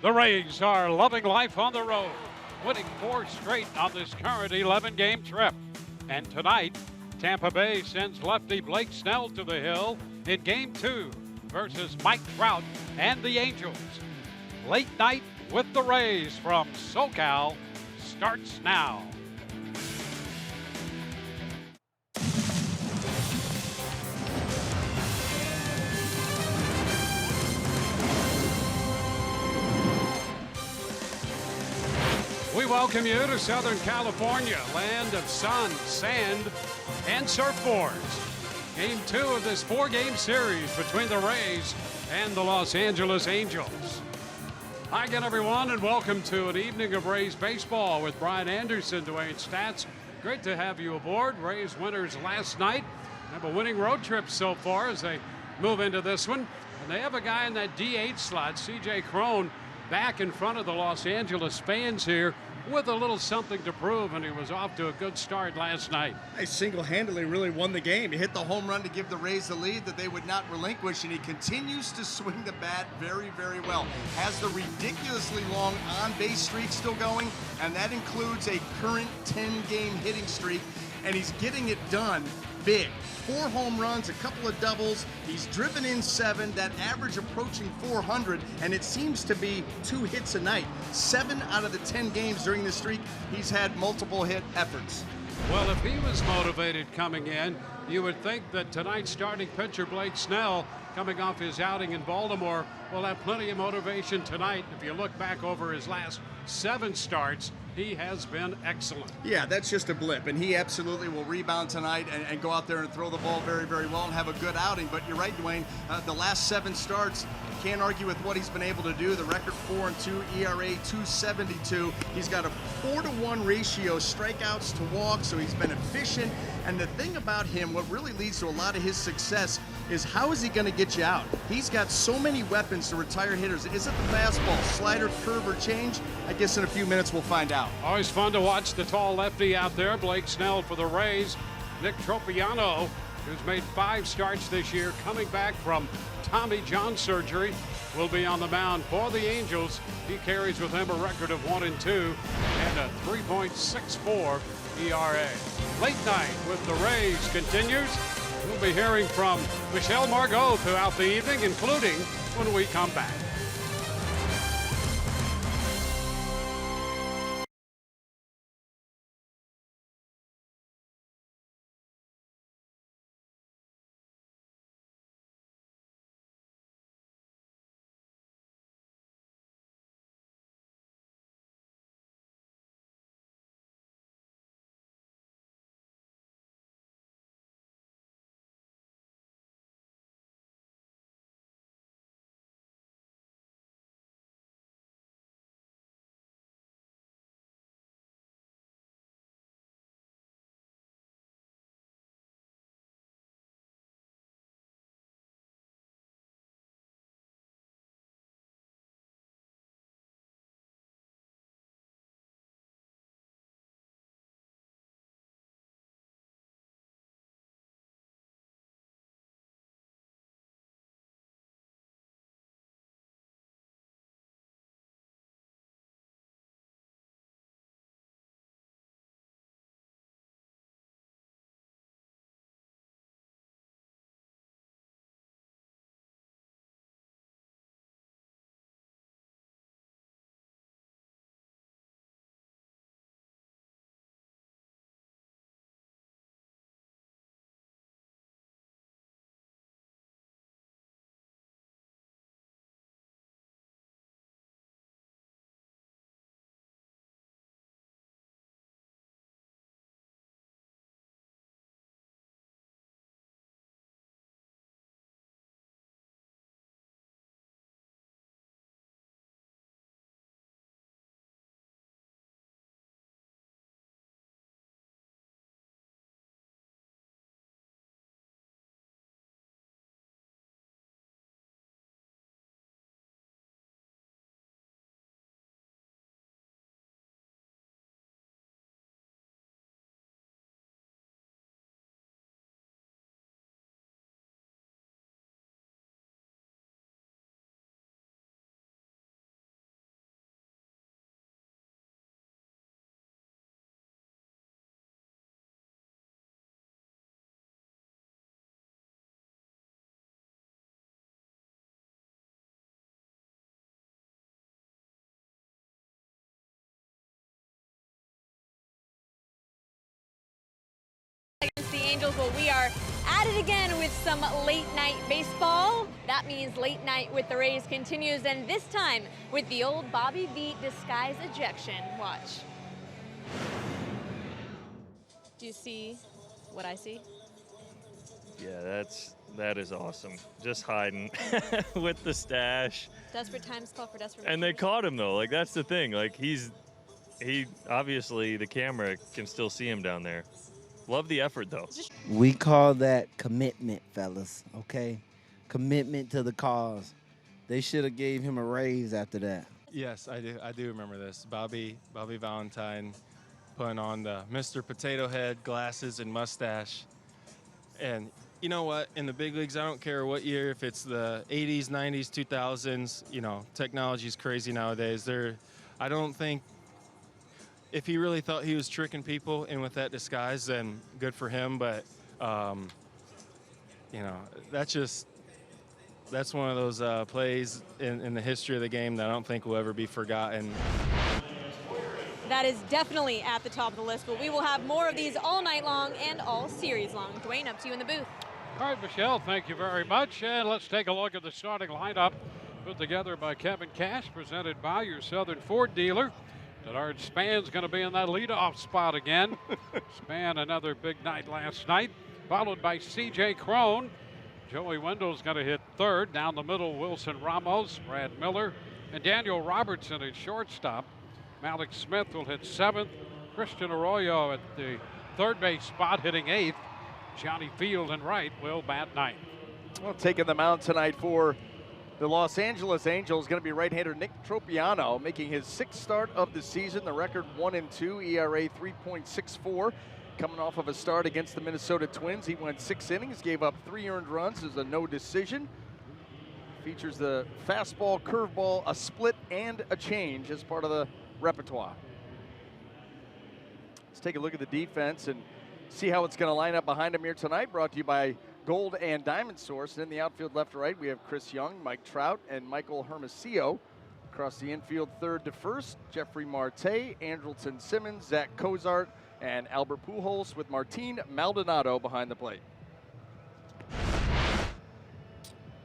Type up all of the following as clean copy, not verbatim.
The Rays are loving life on the road, winning 4 straight on this current 11-game trip. And tonight, Tampa Bay sends lefty Blake Snell to the hill in Game 2 versus Mike Trout and the Angels. Late night with the Rays from SoCal starts now. We welcome you to Southern California, land of sun, sand, and surfboards. Game 2 of this 4-game series between the Rays and the Los Angeles Angels. Hi again, everyone, and welcome to an evening of Rays baseball with Brian Anderson, Dwayne Stats. Great to have you aboard. Rays winners last night have a winning road trip so far as they move into this one. And they have a guy in that DH slot, C.J. Cron, back in front of the Los Angeles fans here with a little something to prove, and he was off to a good start last night. He single-handedly really won the game. He hit the home run to give the Rays the lead that they would not relinquish, and he continues to swing the bat very, very well. Has the ridiculously long on-base streak still going, and that includes a current 10-game hitting streak, and he's getting it done big. 4 home runs, a couple of doubles. He's driven in 7, that average approaching 400, and it seems to be 2 hits a night. 7 out of the 10 games during the streak, he's had multiple hit efforts. Well, if he was motivated coming in, you would think that tonight's starting pitcher, Blake Snell, coming off his outing in Baltimore, will have plenty of motivation tonight. If you look back over his last 7 starts, he has been excellent. Yeah, that's just a blip, and he absolutely will rebound tonight and go out there and throw the ball very, very well and have a good outing. But you're right, Dwayne, the last 7 starts, can't argue with what he's been able to do. The record 4-2, ERA 2.72. He's got a 4-to-1 ratio, strikeouts to walks, so he's been efficient. And the thing about him, what really leads to a lot of his success is how is he going to get you out? He's got so many weapons to retire hitters. Is it the fastball, slider, curve, or change? I guess in a few minutes we'll find out. Always fun to watch the tall lefty out there, Blake Snell for the Rays. Nick Tropiano, who's made 5 starts this year, coming back from Tommy John surgery, will be on the mound for the Angels. He carries with him a record of 1-2 and a 3.64 ERA. Late night with the Rays continues. We'll be hearing from Michelle Margot throughout the evening, including when we come back. Angels. Well, we are at it again with some late night baseball. That means late night with the Rays continues, and this time with the old Bobby V disguise ejection. Watch. Do you see what I see? Yeah, that is awesome. Just hiding with the stash. Desperate times call for desperate And they measures. caught him though. Like that's the thing. Like he obviously the camera can still see him down there. Love the effort though. We call that commitment, fellas, okay? Commitment to the cause. They should have gave him a raise after that. Yes, I do. I do remember this. Bobby Valentine putting on the Mr. Potato Head glasses and mustache. And you know what? In the big leagues, I don't care what year, if it's the 80s, 90s, 2000s, you know, technology's crazy nowadays. I don't think if he really thought he was tricking people in with that disguise, then good for him. But, you know, that's one of those plays in the history of the game that I don't think will ever be forgotten. That is definitely at the top of the list, but we will have more of these all night long and all series long. Dwayne, up to you in the booth. All right, Michelle, thank you very much. And let's take a look at the starting lineup put together by Kevin Cash, presented by your Southern Ford dealer. Denard Span's going to be in that leadoff spot again. Span, another big night last night, followed by C.J. Crone. Joey Wendell's going to hit third. Down the middle, Wilson Ramos, Brad Miller, and Daniel Robertson at shortstop. Malik Smith will hit seventh. Christian Arroyo at the third base spot, hitting eighth. Johnny Field and right will bat ninth. Well, taking the mound tonight for the Los Angeles Angels going to be right-hander Nick Tropiano, making his sixth start of the season. The record 1-2, ERA 3.64. Coming off of a start against the Minnesota Twins, he went 6 innings, gave up 3 earned runs. There's a no decision. Features the fastball, curveball, a split, and a change as part of the repertoire. Let's take a look at the defense and see how it's going to line up behind him here tonight. Brought to you by Gold and Diamond Source. And in the outfield left to right, we have Chris Young, Mike Trout, and Michael Hermosillo. Across the infield, third to first, Jeffrey Marte, Andrelton Simmons, Zach Cozart, and Albert Pujols, with Martin Maldonado behind the plate.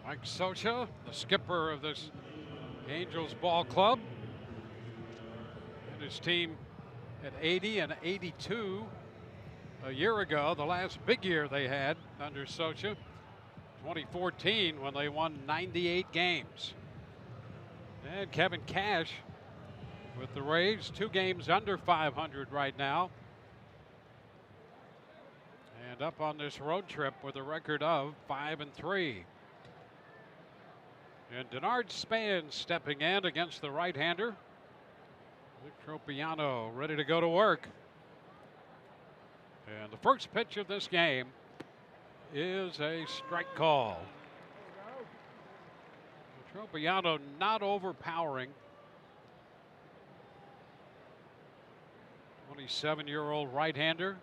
Mike Socha, the skipper of this Angels ball club. And his team at 80 and 82 a year ago, the last big year they had under Socha, 2014, when they won 98 games. And Kevin Cash with the Rays, 2 games under 500 right now. And up on this road trip with a record of 5-3. And Denard Span stepping in against the right-hander. Nick Tropiano ready to go to work. And the first pitch of this game is a strike call. Tropiano not overpowering. 27-year-old right-hander.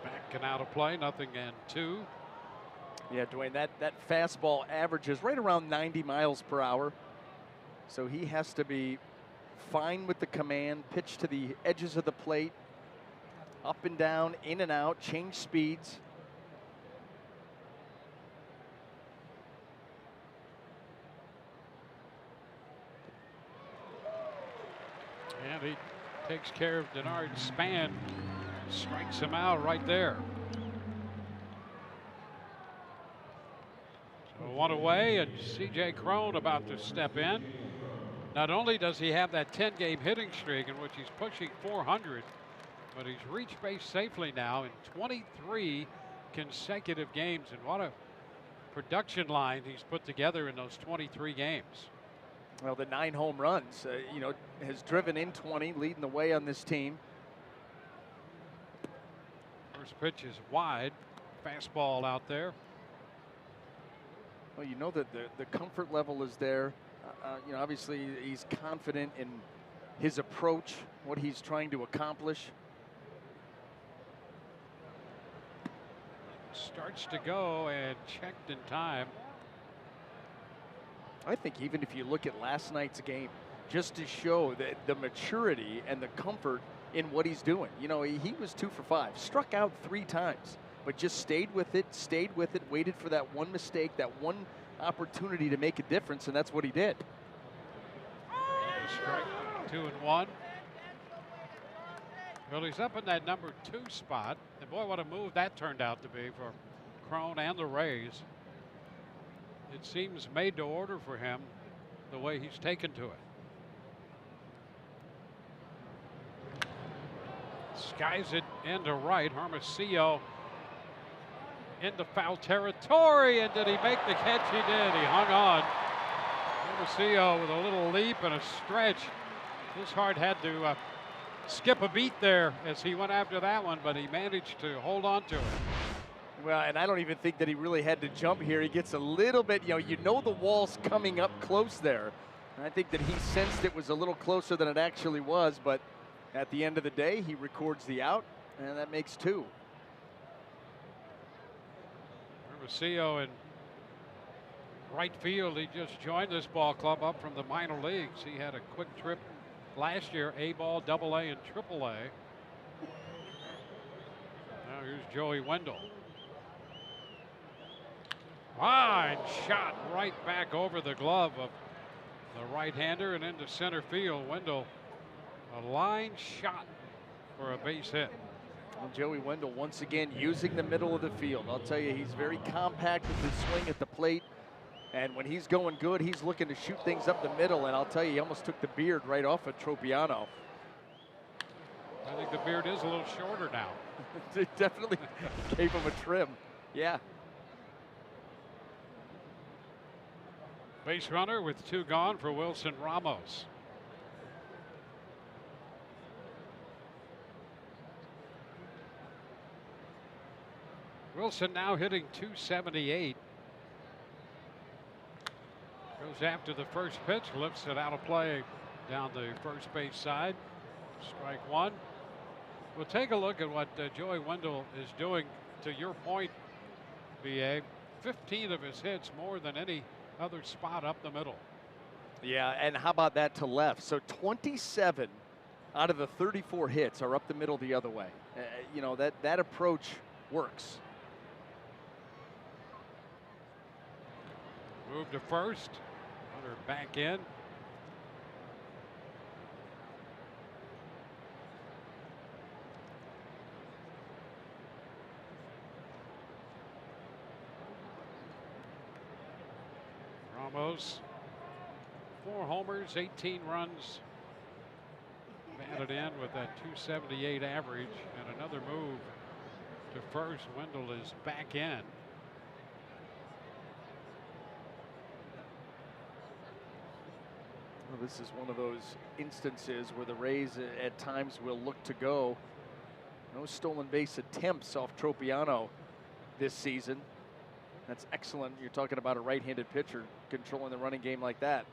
Backing out of play, 0-2. Yeah, Dwayne, that fastball averages right around 90 miles per hour. So he has to be fine with the command, pitch to the edges of the plate, up and down, in and out, change speeds. And he takes care of Denard Span, strikes him out right there. So 1 away, and C.J. Crone about to step in. Not only does he have that 10-game hitting streak in which he's pushing 400, but he's reached base safely now in 23 consecutive games. And what a production line he's put together in those 23 games. Well, the 9 home runs, you know, has driven in 20, leading the way on this team. First pitch is wide, fastball out there. Well, you know that the comfort level is there. You know, obviously he's confident in his approach, what he's trying to accomplish. Starts to go and checked in time. I think even if you look at last night's game, just to show the maturity and the comfort in what he's doing. You know, he was 2 for 5, struck out 3 times, but just stayed with it, waited for that one mistake, that one opportunity to make a difference, and that's what he did. Strike 2 and 1. Well, he's up in that number 2 spot, and boy, what a move that turned out to be for Crone and the Rays. It seems made to order for him the way he's taken to it. Skies it into right. Hermosillo into foul territory, and did he make the catch? He did. He hung on. Hermosillo with a little leap and a stretch. This hard had to skip a beat there as he went after that one, but he managed to hold on to it. Well, and I don't even think that he really had to jump here. He gets a little bit, you know the wall's coming up close there. And I think that he sensed it was a little closer than it actually was, but at the end of the day, he records the out, and that makes 2. Hermosillo in right field. He just joined this ball club up from the minor leagues. He had a quick trip last year, A-ball, AA, and AAA. Now here's Joey Wendell. Fine shot right back over the glove of the right-hander and into center field. Wendell, a line shot for a base hit. Well, Joey Wendell once again using the middle of the field. I'll tell you, he's very compact with his swing at the plate. And when he's going good, he's looking to shoot things up the middle. And I'll tell you, he almost took the beard right off of Tropiano. I think the beard is a little shorter now. It definitely gave him a trim. Yeah. Base runner with 2 gone for Wilson Ramos. Wilson now hitting .278. Goes after the first pitch, lifts it out of play down the first base side. Strike 1. We'll take a look at what Joey Wendell is doing. To your point, BA, 15 of his hits, more than any other spot up the middle. Yeah, and how about that to left? So 27 out of the 34 hits are up the middle the other way. You know, that approach works. Move to first. Runner back in. Ramos, 4 homers, 18 runs, batted in with that .278 average, and another move to first. Wendell is back in. Well, this is one of those instances where the Rays at times will look to go. No stolen base attempts off Tropiano this season. That's excellent. You're talking about a right-handed pitcher controlling the running game like that.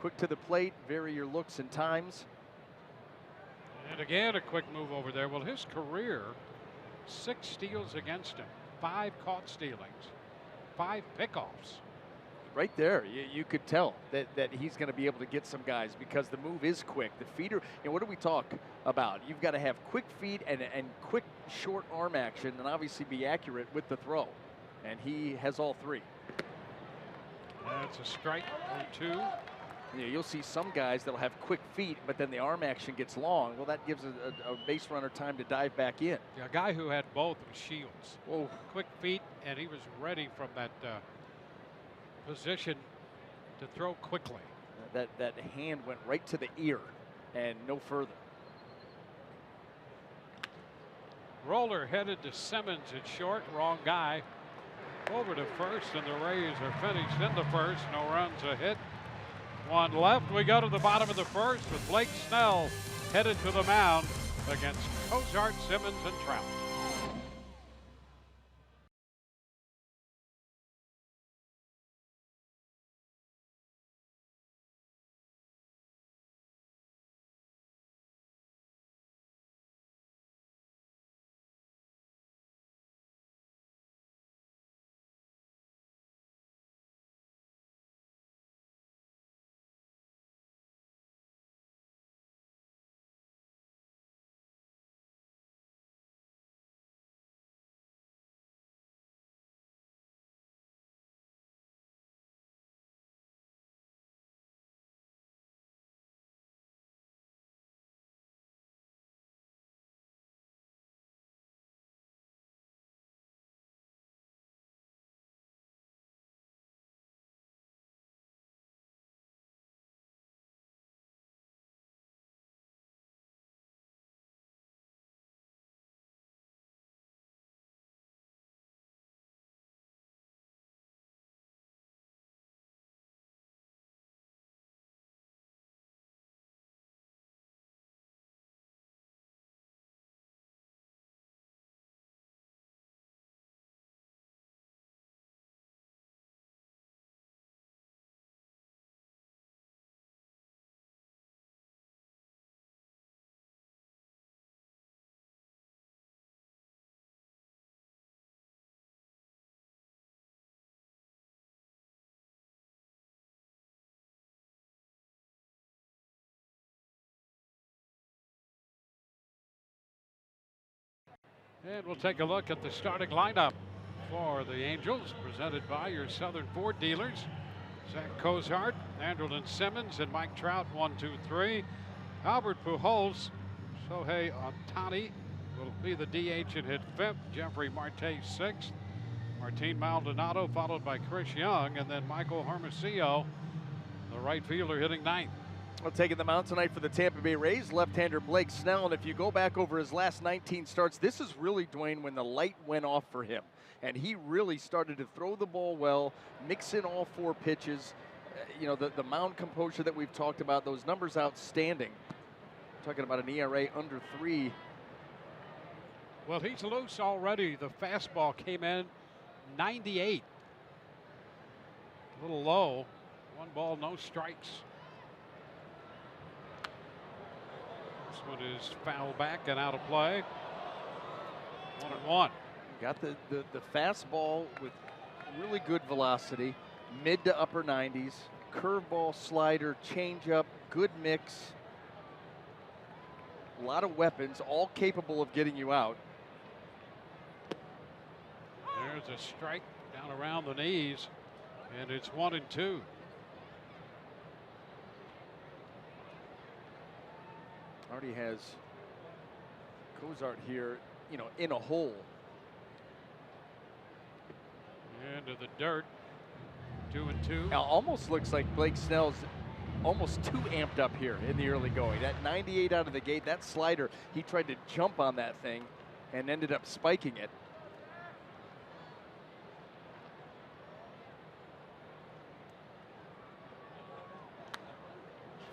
Quick to the plate, vary your looks and times. And again, a quick move over there. Well, his career, 6 steals against him, 5 caught stealings, 5 pickoffs. Right there, you could tell that he's going to be able to get some guys because the move is quick. The feeder, and what do we talk about? You've got to have quick feet and quick short arm action and obviously be accurate with the throw. And he has all 3. That's a strike on 2. Yeah, you'll see some guys that'll have quick feet, but then the arm action gets long. Well, that gives a base runner time to dive back in. Yeah, a guy who had both was Shields. Whoa. Quick feet, and he was ready from that position to throw quickly. That hand went right to the ear and no further. Roller headed to Simmons at short, wrong guy. Over to first, and the Rays are finished in the first. No runs, a hit. 1 left. We go to the bottom of the first with Blake Snell headed to the mound against Cozart, Simmons, and Trout. And we'll take a look at the starting lineup for the Angels, presented by your Southern Ford dealers. Zach Cozart, Andrelton Simmons, and Mike Trout, 1, 2, 3. Albert Pujols, Shohei Ohtani will be the DH and hit 5th. Jeffrey Marte 6th. Martin Maldonado followed by Chris Young, and then Michael Hermosillo, the right fielder, hitting 9th. Well, taking the mound tonight for the Tampa Bay Rays, left-hander Blake Snell. And if you go back over his last 19 starts, this is really, Dwayne, when the light went off for him. And he really started to throw the ball well, mix in all 4 pitches. You know, the mound composure that we've talked about, those numbers outstanding. Talking about an ERA under 3. Well, he's loose already. The fastball came in 98. A little low. 1 ball, no strikes. This one is foul back and out of play. 1-1. Got the fastball with really good velocity, mid to upper 90s, curveball, slider, changeup, good mix. A lot of weapons, all capable of getting you out. There's a strike down around the knees, and it's 1-2. Already has Cozart here, you know, in a hole. Into the dirt. 2-2. Now, almost looks like Blake Snell's almost too amped up here in the early going. That 98 out of the gate, that slider, he tried to jump on that thing and ended up spiking it.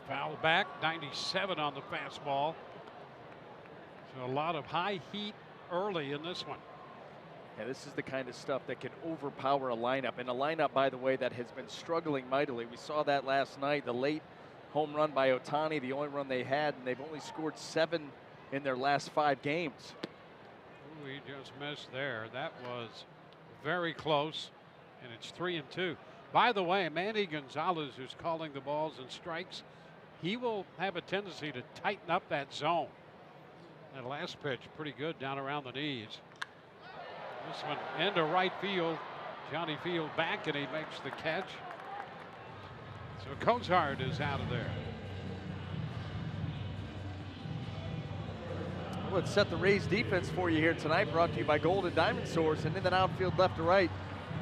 Foul back, 97 on the fastball. So a lot of high heat early in this one. Yeah, this is the kind of stuff that can overpower a lineup. And a lineup, by the way, that has been struggling mightily. We saw that last night, the late home run by Ohtani, the only run they had, and they've only scored 7 in their last 5 games. Ooh, he just missed there. That was very close, and it's 3-2. By the way, Manny Gonzalez, who's calling the balls and strikes, he will have a tendency to tighten up that zone. That last pitch, pretty good down around the knees. This one into right field. Johnny Field back, and he makes the catch. So Cozart is out of there. Let's set the Rays defense for you here tonight, brought to you by Golden Diamond Source. And in the outfield left to right,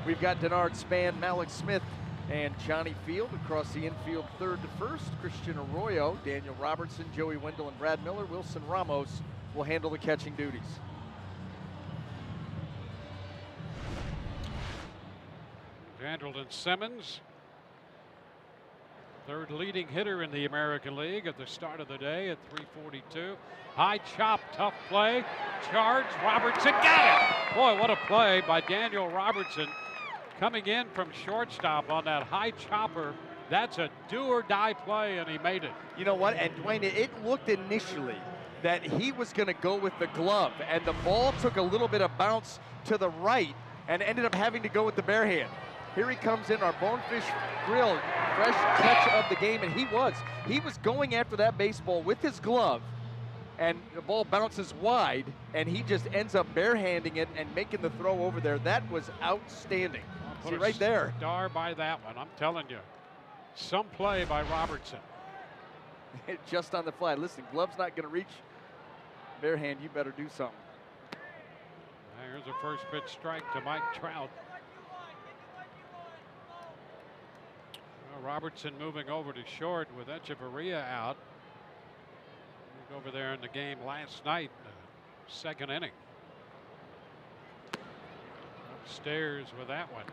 we've got Denard Span, Malik Smith, and Johnny Field. Across the infield, third to first, Christian Arroyo, Daniel Robertson, Joey Wendell, and Brad Miller. Wilson Ramos will handle the catching duties. Andrelton Simmons, third leading hitter in the American League at the start of the day at 342. High chop, tough play. Charge, Robertson got it. Boy, what a play by Daniel Robertson coming in from shortstop on that high chopper. That's a do or die play, and he made it. You know what, and Dwayne, it looked initially that he was going to go with the glove, and the ball took a little bit of bounce to the right and ended up having to go with the bare hand. Here he comes in, our Bonefish Grill, fresh catch of the game, and he was going after that baseball with his glove, and the ball bounces wide, and he just ends up barehanding it and making the throw over there. That was outstanding. See right there. Star by that one, I'm telling you. Some play by Robertson. Just on the fly. Listen, glove's not going to reach. Bare hand, you better do something. Here's a first pitch strike to Mike Trout. Robertson moving over to short with Echeverria out. Moved over there in the game last night, second inning. Upstairs with that one.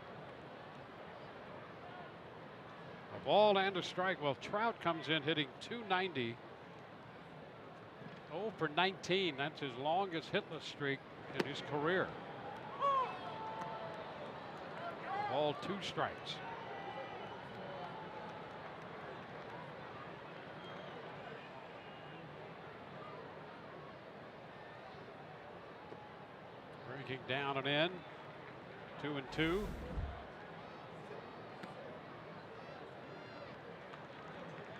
A ball and a strike. Well, Trout comes in hitting .290. 0 for 19. That's his longest hitless streak in his career. Ball, 2 strikes. Breaking down and in. 2-2.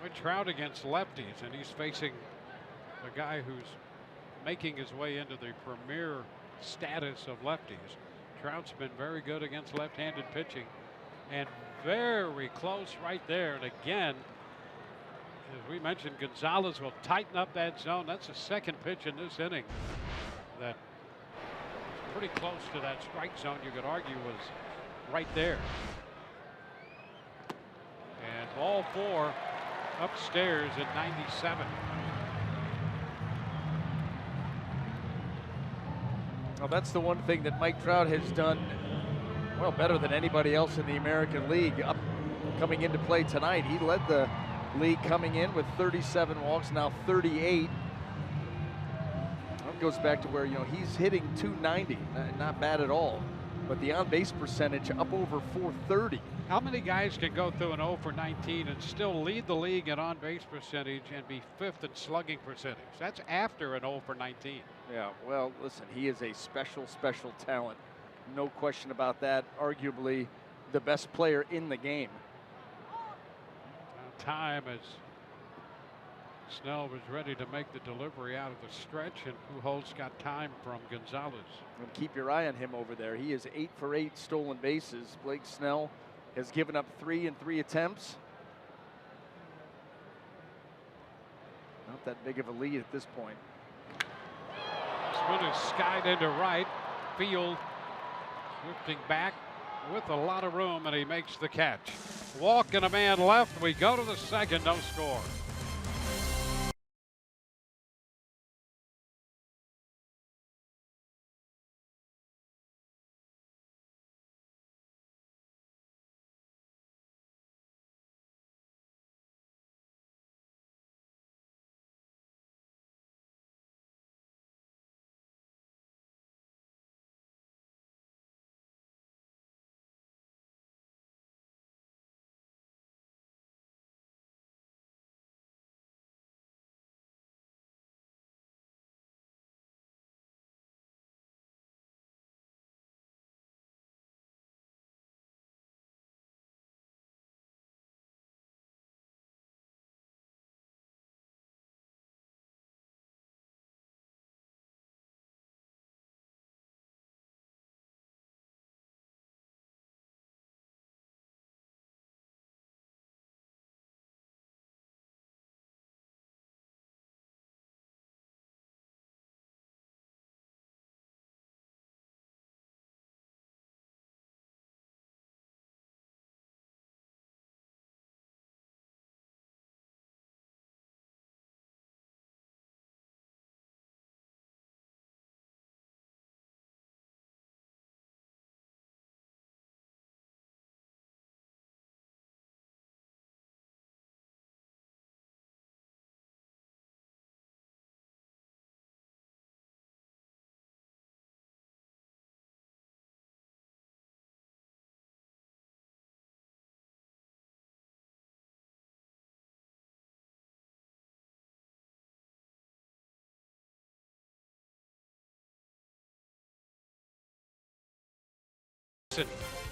With Trout against lefties, and he's facing a guy who's making his way into the premier status of lefties. Trout's been very good against left-handed pitching, and very close right there. And again, as we mentioned, Gonzalez will tighten up that zone. That's the second pitch in this inning that pretty close to that strike zone, you could argue, was right there. And ball 4 upstairs at 97. Well, that's the one thing that Mike Trout has done, well, better than anybody else in the American League. Coming into play tonight, he led the league coming in with 37 walks, now 38. That goes back to where, you know, he's hitting 290, not bad at all. But the on-base percentage up over 430. How many guys can go through an 0 for 19 and still lead the league in on-base percentage and be 5th in slugging percentage? That's after an 0 for 19. Yeah, well, listen, he is a special, special talent. No question about that. Arguably the best player in the game. Time as Snell was ready to make the delivery out of the stretch, and Pujols got time from Gonzalez. And keep your eye on him over there. He is 8 for 8 stolen bases. Blake Snell has given up 3 in 3 attempts. Not that big of a lead at this point. This one is skied into right field, drifting back with a lot of room, and he makes the catch. Walk and a man left. We go to the second, no score.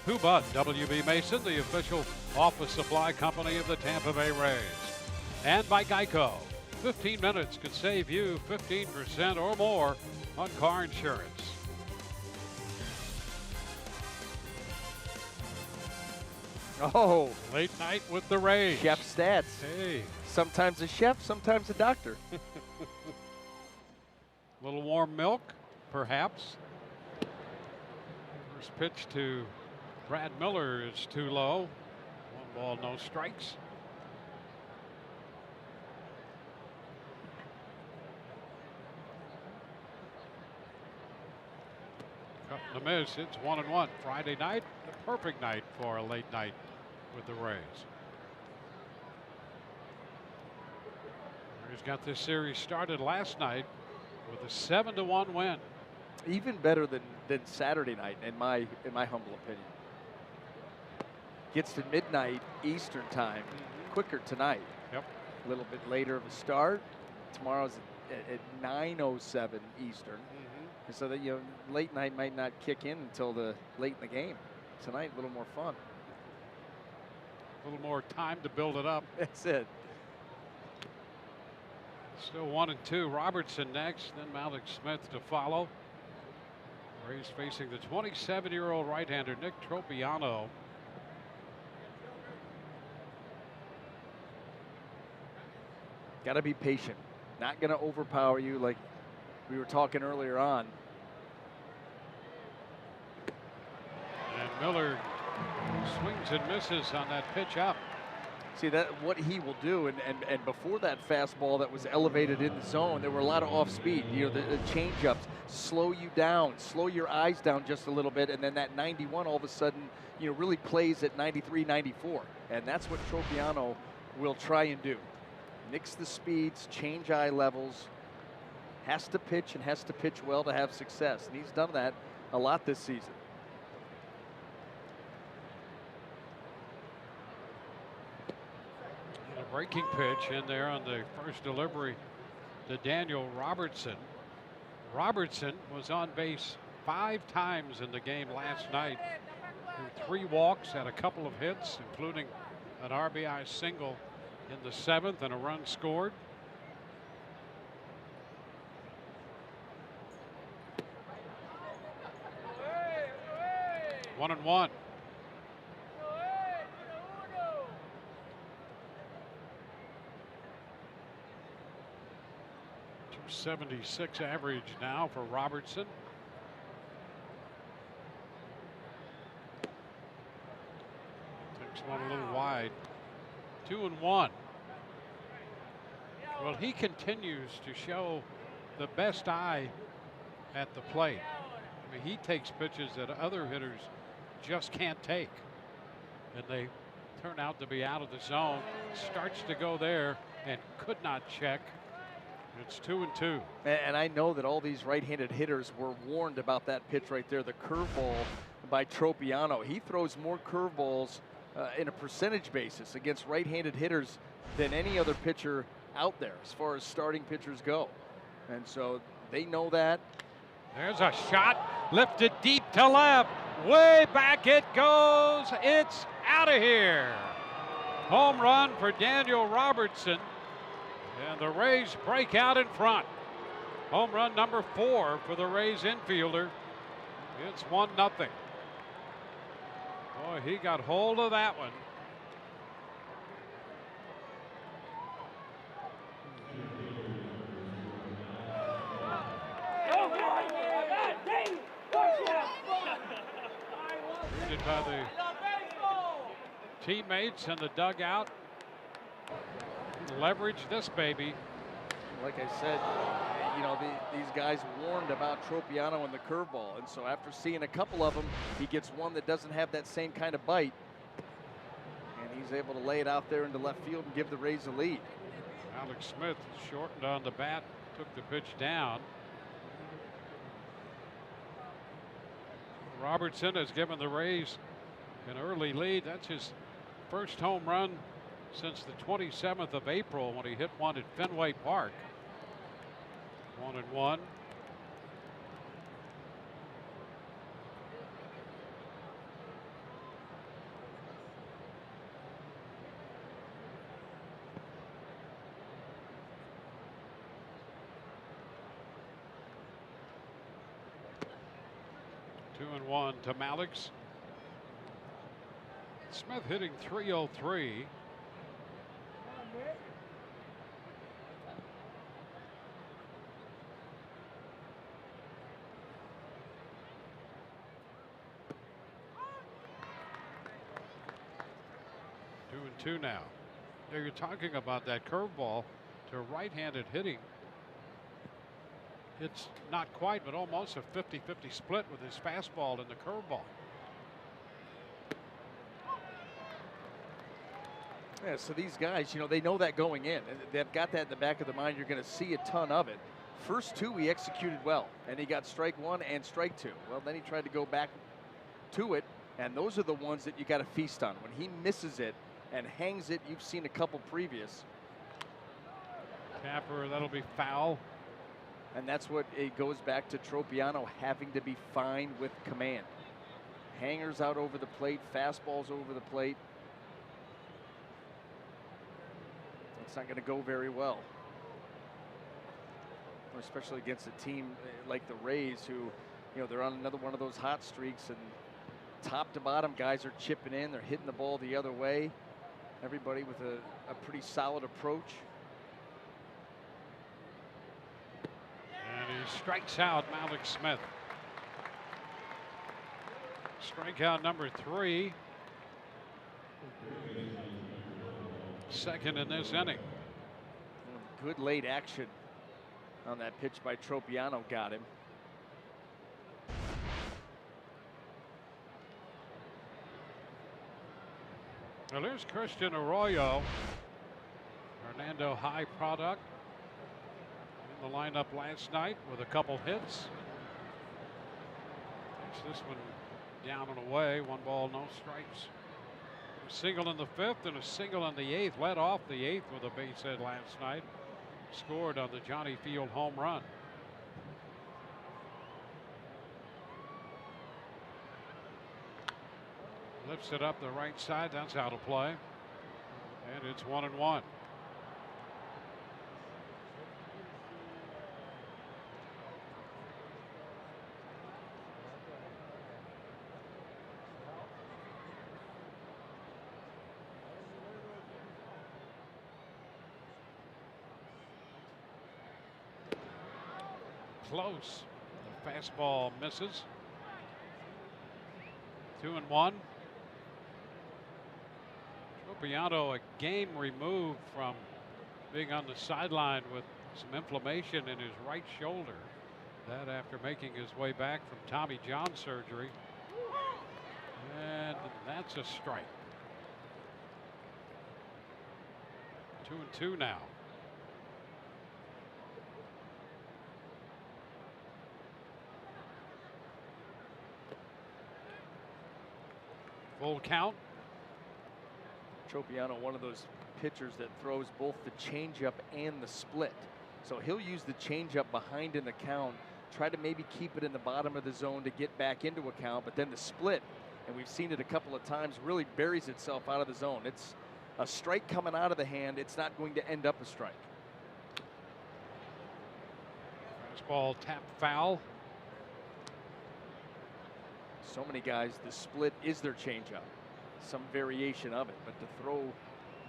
Who but WB Mason, the official office supply company of the Tampa Bay Rays. And by Geico, 15 minutes could save you 15% or more on car insurance. Oh, Late night with the Rays. chef stats. Hey, Sometimes a chef, sometimes a doctor. little warm milk, perhaps. First pitch to Brad Miller is too low. 1 ball, no strikes. Cut and a miss. It's 1-1. Friday night, the perfect night for a late night with the Rays. Rays got this series started last night with a 7-1 win. Even better than Saturday night, in my humble opinion. Gets to midnight Eastern time, quicker tonight. Yep. A little bit later of a start. Tomorrow's at 9:07 Eastern. And so that, you know, late night might not kick in until the late in the game. Tonight, a little more fun. A little more time to build it up. That's it. Still 1-2. Robertson next, then Malik Smith to follow. Rays facing the 27-year-old right-hander Nick Tropiano. Got to be patient. Not going to overpower you like we were talking earlier on. And Miller swings and misses on that pitch up. See that what he will do, and before that fastball that was elevated in the zone, there were a lot of off speed. You know, the change-ups slow you down, slow your eyes down just a little bit, and then that 91 all of a sudden, you know, really plays at 93, 94, and that's what Tropiano will try and do. Mix the speeds, change eye levels. Has to pitch and has to pitch well to have success, and he's done that a lot this season. Breaking pitch in there on the first delivery to Daniel Robertson. Robertson was on base 5 times in the game last night. Threw 3 walks, had a couple of hits, including an RBI single in the 7th and a run scored. One and one. 76 average now for Robertson. Takes one a little wide. 2 and 1. Well, he continues to show the best eye at the plate. I mean, he takes pitches that other hitters just can't take, and they turn out to be out of the zone. Starts to go there and could not check. It's 2 and 2. And I know that all these right-handed hitters were warned about that pitch right there, the curveball by Tropiano. He throws more curveballs in a percentage basis against right-handed hitters than any other pitcher out there as far as starting pitchers go. And so they know that. There's a shot lifted deep to left. Way back it goes. It's out of here. Home run for Daniel Robertson. And the Rays break out in front. Home run number 4 for the Rays infielder. It's 1-0. Boy, he got hold of that one. Greeted by the teammates in the dugout. Leverage this baby. Like I said, you know, these guys warned about Tropiano and the curveball, and so after seeing a couple of them, he gets one that doesn't have that same kind of bite, and he's able to lay it out there into left field and give the Rays a lead. Alex Smith shortened on the bat, took the pitch down. Robertson has given the Rays an early lead. That's his first home run since the 27th of April when he hit one at Fenway Park. 1-1. Two and 1 to Malix. Smith hitting .303. Two now. Now you're talking about that curveball to right-handed hitting. It's not quite, but almost a 50-50 split with his fastball and the curveball. Yeah, so these guys, you know, they know that going in. They've got that in the back of their mind. You're going to see a ton of it. First 2 he executed well, and he got strike 1 and strike 2. Well, then he tried to go back to it, and those are the ones that you got to feast on. When he misses it and hangs it, you've seen a couple previous. Capper, that'll be foul. And that's what it goes back to Tropiano having to be fine with command. Hangers out over the plate, fastballs over the plate. It's not going to go very well, especially against a team like the Rays, who you know, they're on another one of those hot streaks, and top to bottom, guys are chipping in. They're hitting the ball the other way. Everybody with a pretty solid approach. And he strikes out Malik Smith. Strikeout number 3. Second in this inning. Good late action on that pitch by Tropiano, got him. Well, here's Christian Arroyo, Hernando High product, in the lineup last night with a couple hits. Takes this one down and away, 1 ball, no strikes. A single in the 5th and a single in the 8th. Led off the 8th with a base hit last night. Scored on the Johnny Field home run. Lifts it up the right side. That's out of play. And it's 1-1. Close. The fastball misses. 2-1. Tropiano, a game removed from being on the sideline with some inflammation in his right shoulder. That after making his way back from Tommy John surgery. And that's a strike. 2-2 now. Full count. Tropiano, one of those pitchers that throws both the changeup and the split. So he'll use the changeup behind in the count, try to maybe keep it in the bottom of the zone to get back into a count, but then the split, and we've seen it a couple of times, really buries itself out of the zone. It's a strike coming out of the hand. It's not going to end up a strike. Fastball tap foul. So many guys, the split is their changeup, some variation of it, but to throw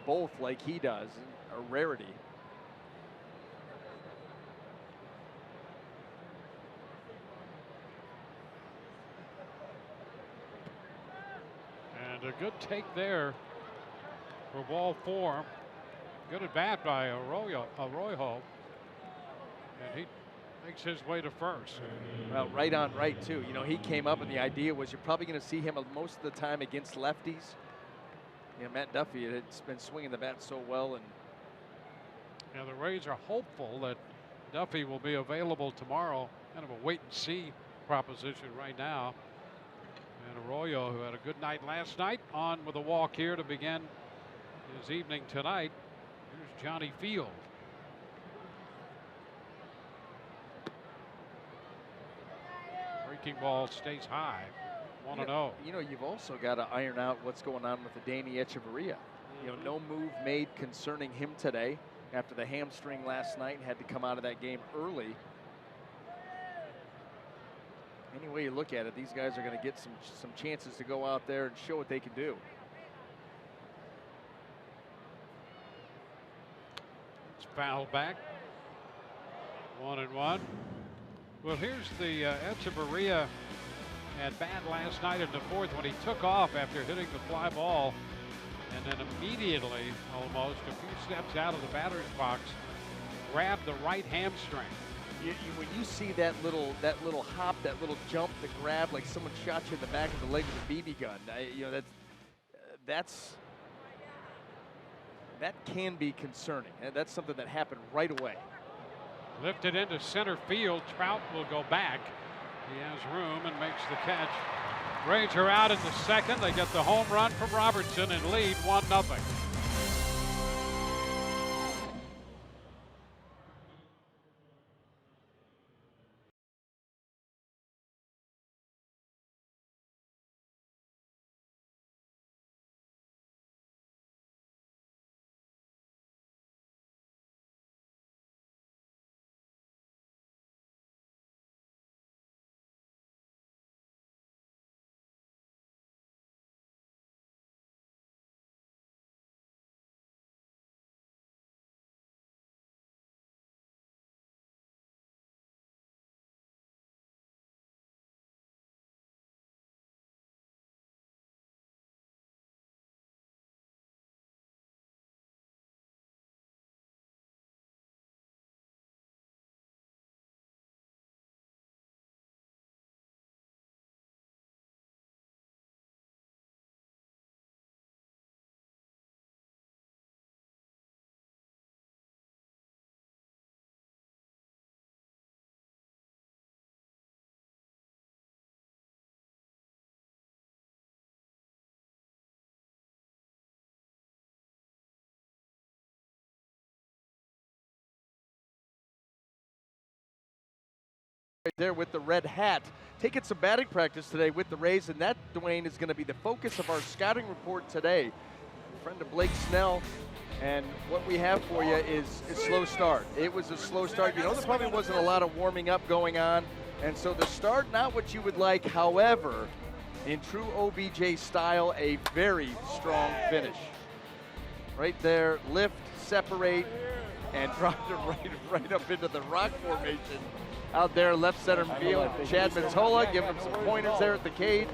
both like he does, a rarity. And a good take there for ball 4. Good at bat by Arroyo. And he makes his way to first. Well, right on right, too. You know, he came up and the idea was you're probably going to see him most of the time against lefties. You know, Matt Duffy had been swinging the bat so well. And yeah, the Rays are hopeful that Duffy will be available tomorrow. Kind of a wait and see proposition right now. And Arroyo, who had a good night last night, on with a walk here to begin his evening tonight. Here's Johnny Field. Breaking ball stays high. 1-0. You know, you've also got to iron out what's going on with the Danny Echeverria. You know, no move made concerning him today after the hamstring last night. Had to come out of that game early. Any way you look at it, these guys are going to get some chances to go out there and show what they can do. It's fouled back. 1-1. Well, here's the Echeverria at bat last night in the 4th when he took off after hitting the fly ball, and then immediately, almost a few steps out of the batter's box, grabbed the right hamstring. When you see that little hop, that little jump, the grab, like someone shot you in the back of the leg with a BB gun, you know, that can be concerning. And that's something that happened right away. Lifted into center field. Trout will go back. He has room and makes the catch. Rays are out in the 2nd. They get the home run from Robertson and lead 1-0. right there with the red hat. Taking some batting practice today with the Rays, and that, Dwayne, is going to be the focus of our scouting report today. Friend of Blake Snell, and what we have for you is a slow start. It was a slow start. You know, there probably wasn't a lot of warming up going on, and so the start, not what you would like. However, in true OBJ style, a very strong finish. Right there, lift, separate, and dropped it right up into the rock formation. Out there, left center field, Chad Matola giving him some pointers there at the cage.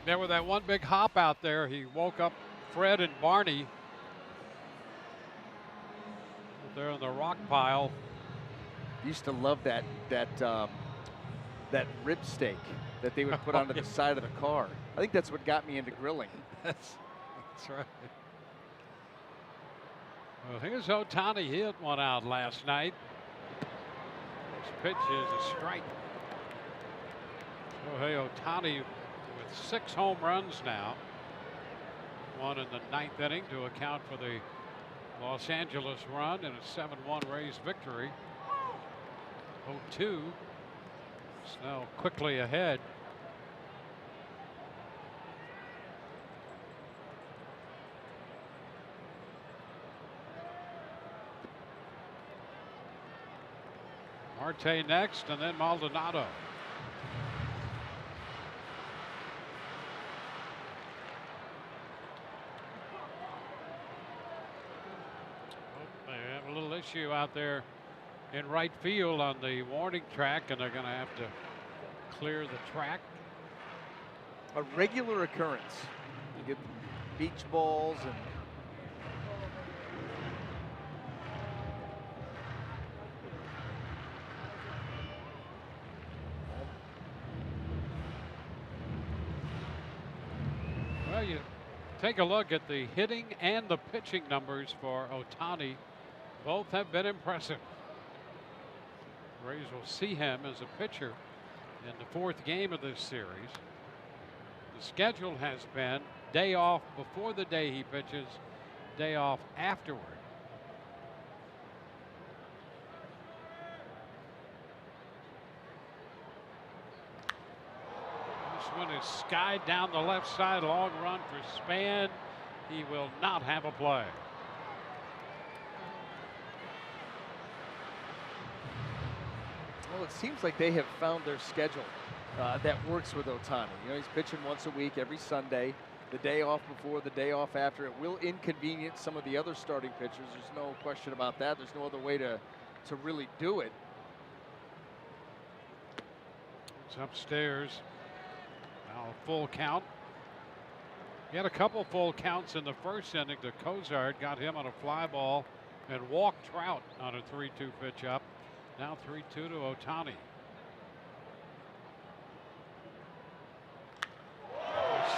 Yeah, with that one big hop out there, he woke up Fred and Barney there on the rock pile. Used to love that rib steak that they would put onto the side of the car. I think that's what got me into grilling. That's right. Well, here's Ohtani. He hit one out last night. This pitch is a strike. Shohei Ohtani with 6 home runs now. One in the 9th inning to account for the Los Angeles run in a 7-1 Rays victory. 0-2. Snell quickly ahead. Marte next, and then Maldonado. They have a little issue out there in right field on the warning track, and they're going to have to clear the track. A regular occurrence. You get beach balls and well, you take a look at the hitting and the pitching numbers for Ohtani. Both have been impressive. Rays will see him as a pitcher in the 4th game of this series. The schedule has been day off before the day he pitches, day off afterward. This one is skied down the left side, long run for Span. He will not have a play. well, it seems like they have found their schedule that works with Ohtani. You know, he's pitching once a week every Sunday. The day off before, the day off after. It will inconvenience some of the other starting pitchers. There's no question about that. There's no other way to really do it. It's upstairs. Now a full count. He had a couple full counts in the first inning to Cozart. Got him on a fly ball and walked Trout on a 3-2 pitch up. Now 3-2 to Ohtani.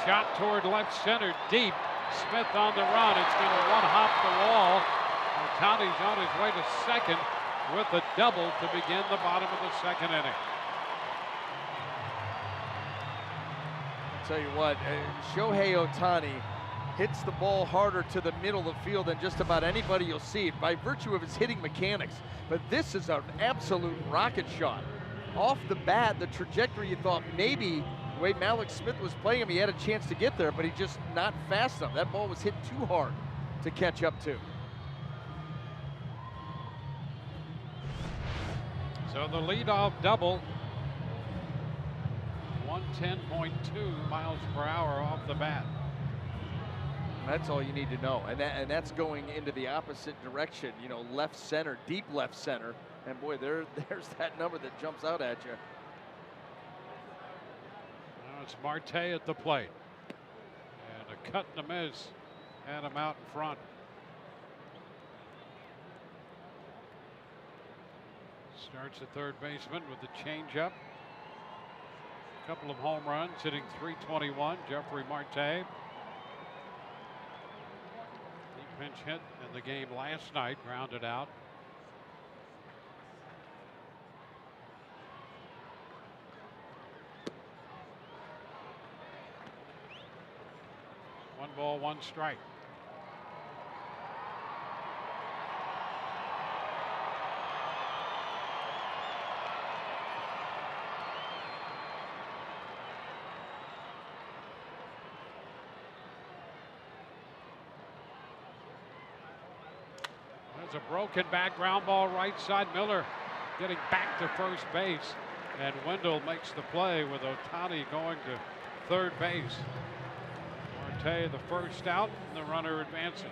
Shot toward left center deep. Smith on the run. It's going to one-hop the wall. Ohtani's on his way to second with a double to begin the bottom of the 2nd inning. I'll tell you what, Shohei Ohtani hits the ball harder to the middle of the field than just about anybody you'll see by virtue of his hitting mechanics. But this is an absolute rocket shot. Off the bat, the trajectory you thought maybe the way Malik Smith was playing him, he had a chance to get there, but he just not fast enough. That ball was hit too hard to catch up to. So the leadoff double, 110.2 miles per hour off the bat. That's all you need to know, and that's going into the opposite direction. You know, left center, deep left center, and boy, there's that number that jumps out at you. Now it's Marte at the plate, and a cut and a miss had him out in front. Starts at third baseman with the changeup. A couple of home runs, hitting .321. Jeffrey Marte. He pinch hit in the game last night, grounded out. One ball, one strike. There's a broken back ground ball right side. Miller getting back to first base. And Wendell makes the play with Ohtani going to third base. Marte the first out, and the runner advances.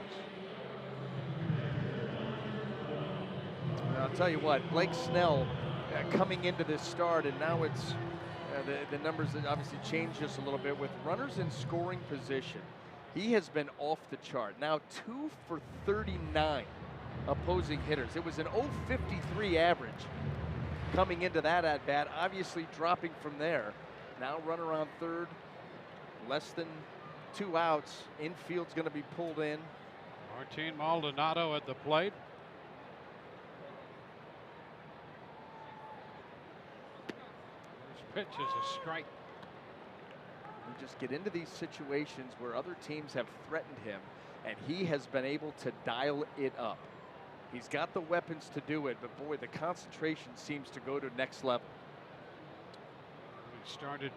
I'll tell you what, Blake Snell coming into this start, and now it's the numbers that obviously changed just a little bit with runners in scoring position. He has been off the chart. Now 2 for 39 opposing hitters. It was an 0.53 average coming into that at bat, obviously dropping from there. Now runner on third, less than 2 outs. Infield's going to be pulled in. Martin Maldonado at the plate. Pitch is a strike. We just get into these situations where other teams have threatened him, and he has been able to dial it up. He's got the weapons to do it, but boy, the concentration seems to go to next level. We started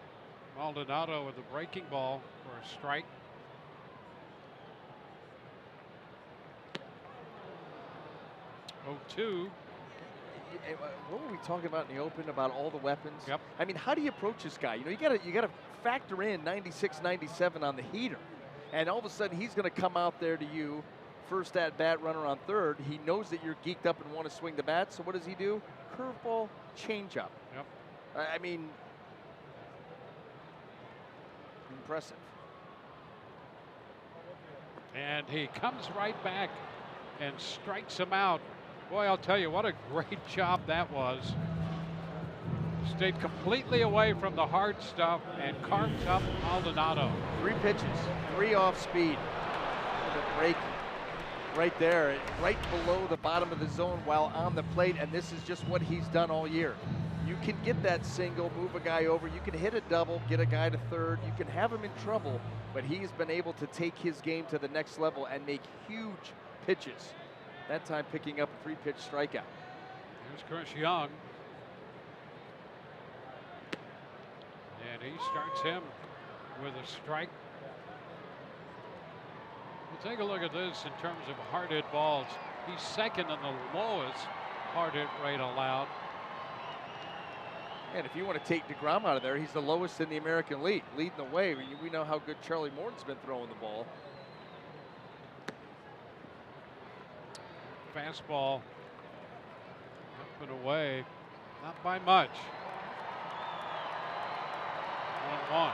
Maldonado with a breaking ball for a strike. Oh, 2. What were we talking about in the open about all the weapons? Yep. I mean, how do you approach this guy? You know, you gotta factor in 96, 97 on the heater, and all of a sudden he's going to come out there to you, first at bat, runner on third. He knows that you're geeked up and want to swing the bat. So what does he do? Curveball, changeup. Yep. I mean, impressive. And he comes right back and strikes him out. Boy, I'll tell you, what a great job that was. Stayed completely away from the hard stuff and carves up Maldonado. 3 pitches, 3 off speed. The break right there, right below the bottom of the zone while on the plate, and this is just what he's done all year. You can get that single, move a guy over, you can hit a double, get a guy to third, you can have him in trouble, but he's been able to take his game to the next level and make huge pitches. That time picking up a 3-pitch strikeout. Here's Chris Young. And he starts him with a strike. We'll take a look at this in terms of hard hit balls. He's second in the lowest hard hit rate allowed. And if you want to take DeGrom out of there, he's the lowest in the American League, leading the way. We know how good Charlie Morton's been throwing the ball. Fastball up and away, not by much. 1-1.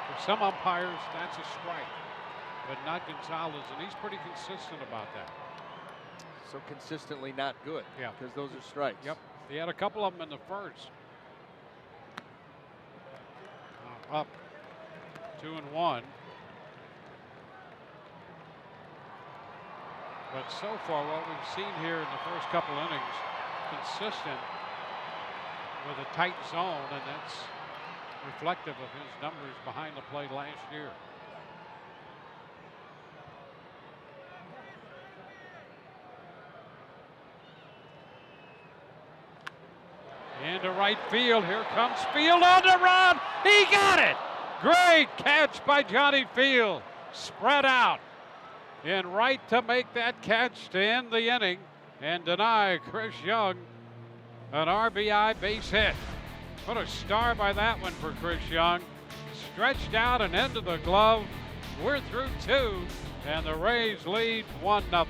For some umpires, that's a strike, but not Gonzalez, and he's pretty consistent about that. So consistently not good. Yeah. Because those are strikes. Yep. He had a couple of them in the first. Up 2-1. But so far, what we've seen here in the first couple innings, consistent with a tight zone, and that's reflective of his numbers behind the plate last year. Into right field. Here comes Field on the run. He got it. Great catch by Johnny Field. Spread out in right to make that catch to end the inning and deny Chris Young an RBI base hit. What a star by that one for Chris Young. Stretched out and into the glove. We're through 2, and the Rays lead 1-0.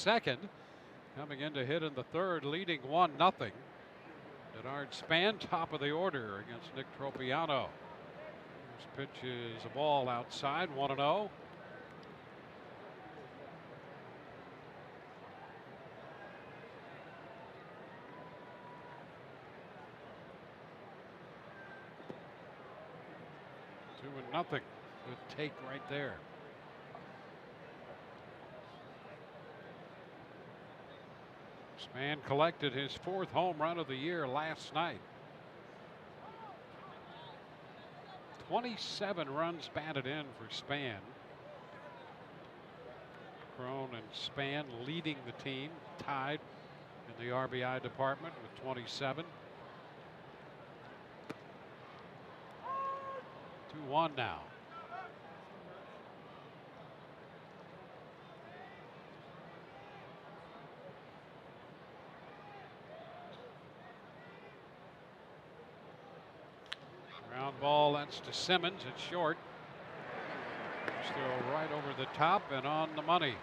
second. Coming in to hit in the third, leading 1-0. Denard Span, top of the order against Nick Tropiano. This pitch is a ball outside, 1-0. Two and nothing. Good take right there. Span collected his 4th home run of the year last night. 27 runs batted in for Span. Crone and Span leading the team, tied in the RBI department with 27. 2-1 now. Ground ball, that's to Simmons. It's short. Still right over the top and on the money.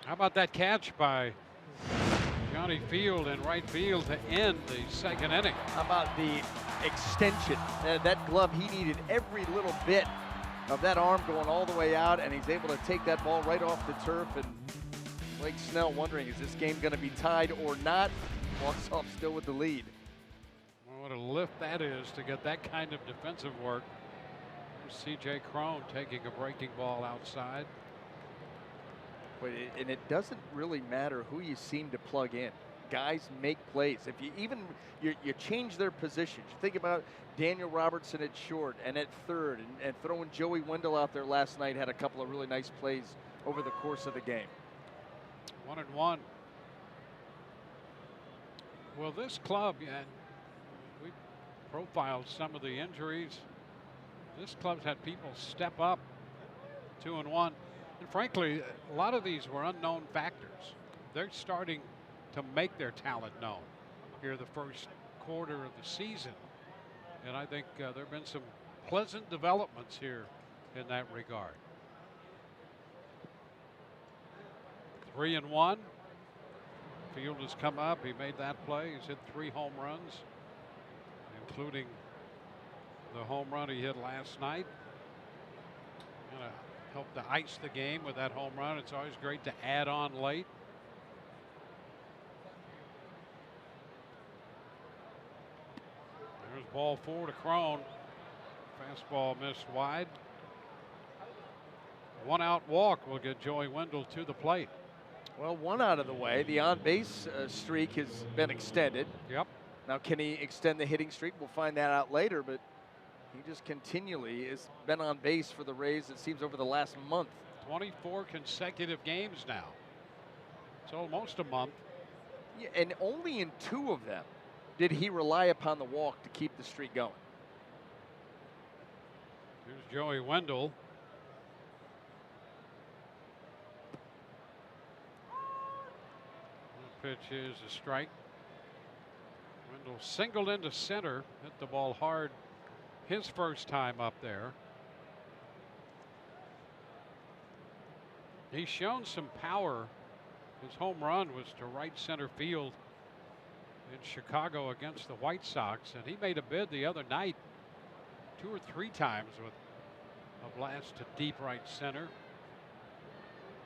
How about that catch by Johnny Field in right field to end the second inning? How about the extension? That glove, he needed every little bit of that arm going all the way out, and he's able to take that ball right off the turf. And Blake Snell wondering, is this game going to be tied or not? Walks off still with the lead. What a lift that is to get that kind of defensive work. C.J. Crone taking a breaking ball outside. And it doesn't really matter who you seem to plug in. Guys make plays. If you you change their positions. You think about Daniel Robertson at short and at third, and throwing Joey Wendell out there last night had a couple of really nice plays over the course of the game. 1-1. Well, this club, and we profiled some of the injuries. This club's had people step up. 2-1. And frankly, a lot of these were unknown factors. They're starting to make their talent known here the first quarter of the season. And I think there have been some pleasant developments here in that regard. 3-1. Field has come up. He made that play. He's hit 3 home runs, including the home run he hit last night. Gonna help to ice the game with that home run. It's always great to add on late. There's ball 4 to Crone. Fastball missed wide. 1 out walk will get Joey Wendell to the plate. Well, 1 out of the way. The on-base streak has been extended. Yep. Now, can he extend the hitting streak? We'll find that out later, but he just continually has been on base for the Rays, it seems, over the last month. 24 consecutive games now. It's almost a month. Yeah, and only in 2 of them did he rely upon the walk to keep the streak going. Here's Joey Wendell. The pitch is a strike. Wendell singled into center, hit the ball hard his first time up there. He's shown some power. His home run was to right center field in Chicago against the White Sox, and he made a bid the other night 2 or 3 times with a blast to deep right center.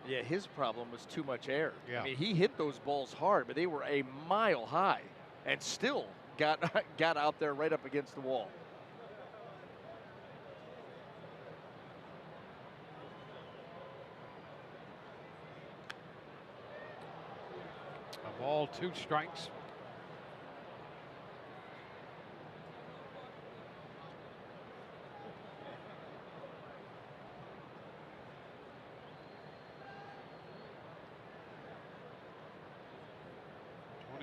Yeah, his problem was too much air. Yeah. I mean, he hit those balls hard, but they were a mile high and still got out there right up against the wall. A ball, 2 strikes.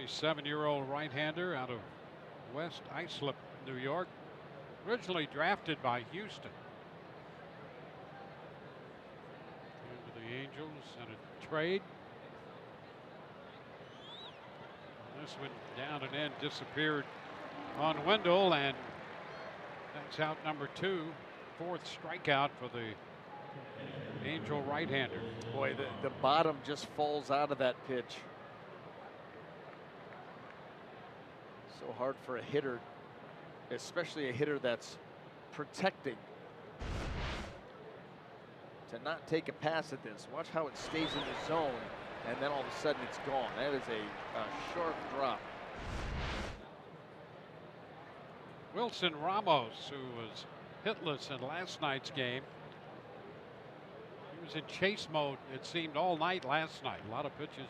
Seven-year-old right-hander out of West Islip, New York, originally drafted by Houston. Into the Angels and a trade. And this one down and in, disappeared on Wendell, and that's out number 2, 4th strikeout for the Angel right-hander. Boy, the bottom just falls out of that pitch. So hard for a hitter, especially a hitter that's protecting, to not take a pass at this. Watch how it stays in the zone, and then all of a sudden it's gone. That is a sharp drop. Wilson Ramos, who was hitless in last night's game. He was in chase mode, it seemed, all night last night. A lot of pitches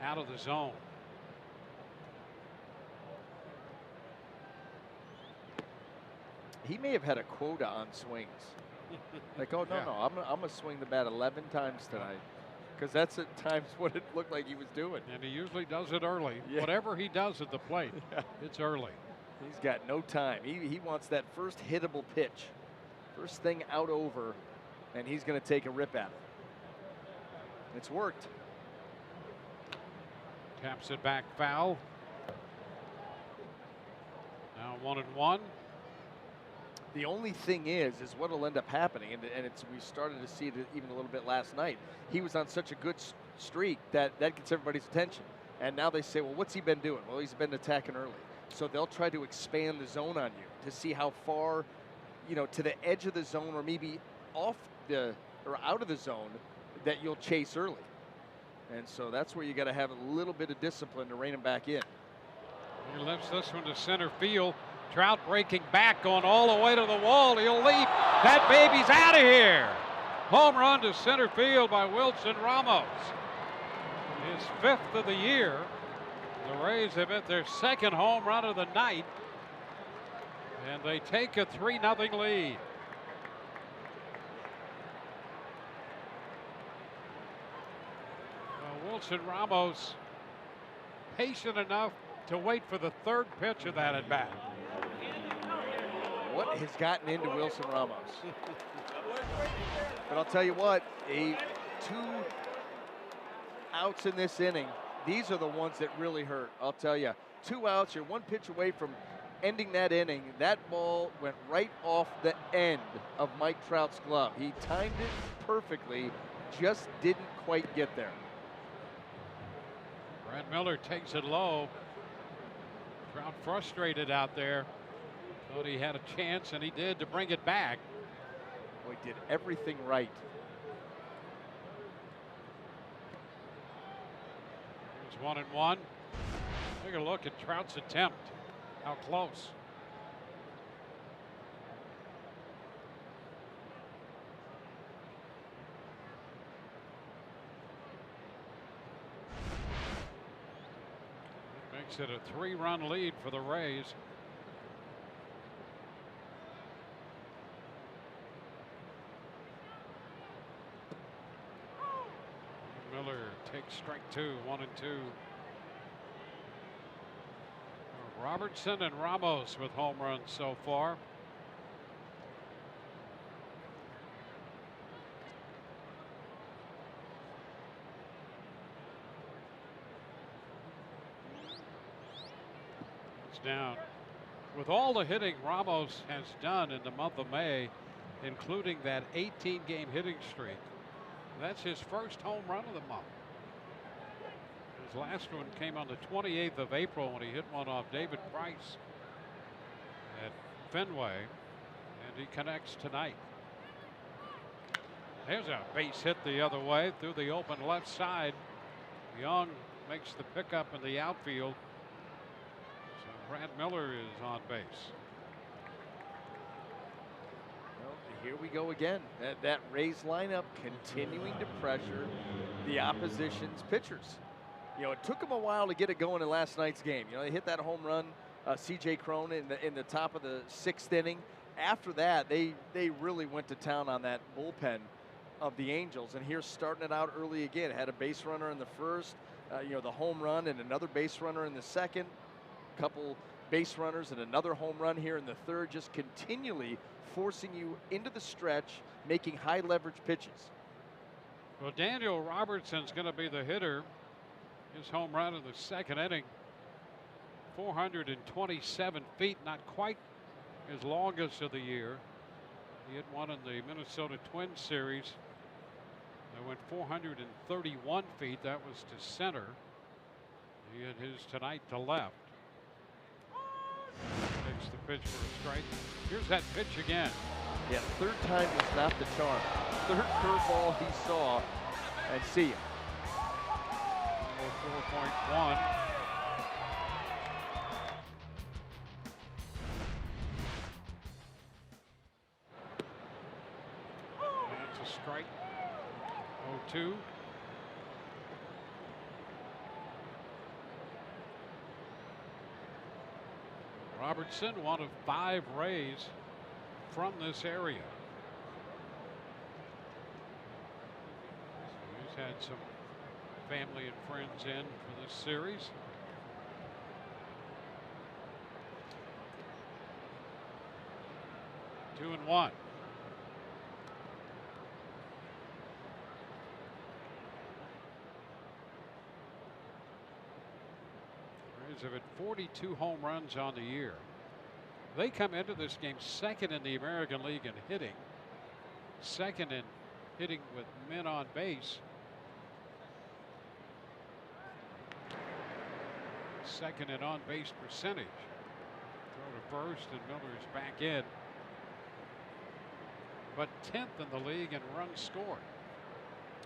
out of the zone. He may have had a quota on swings. Like, oh, no, Yeah. no, I'm going to swing the bat 11 times tonight. Because that's at times what it looked like he was doing. And he usually does it early. Yeah. Whatever he does at the plate, it's early. He's got no time. He wants that first hittable pitch. First thing out over, and he's going to take a rip at it. It's worked. Taps it back foul. Now 1-1. The only thing is what will end up happening, and we started to see it even a little bit last night. He was on such a good streak that gets everybody's attention. And now they say, well, what's he been doing? Well, he's been attacking early. So they'll try to expand the zone on you to see how far, to the edge of the zone or maybe off or out of the zone that you'll chase early. And so that's where you got to have a little bit of discipline to rein him back in. He lifts this one to center field. Trout breaking back, going all the way to the wall. He'll leap. That baby's out of here. Home run to center field by Wilson Ramos. His 5th of the year. The Rays have hit their 2nd home run of the night. And they take a 3-0 lead. Wilson Ramos patient enough to wait for the 3rd pitch of that at bat. What has gotten into Wilson Ramos? But I'll tell you what, 2 outs in this inning, these are the ones that really hurt. I'll tell you, 2 outs, you're 1 pitch away from ending that inning. That ball went right off the end of Mike Trout's glove. He timed it perfectly, just didn't quite get there. Brad Miller takes it low. Trout frustrated out there. Thought he had a chance, and he did, to bring it back. Boy, did everything right. Here's 1-1. Take a look at Trout's attempt. How close. Makes it a 3-run lead for the Rays. Miller takes strike 2, 1-2. Robertson and Ramos with home runs so far. It's down. With all the hitting Ramos has done in the month of May, including that 18-game hitting streak, that's his first home run of the month. His last one came on the 28th of April when he hit one off David Price at Fenway, and he connects tonight. There's a base hit the other way through the open left side. Young makes the pickup in the outfield. So Brad Miller is on base. Well, here we go again. That Rays lineup continuing to pressure the opposition's pitchers. It took them a while to get it going in last night's game. They hit that home run, C.J. Cron in the top of the 6th inning. After that, they really went to town on that bullpen of the Angels. And here's starting it out early again. Had a base runner in the first, the home run, and another base runner in the second. Couple base runners and another home run here in the third. Just continually forcing you into the stretch, making high leverage pitches. Well, Daniel Robertson's going to be the hitter. His home run in the 2nd inning, 427 feet, not quite his longest of the year. He had one in the Minnesota Twins series They went 431 feet. That was to center. He had his tonight to left. Takes the pitch for a strike. Here's that pitch again. Yeah, third time was not the charm. Third curveball he saw, and see ya. 4.1. That's a strike. 0-2. Robertson, one of 5 Rays from this area. So he's had some family and friends in for this series. Two and one. Rays have had 42 home runs on the year. They come into this game second in the American League in hitting, second in hitting with men on base, second in on base percentage. Throw to first and Miller's back in, but 10th in the league in runs scored.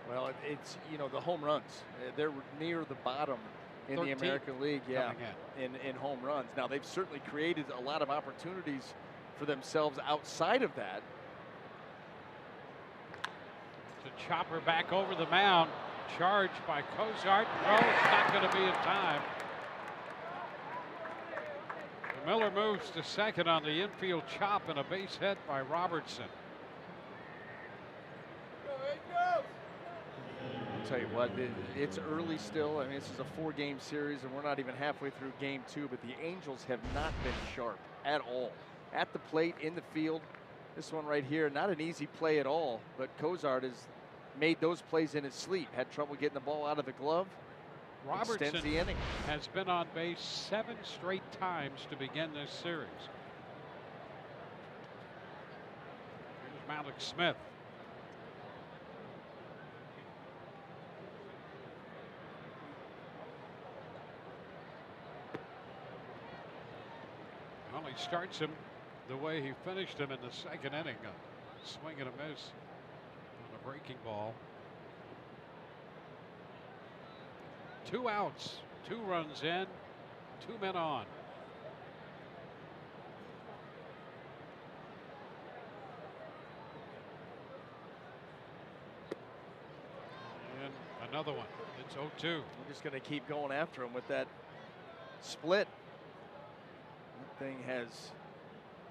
Well, it's, you know, the home runs. They're near the bottom in the American League, yeah, in home runs. Now, they've certainly created a lot of opportunities for themselves outside of that. The chopper back over the mound, charged by Cozart. No, it's not going to be in time. Miller moves to second on the infield chop and a base hit by Robertson. I'll tell you what, it's early still. I mean, this is a 4-game series, and we're not even halfway through game 2, but the Angels have not been sharp at all. At the plate, in the field. This one right here, not an easy play at all, but Cozart has made those plays in his sleep. Had trouble getting the ball out of the glove. Robertson extends the inning. Has been on base 7 straight times to begin this series. Here's Malik Smith. Well, he starts him the way he finished him in the second inning. A swing and a miss on a breaking ball. 2 outs, 2 runs in, 2 men on. And another one. It's 0-2. We're just going to keep going after him with that split. That thing has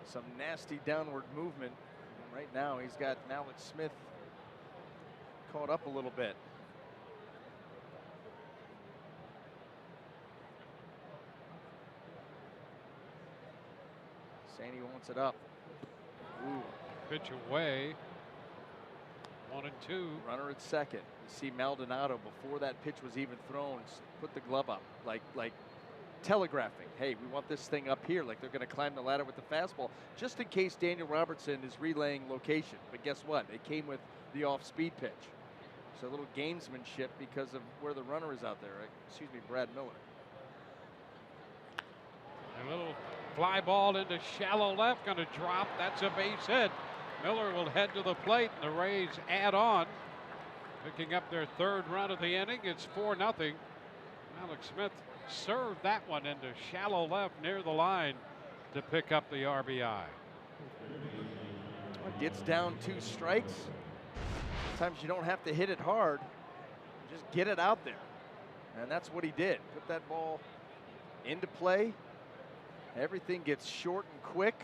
some nasty downward movement. And right now, he's got Malik Smith caught up a little bit. Sandy wants it up. Ooh. Pitch away. 1 and 2. Runner at second. You see Maldonado, before that pitch was even thrown, put the glove up, like telegraphing, hey, we want this thing up here, like they're going to climb the ladder with the fastball, just in case Daniel Robertson is relaying location. But guess what? It came with the off-speed pitch. So a little gamesmanship because of where the runner is out there. Excuse me, Brad Miller. A little fly ball into shallow left, going to drop. That's a base hit. Miller will head to the plate, and the Rays add on, picking up their 3rd run of the inning. It's 4-0. Malik Smith served that one into shallow left near the line to pick up the RBI. Gets down 2 strikes. Sometimes you don't have to hit it hard. Just get it out there. And that's what he did. Put that ball into play. Everything gets short and quick.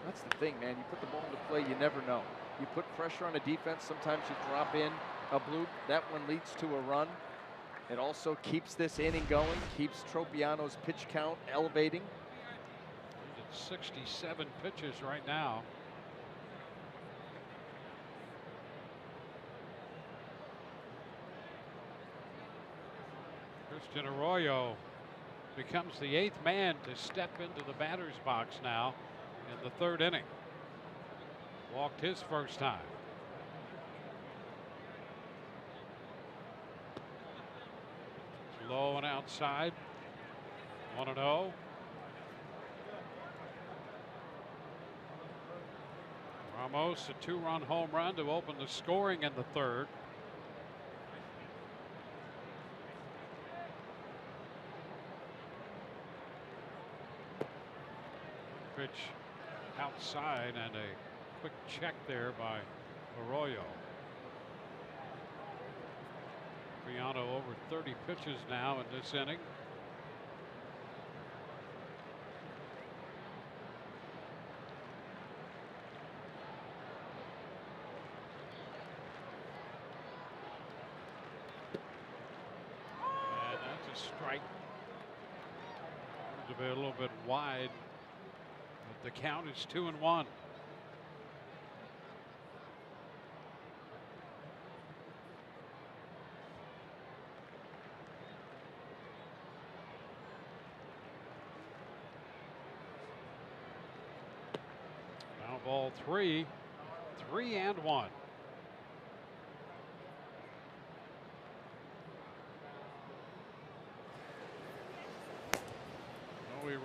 That's the thing, man. You put the ball into play, you never know. You put pressure on a defense, sometimes you drop in a bloop. That one leads to a run. It also keeps this inning going, keeps Tropiano's pitch count elevating. It's 67 pitches right now. Christian Arroyo becomes the 8th man to step into the batter's box now in the 3rd inning. Walked his first time. Low and outside. 1-0. Ramos, a 2-run home run to open the scoring in the third. Pitch outside and a quick check there by Arroyo. Piano over 30 pitches now in this inning. And that's a strike. To be a little bit wide. But the count is 2-1. Now ball 3, 3-1.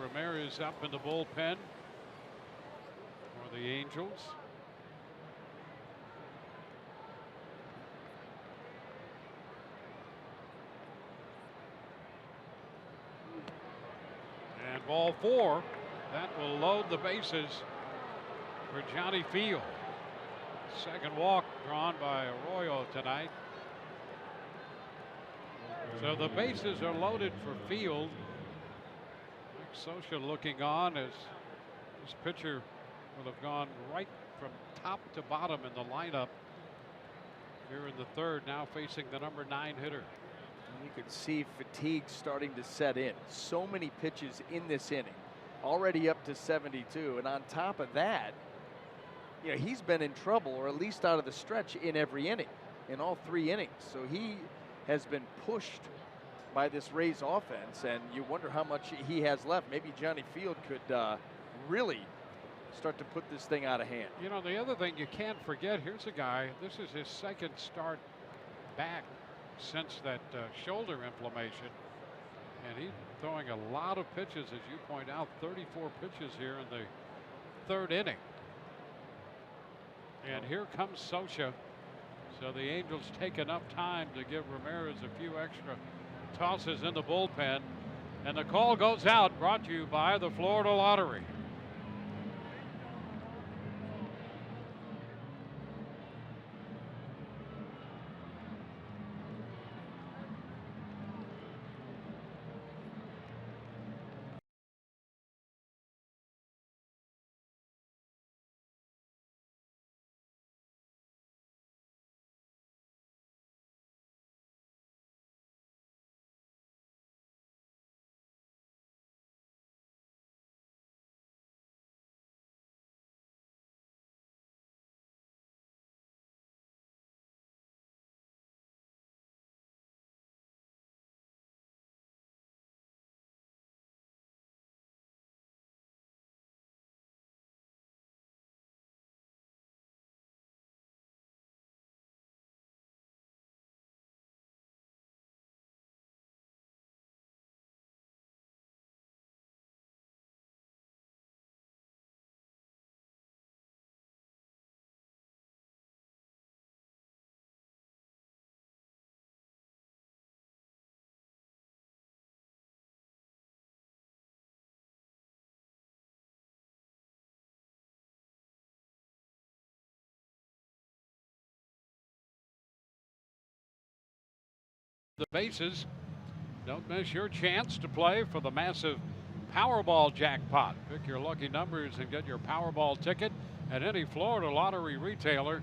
Ramirez up in the bullpen for the Angels. And ball 4. That will load the bases for Johnny Field. Second walk drawn by Arroyo tonight. So the bases are loaded for Field. Socha looking on as this pitcher will have gone right from top to bottom in the lineup here in the third, now facing the number 9 hitter. You can see fatigue starting to set in. So many pitches in this inning, already up to 72, and on top of that, you know, he's been in trouble, or at least out of the stretch, in every inning, in all 3 innings. So he has been pushed by this Rays offense, and you wonder how much he has left. Maybe Johnny Field could really start to put this thing out of hand. You know, the other thing you can't forget, here's a guy, this is his second start back since that shoulder inflammation, and he's throwing a lot of pitches, as you point out, 34 pitches here in the third inning. And here comes Socha. So the Angels take enough time to give Ramirez a few extra tosses in the bullpen, and the call goes out, brought to you by the Florida Lottery. The bases. Don't miss your chance to play for the massive Powerball jackpot. Pick your lucky numbers and get your Powerball ticket at any Florida Lottery retailer.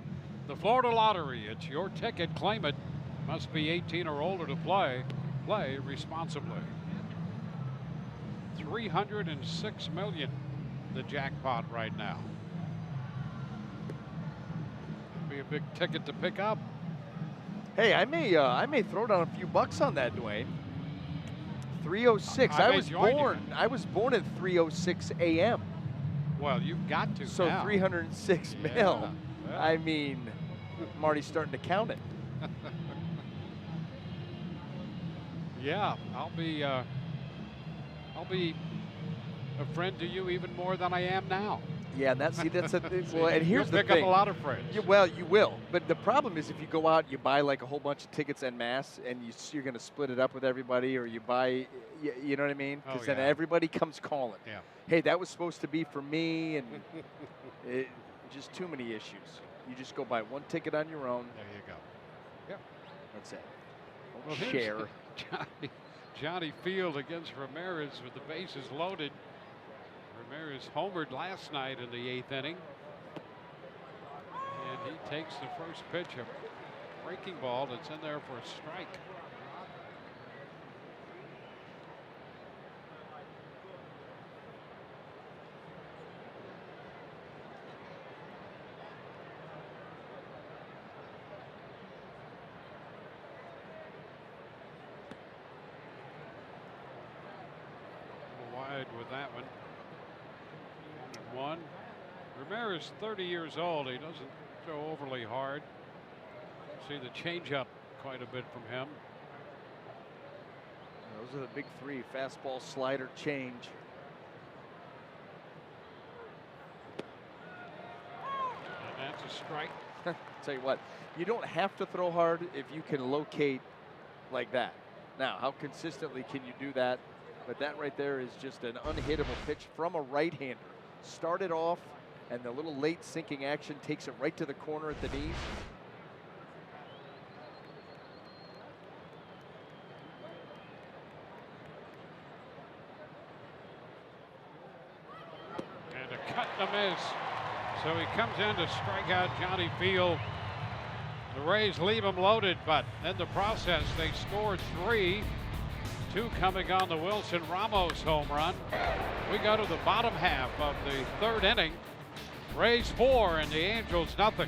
The Florida Lottery, it's your ticket. Claim it. Must be 18 or older to play. Play responsibly. $306 million, the jackpot right now. Be a big ticket to pick up. Hey, I may throw down a few bucks on that, Dwayne. 306. I was born at 3:06 a.m. Well, you've got to. So now. 306 mil. Yeah. I mean, I'm already starting to count it. Yeah, I'll be a friend to you even more than I am now. Yeah, and that's a well. And here's You'll the pick thing. up a lot of friends. Well, you will. But the problem is if you go out, you buy like a whole bunch of tickets en masse, and you're going to split it up with everybody, or you buy, you know what I mean? Because then everybody comes calling. Yeah. Hey, that was supposed to be for me, and just too many issues. You just go buy one ticket on your own. There you go. Yep. That's it. Don't Well, share. Johnny Field against Ramirez with the bases loaded. Ramirez homered last night in the 8th inning. And he takes the first pitch, a breaking ball that's in there for a strike. Wide with that one. 1-1. Ramirez, 30 years old. He doesn't throw overly hard. See the changeup quite a bit from him. Those are the big three: fastball, slider, change. And that's a strike. Tell you what, you don't have to throw hard if you can locate like that. Now, how consistently can you do that? But that right there is just an unhittable pitch from a right-hander. Started off, and the little late sinking action takes it right to the corner at the knees. And a cut and a miss. So he comes in to strike out Johnny Field. The Rays leave him loaded, but in the process, they score 3. 2 coming on the Wilson Ramos home run. We go to the bottom half of the 3rd inning. Rays 4 and the Angels nothing.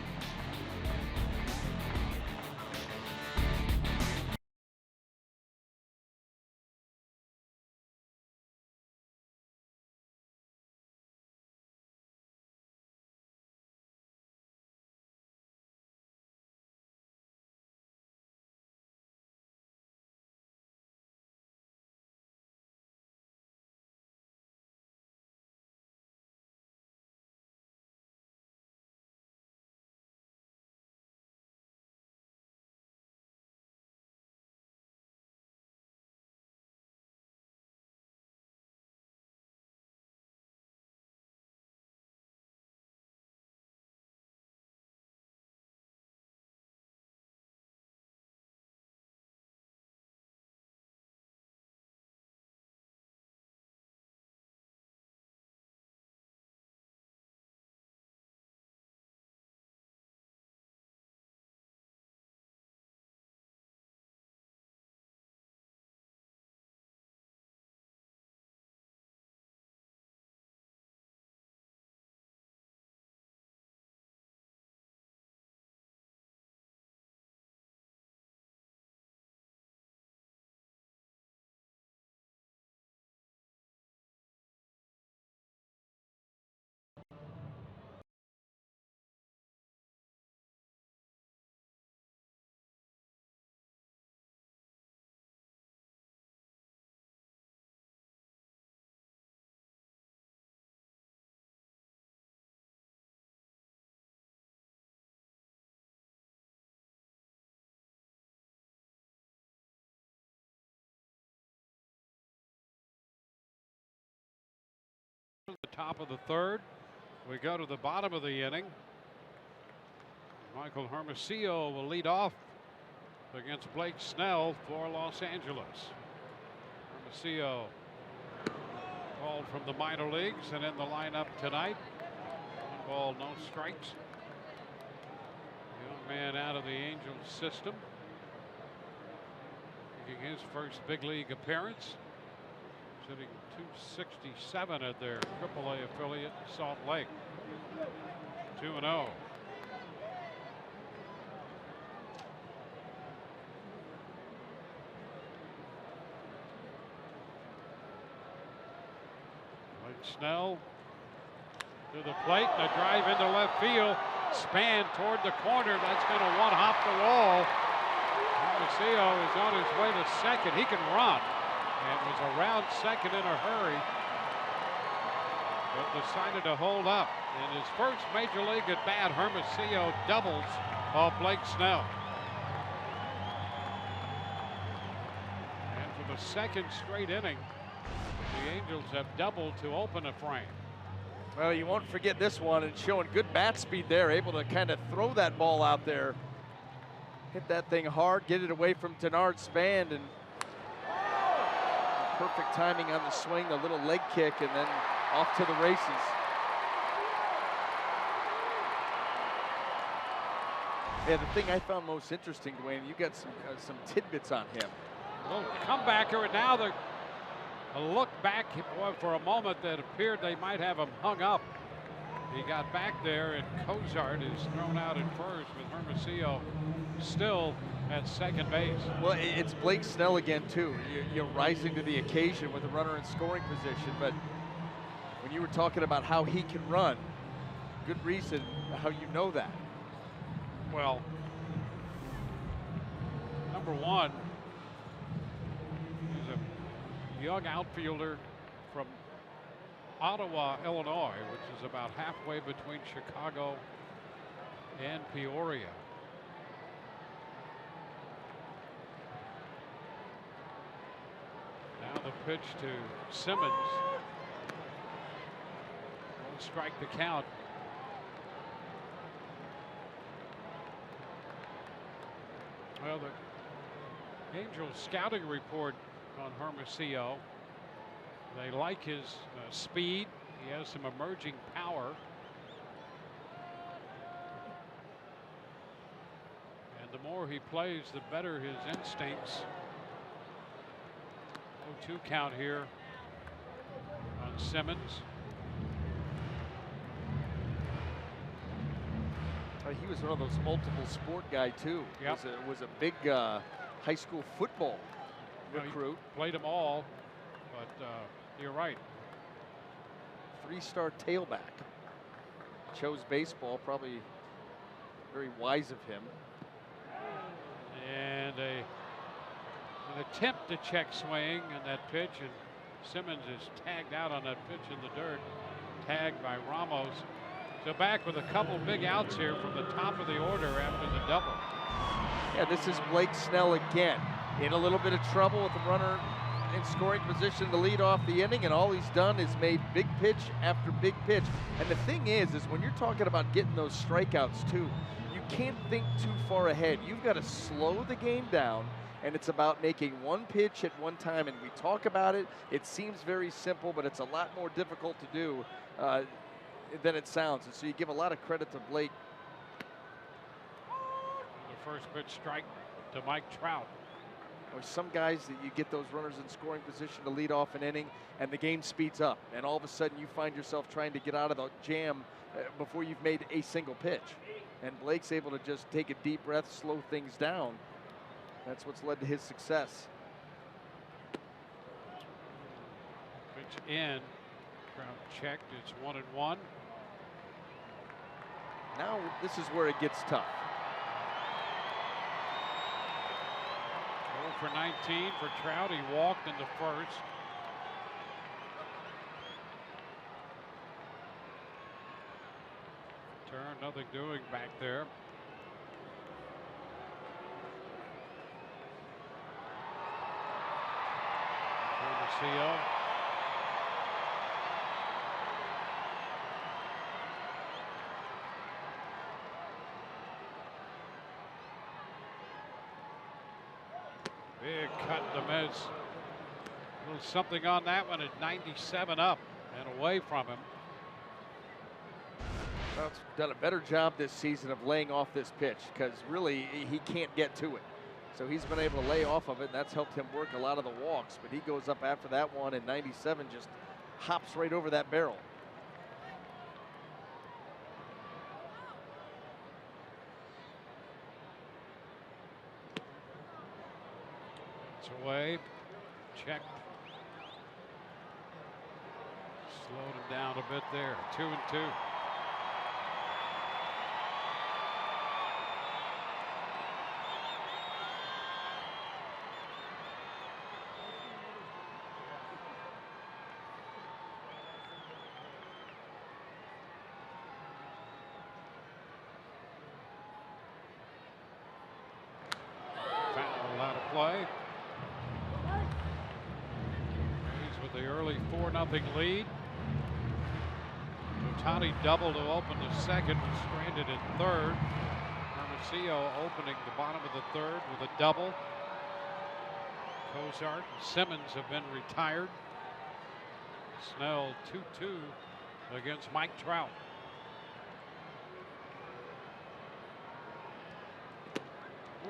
The top of the 3rd. We go to the bottom of the inning. Michael Hermosillo will lead off against Blake Snell for Los Angeles. Hermosillo called from the minor leagues and in the lineup tonight. 1 ball, no strikes. Young man out of the Angels system, making his first big league appearance. Sitting 267 at their AAA affiliate, Salt Lake. 2-0. Snell to the plate, and a drive into left field. Span toward the corner. That's going to one-hop the wall. Hermosillo is on his way to second. He can run and was around second in a hurry, but decided to hold up. In his first major league at bat, Hermosillo doubles off Blake Snell. And for the second straight inning, the Angels have doubled to open a frame. Well, you won't forget this one, and showing good bat speed there, able to kind of throw that ball out there. Hit that thing hard, get it away from Denard's band, and perfect timing on the swing, the little leg kick, and then off to the races. Yeah, the thing I found most interesting, Dwayne, you got some tidbits on him. Well, comebacker, and now a look back for a moment that appeared they might have him hung up. He got back there, and Cozart is thrown out at first with Hermosillo still at second base. Well, it's Blake Snell again, too. You're rising to the occasion with a runner in scoring position, but when you were talking about how he can run, good reason how you know that. Well, number one, he's a young outfielder from Ottawa, Illinois, which is about halfway between Chicago and Peoria. Now the pitch to Simmons. Won't strike the count. Well, the Angels scouting report on Hermosillo, they like his speed. He has some emerging power. And the more he plays, the better his instincts. 0-2 count here on Simmons. He was one of those multiple sport guy too. Yep. Was a big high school football recruit. He played them all, but you're right. 3-star tailback. Chose baseball, probably very wise of him. And an attempt to check swing on that pitch, and Simmons is tagged out on that pitch in the dirt. Tagged by Ramos. So back with a couple big outs here from the top of the order after the double. Yeah, this is Blake Snell again. In a little bit of trouble with the runner in scoring position to lead off the inning, and all he's done is made big pitch after big pitch. And the thing is when you're talking about getting those strikeouts too, you can't think too far ahead. You've got to slow the game down, and it's about making one pitch at one time. And we talk about it. It seems very simple, but it's a lot more difficult to do than it sounds. And so you give a lot of credit to Blake. The first pitch strike to Mike Trout. Or some guys that you get those runners in scoring position to lead off an inning, and the game speeds up, and all of a sudden you find yourself trying to get out of the jam before you've made a single pitch. And Blake's able to just take a deep breath, slow things down. That's what's led to his success. Pitch in. Trout checked. It's 1-1. Now this is where it gets tough. 0 for 19 for Trout. He walked in the first. Turn, nothing doing back there. Hermosillo. Big cut to miss. A little something on that one at 97 up and away from him. Well, it's done a better job this season of laying off this pitch, because really he can't get to it. So he's been able to lay off of it, and that's helped him work a lot of the walks. But he goes up after that one, and 97 just hops right over that barrel. It's away. Check. Slowed him down a bit there. 2-2. the early 4-0 lead. Ohtani double to open the second, was stranded at third. Hermosillo opening the bottom of the third with a double. Cozart and Simmons have been retired. Snell 2-2 against Mike Trout.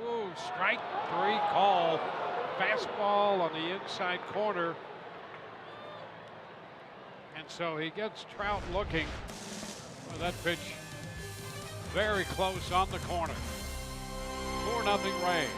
Ooh, strike 3 call. Fastball on the inside corner. And so he gets Trout looking. Well, that pitch very close on the corner. 4-0 Rays.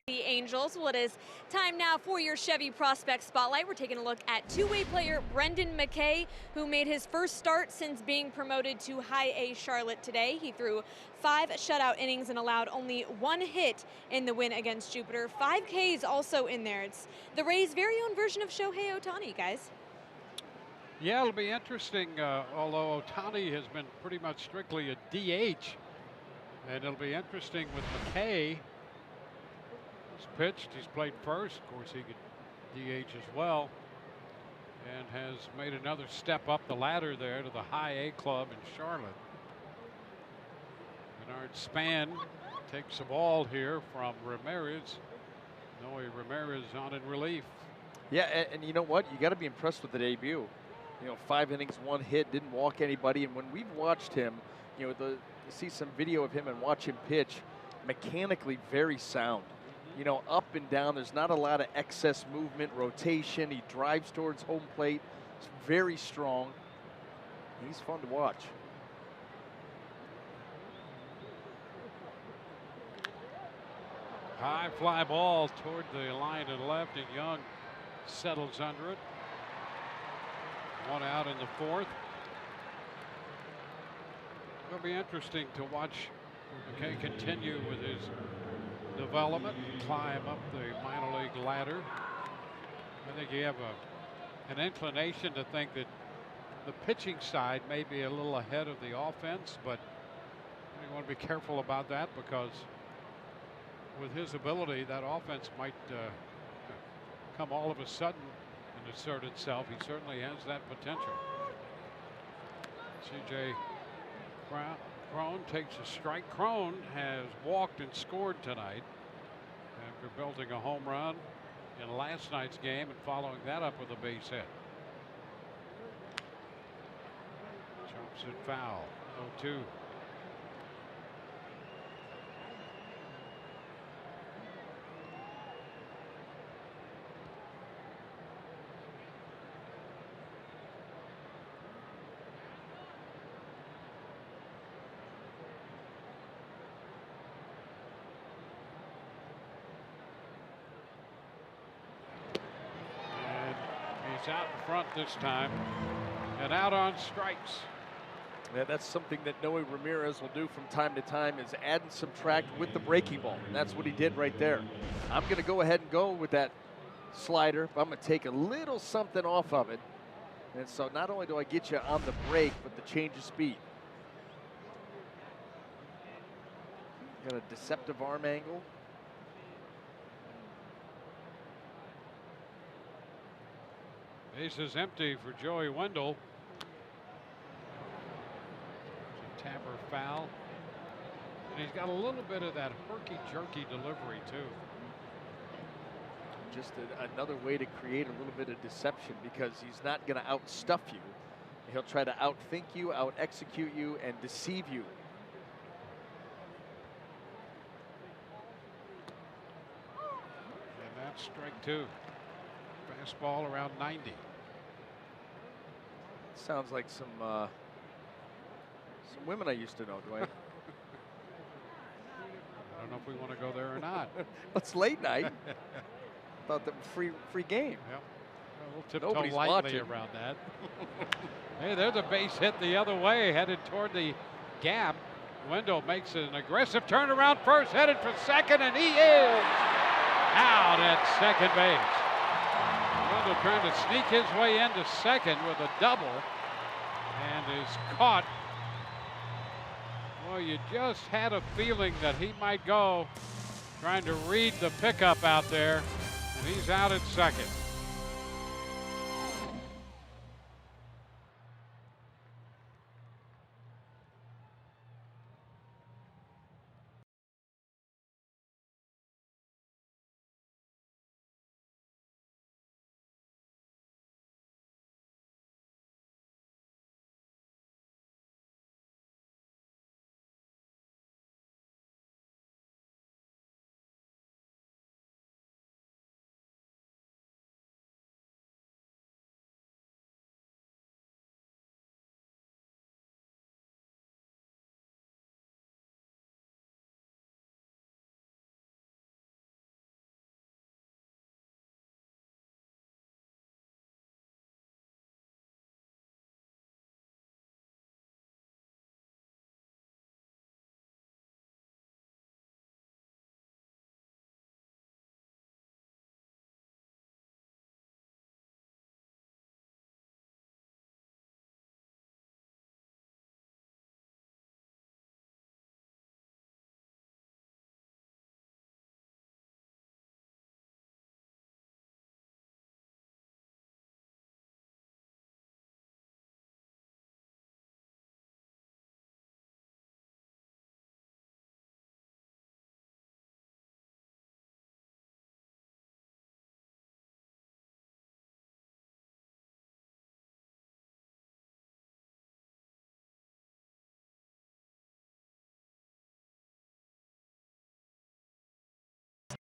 The Angels. Well, it is time now for your Chevy Prospect Spotlight. We're taking a look at two-way player Brendan Mckay, who made his first start since being promoted to High A Charlotte today. He threw 5 shutout innings and allowed only 1 hit in the win against Jupiter. 5 Ks also in there. It's the Rays' very own version of Shohei Ohtani, guys. Yeah, it'll be interesting, although Ohtani has been pretty much strictly a DH. And it'll be interesting with Mckay. He's pitched, he's played first. Of course, he could DH as well. And has made another step up the ladder there to the High A club in Charlotte. Bernard Span takes the ball here from Ramirez. Noe Ramirez on in relief. Yeah, and you know what? You got to be impressed with the debut. You know, 5 innings, 1 hit, didn't walk anybody. And when we've watched him, you know, see some video of him and watch him pitch, mechanically very sound. You know, up and down, there's not a lot of excess movement, rotation. He drives towards home plate. It's very strong. He's fun to watch. High fly ball toward the line to the left, and Young settles under it. 1 out in the 4th. It'll be interesting to watch Mckay continue with his development, climb up the minor league ladder. I think you have an inclination to think that the pitching side may be a little ahead of the offense, but you want to be careful about that, because with his ability, that offense might come all of a sudden and assert itself. He certainly has that potential. C.J. Cron takes a strike. Cron has walked and scored tonight after belting a home run in last night's game and following that up with a base hit. Chops it foul. 0-2. out in front this time and out on strikes. Yeah, that's something that Noe Ramirez will do from time to time, is add and subtract with the breaking ball. And that's what he did right there. I'm going to go ahead and go with that slider, but I'm going to take a little something off of it. And so not only do I get you on the break, but the change of speed. Got a deceptive arm angle. Base is empty for Joey Wendell. It's a tapper foul. And he's got a little bit of that herky-jerky delivery, too. Just another way to create a little bit of deception, because he's not going to outstuff you. He'll try to outthink you, out-execute you, and deceive you. And that's strike 2. Fastball around 90. Sounds like some women I used to know, Dwayne. I don't know if we want to go there or not. It's late night. Thought that was free game. Yep. We'll tiptoe Nobody's lightly watching. around that. Hey, there's a base hit the other way, headed toward the gap. Wendell makes an aggressive turnaround first, headed for second, and he is out at second base. Wendell trying to sneak his way into second with a double, and is caught. Well, you just had a feeling that he might go, trying to read the pickup out there, and he's out at second.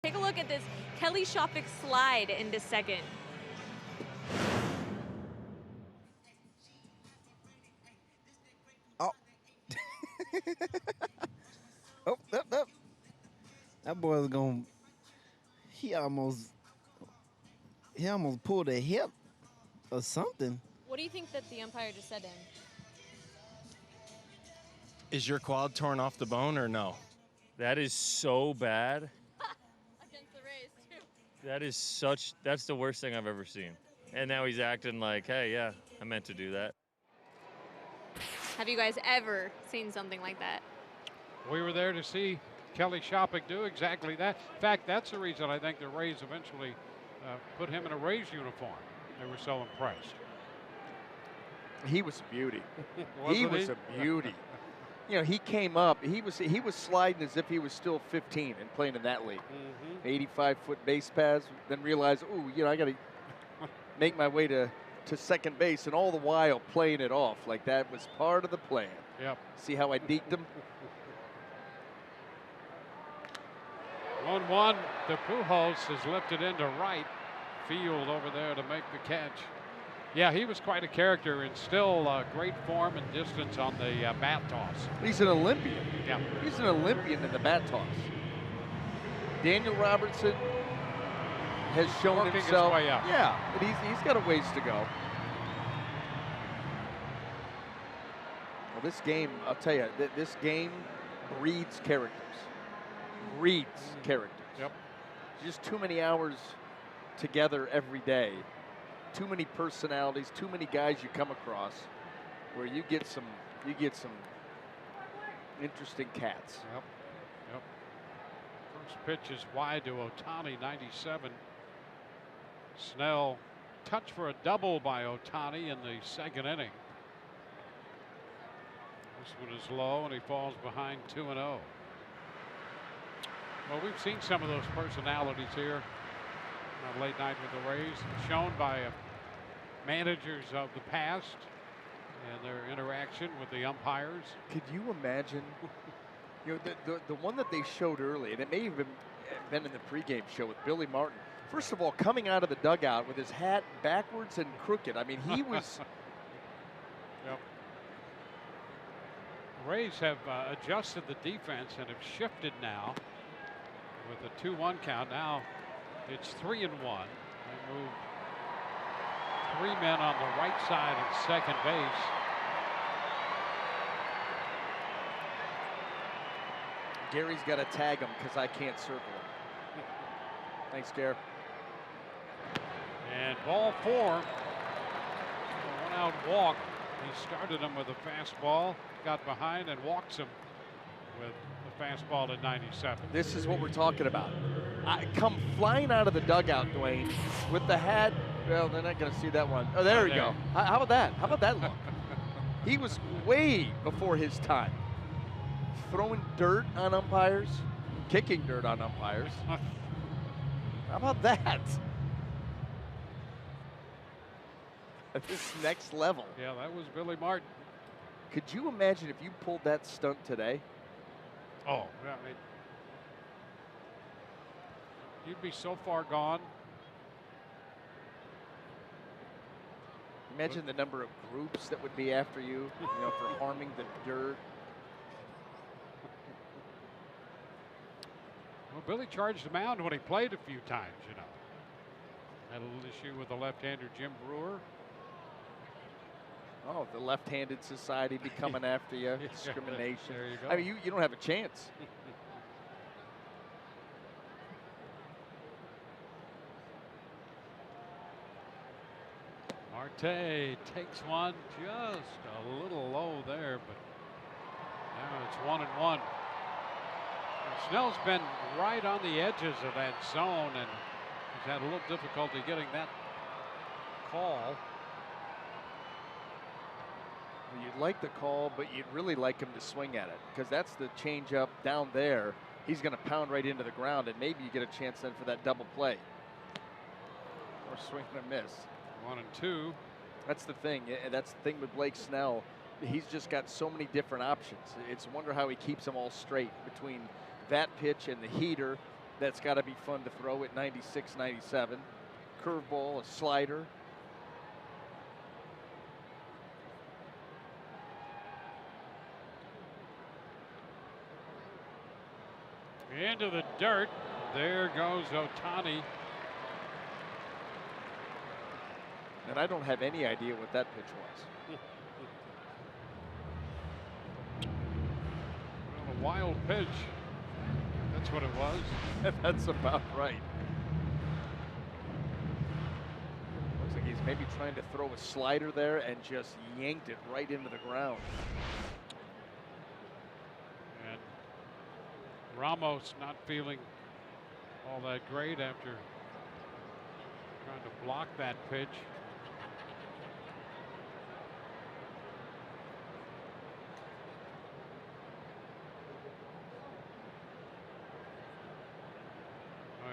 Take a look at this Kelly Shopik slide into second. Oh. Oh, up. That boy's going. He almost pulled a hip or something. What do you think that the umpire just said to him? Is your quad torn off the bone or no? That is so bad. Against the Rays, too. That's the worst thing I've ever seen. And now he's acting like, hey, yeah, I meant to do that. Have you guys ever seen something like that? We were there to see Kelly Shopik do exactly that. In fact, that's the reason I think the Rays eventually put him in a Rays uniform. They were so impressed. He was a beauty. Wasn't He was a beauty. You know, he came up. He was sliding as if he was still 15 and playing in that league. 85-foot base paths. Then realized, ooh, you know, I got to make my way to second base, and all the while playing it off like that was part of the plan. Yep. See how I deked him? 1-1. The Pujols is lifted into right field over there to make the catch. Yeah, he was quite a character and still great form and distance on the bat toss. He's an Olympian. Yeah. He's an Olympian in the bat toss. Daniel Robertson, has shown Working his himself. way up. Yeah, but he's got a ways to go. Well, this game, I'll tell you, this game breeds characters. Breeds characters. Yep. Just too many hours together every day. Too many personalities, too many guys you come across where you get some interesting cats. Yep. Yep. First pitch is wide to Ohtani, 97. Snell touched for a double by Ohtani in the second inning. This one is low, and he falls behind 2-0. Well, we've seen some of those personalities here on Late Night with the Rays, shown by managers of the past and their interaction with the umpires. Could you imagine? You know, the one that they showed early, and it may have been in the pregame show with Billy Martin. First of all, coming out of the dugout with his hat backwards and crooked. I mean, he was. Yep. Rays have adjusted the defense and have shifted now with a 2-1 count. Now it's 3-1. They moved 3 men on the right side at second base. Gary's got to tag him because I can't circle him. Thanks, Gary. And ball 4. A 1-out walk. He started him with a fastball, got behind and walks him with the fastball at 97. This is what we're talking about. Come flying out of the dugout, Dwayne, with the hat. Well, they're not going to see that one. Oh, there we go. How about that? How about that look? He was way before his time. Throwing dirt on umpires, kicking dirt on umpires. How about that? At this next level. Yeah, that was Billy Martin. Could you imagine if you pulled that stunt today? Oh, yeah, I mean, you'd be so far gone. Imagine the number of groups that would be after you, for harming the dirt. Well, Billy charged the mound when he played a few times, Had a little issue with the left-hander Jim Brewer. Oh, the left-handed society be coming after you. Discrimination. There you go. I mean, you don't have a chance. Marte takes one just a little low there, but now it's 1-1. And Snell's been right on the edges of that zone, and he's had a little difficulty getting that call. Well, you'd like the call, but you'd really like him to swing at it, because that's the changeup down there. He's going to pound right into the ground, and maybe you get a chance then for that double play. Or swing and a miss. 1-2. That's the thing. That's the thing with Blake Snell. He's just got so many different options. It's a wonder how he keeps them all straight between that pitch and the heater. That's got to be fun to throw at 96, 97. Curveball, a slider. Into the dirt. There goes Ohtani. And I don't have any idea what that pitch was. Well, a wild pitch. That's what it was. That's about right. Looks like he's maybe trying to throw a slider there and just yanked it right into the ground. And Ramos not feeling all that great after trying to block that pitch.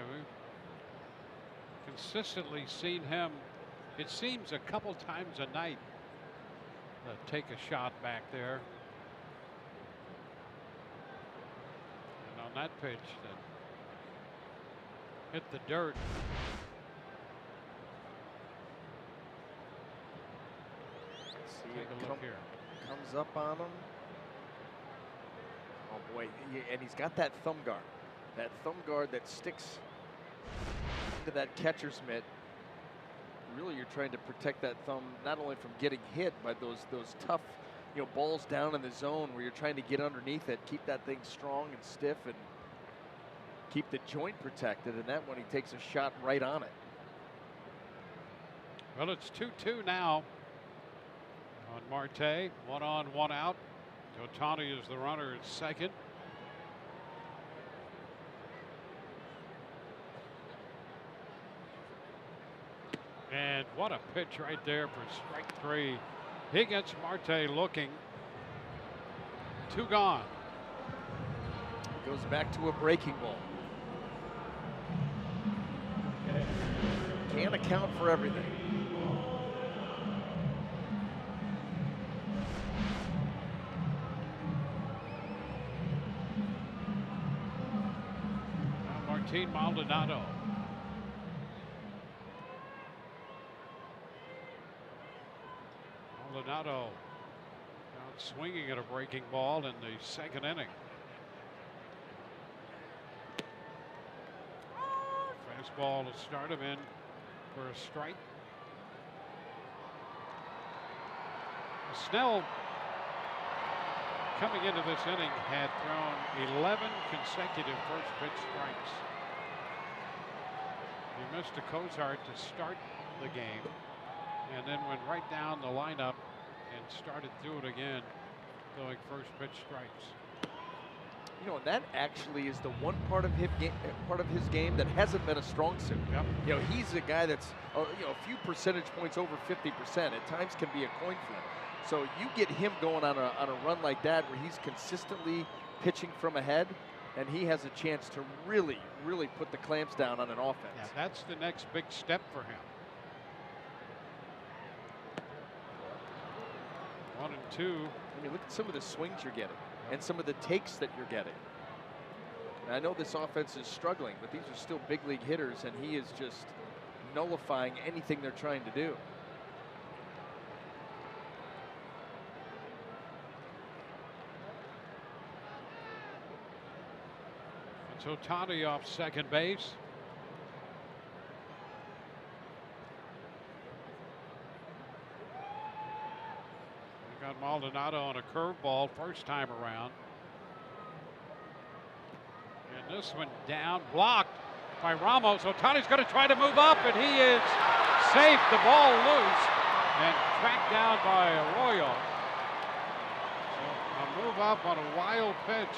We've consistently seen him, it seems, a couple times a night take a shot back there. And on that pitch that hit the dirt. See, Take a look here. Comes up on him. Oh boy, and he's got that thumb guard. That thumb guard that sticks into that catcher's mitt, really you're trying to protect that thumb not only from getting hit, but those tough, balls down in the zone where you're trying to get underneath it, keep that thing strong and stiff, and keep the joint protected. And that one, he takes a shot right on it. Well, it's 2-2 now on Marte. 1 on, 1 out. Ohtani is the runner at second. And what a pitch right there for strike 3. He gets Marte looking. 2 gone. Goes back to a breaking ball. Can't account for everything. Martin Maldonado. Maldonado out swinging at a breaking ball in the second inning. Fastball to start him in for a strike. Snell, coming into this inning, had thrown 11 consecutive first pitch strikes. He missed a Cozart to start the game, and then went right down the lineup and started through it again, throwing first pitch strikes. That actually is the one part of his game that hasn't been a strong suit. Yep. He's a guy that's a few percentage points over 50%. At times can be a coin flip. So you get him going on a run like that where he's consistently pitching from ahead, and he has a chance to really, really put the clamps down on an offense. Yeah, that's the next big step for him. 1 and 2. I mean, look at some of the swings you're getting and some of the takes that you're getting. And I know this offense is struggling, but these are still big league hitters, and he is just nullifying anything they're trying to do. It's Ohtani off second base. We got Maldonado on a curveball first time around. And this one down, blocked by Ramos. Ohtani's going to try to move up, and he is safe. The ball loose and tracked down by Arroyo. So a move up on a wild pitch.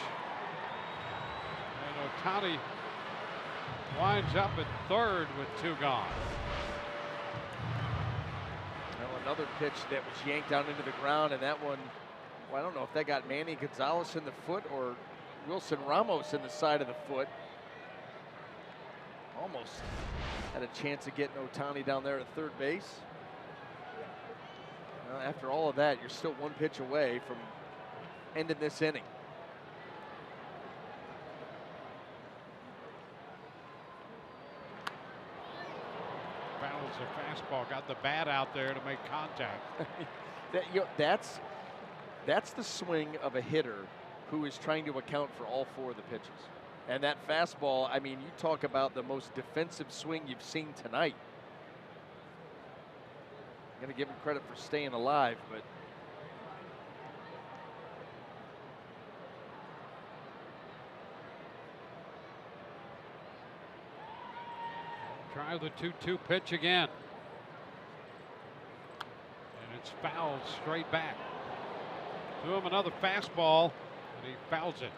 And Ohtani winds up at third with 2 gone. Well, another pitch that was yanked down into the ground, and that one, well, I don't know if that got Manny Gonzalez in the foot or Wilson Ramos in the side of the foot. Almost had a chance of getting Ohtani down there at third base. Well, after all of that, you're still 1 pitch away from ending this inning. Fouls a fastball, got the bat out there to make contact. That's the swing of a hitter who is trying to account for all 4 of the pitches. And that fastball, I mean, you talk about the most defensive swing you've seen tonight. I'm going to give him credit for staying alive, but Try the 2-2 pitch again. And it's fouled straight back. To him another fastball, and he fouls it.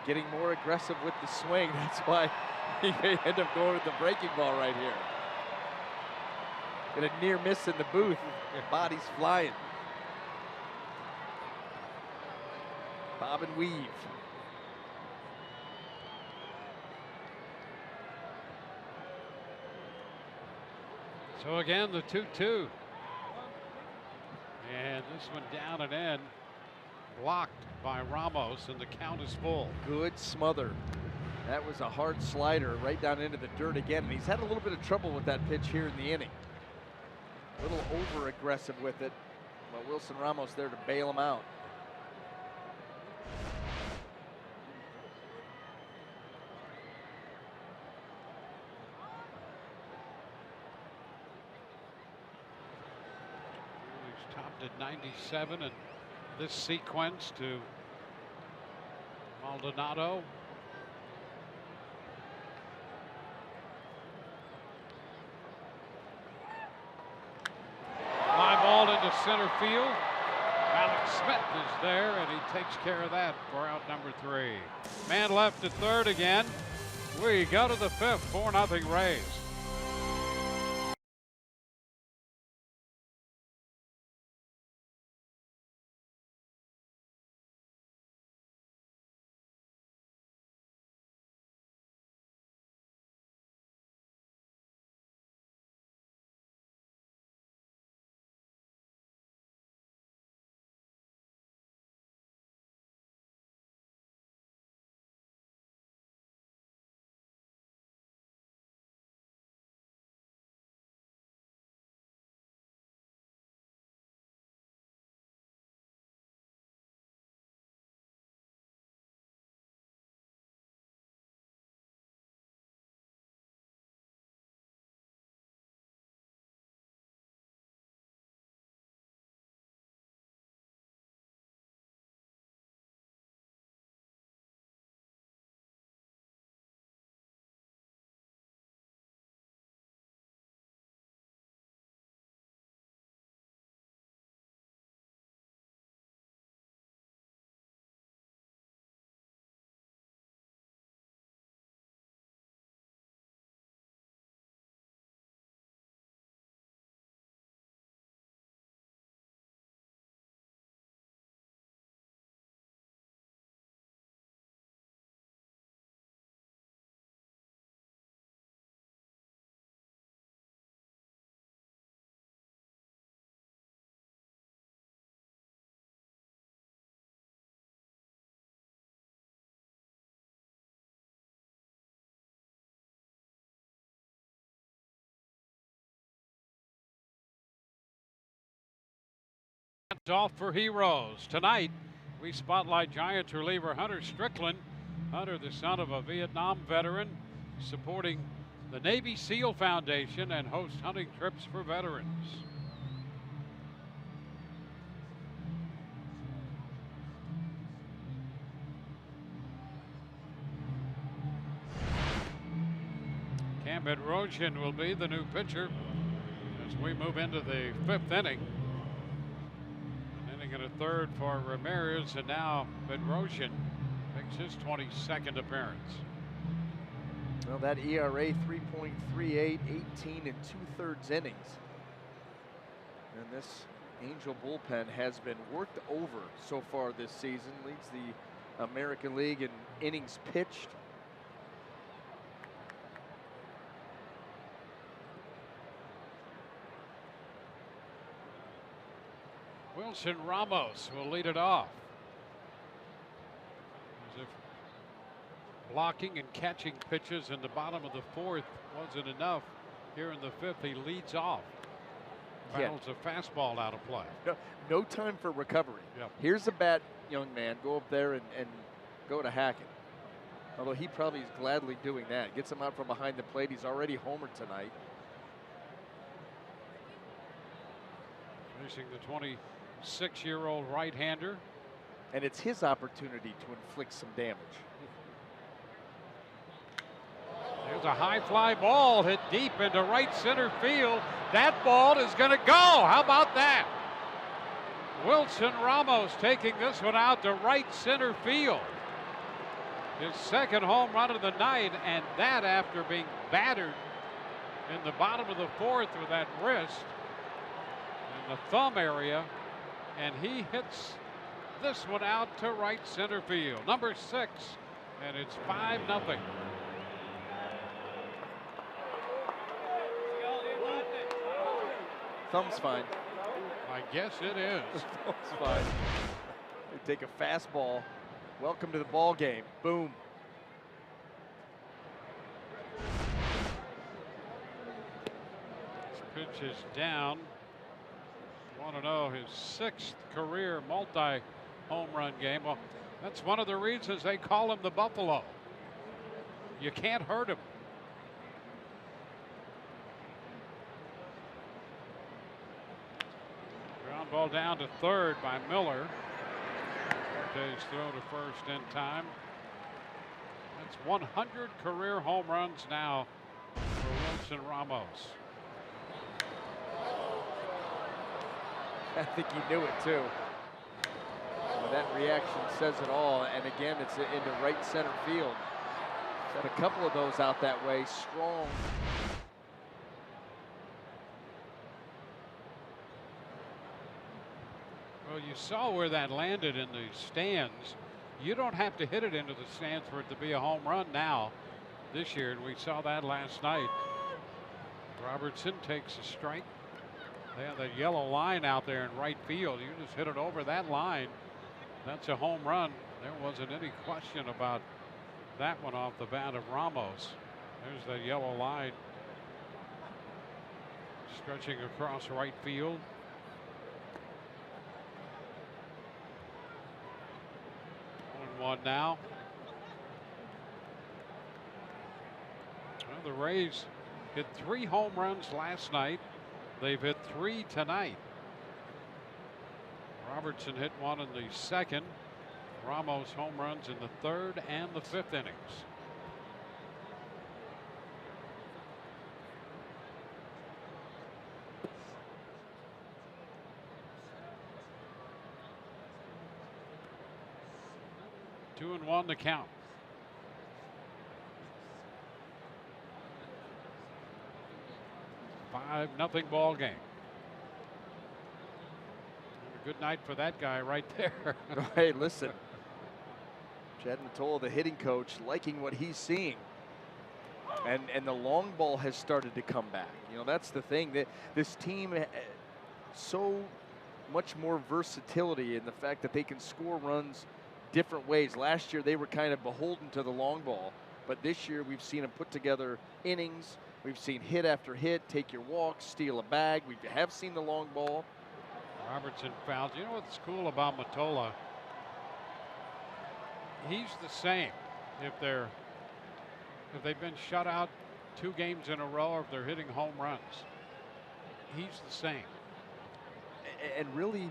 getting more aggressive with the swing. That's why he may end up going with the breaking ball right here. Get a near miss in the booth. Body's flying. Bob and weave. So again, the 2-2. And this one down and in. Blocked by Ramos, and the count is full. Good smother. That was a hard slider right down into the dirt again. And he's had a little bit of trouble with that pitch here in the inning. A little over aggressive with it. But Wilson Ramos there to bail him out. did 97 in this sequence to Maldonado. Fly ball into center field. Alex Smith is there, and he takes care of that for out number 3. Man left at third again. We go to the 5th, 4-0 Rays. Off for Heroes. Tonight, we spotlight Giants reliever Hunter Strickland. Hunter, the son of a Vietnam veteran, supporting the Navy SEAL Foundation and hosts hunting trips for veterans. Cam Bedrosian will be the new pitcher as we move into the 5th inning. And a third for Ramirez, and now Bedrosian makes his 22nd appearance. Well, that ERA 3.38, 18 and 2/3 innings. And this Angel bullpen has been worked over so far this season. Leads the American League in innings pitched. Wilson Ramos will lead it off. As if blocking and catching pitches in the bottom of the 4th wasn't enough, here in the 5th he leads off. Battles a fastball out of play. No time for recovery. Yep. Here's a bat, young man. Go up there and go to Hackett. Although he probably is gladly doing that. Gets him out from behind the plate. He's already homered tonight. Facing the 26-year-old right-hander. And it's his opportunity to inflict some damage. There's a high fly ball hit deep into right center field. That ball is going to go. How about that? Wilson Ramos taking this one out to right center field. His 2nd home run of the night, and that after being battered in the bottom of the 4th with that wrist in the thumb area, and he hits this one out to right center field. Number 6, and it's 5-0. Thumb's fine. I guess it is. Thumb's fine. They take a fastball. Welcome to the ball game. Boom. This pitch is down. Want to know his 6th career multi-home run game. Well, that's one of the reasons they call him the Buffalo. You can't hurt him. Ball down to third by Miller. Mckay's throw to first in time. That's 100 career home runs now for Wilson Ramos. I think he knew it too. Well, that reaction says it all. And again, it's into right center field. Got a couple of those out that way, strong. Well, you saw where that landed in the stands. You don't have to hit it into the stands for it to be a home run now this year, and we saw that last night. Robertson takes a strike. They have that yellow line out there in right field. You just hit it over that line. That's a home run. There wasn't any question about that one off the bat of Ramos. There's the yellow line stretching across right field. 1 now. Well, the Rays hit 3 home runs last night. They've hit 3 tonight. Robertson hit 1 in the second. Ramos home runs in the third and the fifth innings. Two and one to count. Nothing ball game. A good night for that guy right there. Hey, listen. Chad Mottola, the hitting coach, liking what he's seeing. And the long ball has started to come back. You know, that's the thing. That this team, so much more versatility in the fact that they can score runs different ways. Last year, they were kind of beholden to the long ball. But this year, we've seen them put together innings. We've seen hit after hit, take your walk, steal a bag. We have seen the long ball. Robertson fouls. You know what's cool about Mottola? He's the same. If they've been shut out 2 games in a row, or if they're hitting home runs, he's the same. And really,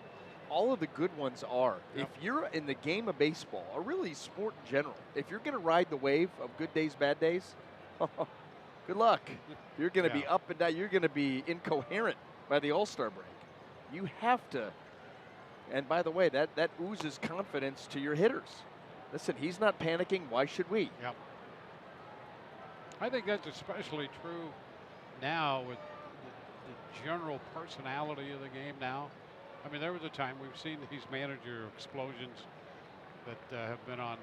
all of the good ones are. Yep. If you're in the game of baseball, or really sport in general, if you're going to ride the wave of good days, bad days, good luck. You're going to be up and down. You're going to be incoherent by the All-Star break. You have to. And by the way, that oozes confidence to your hitters. Listen, he's not panicking. Why should we? Yep. I think that's especially true now with the general personality of the game now. I mean, there was a time we've seen these manager explosions that have been on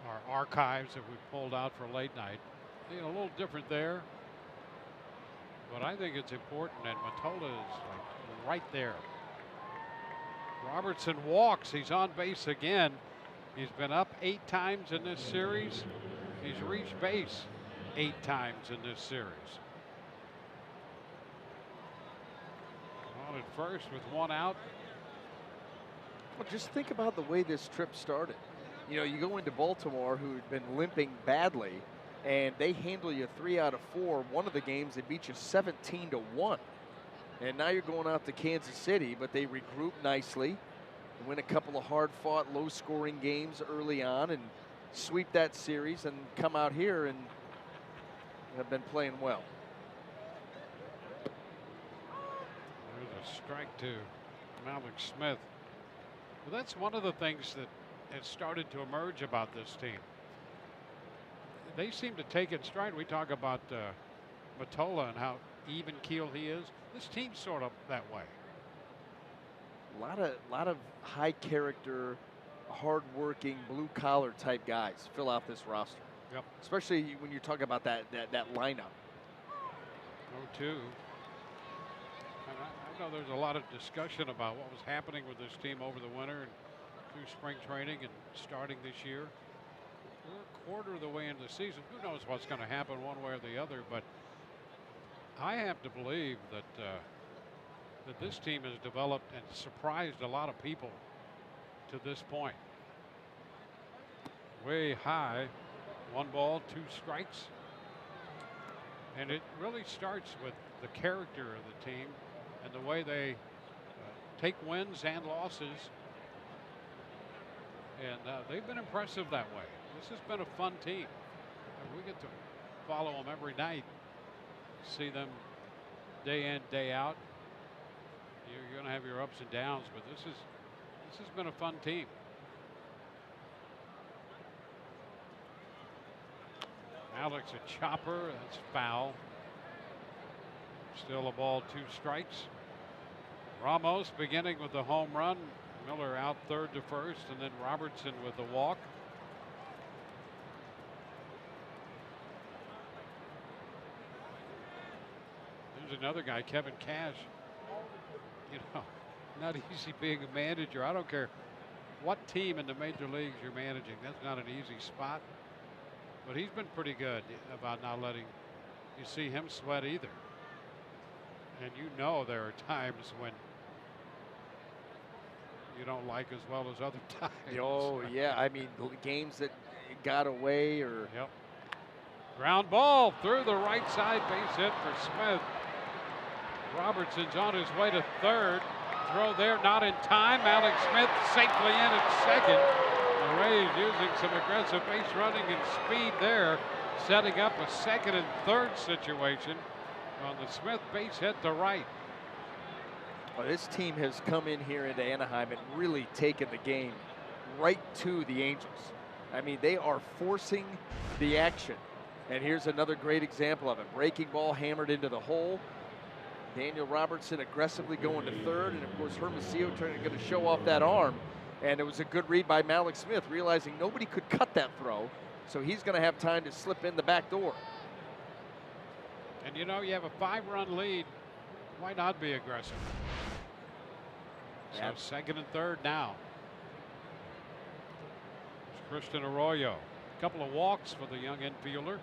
our archives that we pulled out for late night. You know, a little different there. But I think it's important, and Mottola is like right there. Robertson walks. He's on base again. He's been up 8 times in this series. He's reached base 8 times in this series. On at first with 1 out. Well, just think about the way this trip started. You know, you go into Baltimore, who had been limping badly, and they handle you 3 out of 4. One of the games, they beat you 17-1. And now you're going out to Kansas City, but they regroup nicely, win a couple of hard-fought, low-scoring games early on, and sweep that series and come out here and have been playing well. There's a strike to Malcolm Smith. Well, that's one of the things that has started to emerge about this team. They seem to take it in stride. We talk about Mottola and how even keel he is. This team's sort of that way. A lot of high character, hard-working, blue-collar type guys fill out this roster. Yep. Especially when you talk about that lineup. 0-2. I know there's a lot of discussion about what was happening with this team over the winter and through spring training and starting this year. We're a quarter of the way into the season. Who knows what's going to happen one way or the other, but I have to believe that that this team has developed and surprised a lot of people to this point. Way high, 1 ball, 2 strikes. And it really starts with the character of the team and the way they take wins and losses. And they've been impressive that way. This has been a fun team. And we get to follow them every night, see them day in, day out. You're going to have your ups and downs, but this has been a fun team. Alex a chopper, that's foul. Still a ball, 2 strikes. Ramos beginning with the home run. Miller out third to first, and then Robertson with the walk. There's another guy, Kevin Cash. You know, not easy being a manager. I don't care what team in the major leagues you're managing. That's not an easy spot. But he's been pretty good about not letting you see him sweat either. And you know there are times when you don't like as well as other times. Oh, yeah. I mean, games that got away or. Yep. Ground ball through the right side, base hit for Smith. Robertson's on his way to third. Throw there, not in time. Alex Smith safely in at second. The Rays using some aggressive base running and speed there, setting up a second and third situation on the Smith base hit to right. Well, this team has come in here into Anaheim and really taken the game right to the Angels. I mean, they are forcing the action. And here's another great example of it. Breaking ball hammered into the hole. Daniel Robertson aggressively going to third. And, of course, Hermosillo trying to show off that arm. And it was a good read by Malik Smith, realizing nobody could cut that throw. So he's going to have time to slip in the back door. And, you know, you have a 5-run lead. Why not be aggressive? So second and third now. There's Christian Arroyo. A couple of walks for the young infielder.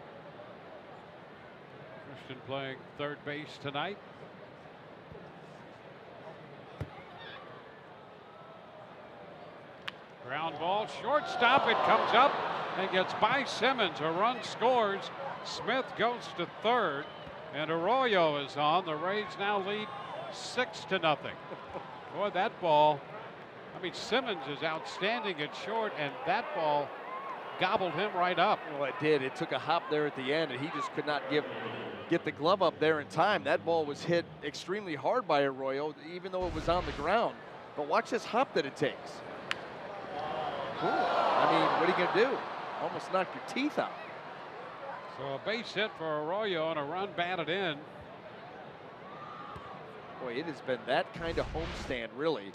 Christian playing third base tonight. Ground ball, shortstop. It comes up and gets by Simmons. A run scores. Smith goes to third, and Arroyo is on. The Rays now lead 6-0. Boy, that ball. I mean, Simmons is outstanding at short, and that ball gobbled him right up. Well, it did. It took a hop there at the end, and he just could not get the glove up there in time. That ball was hit extremely hard by Arroyo, even though it was on the ground. But watch this hop that it takes. Ooh, I mean, what are you going to do? Almost knock your teeth out. So a base hit for Arroyo and a run batted in. Boy, it has been that kind of homestand, really.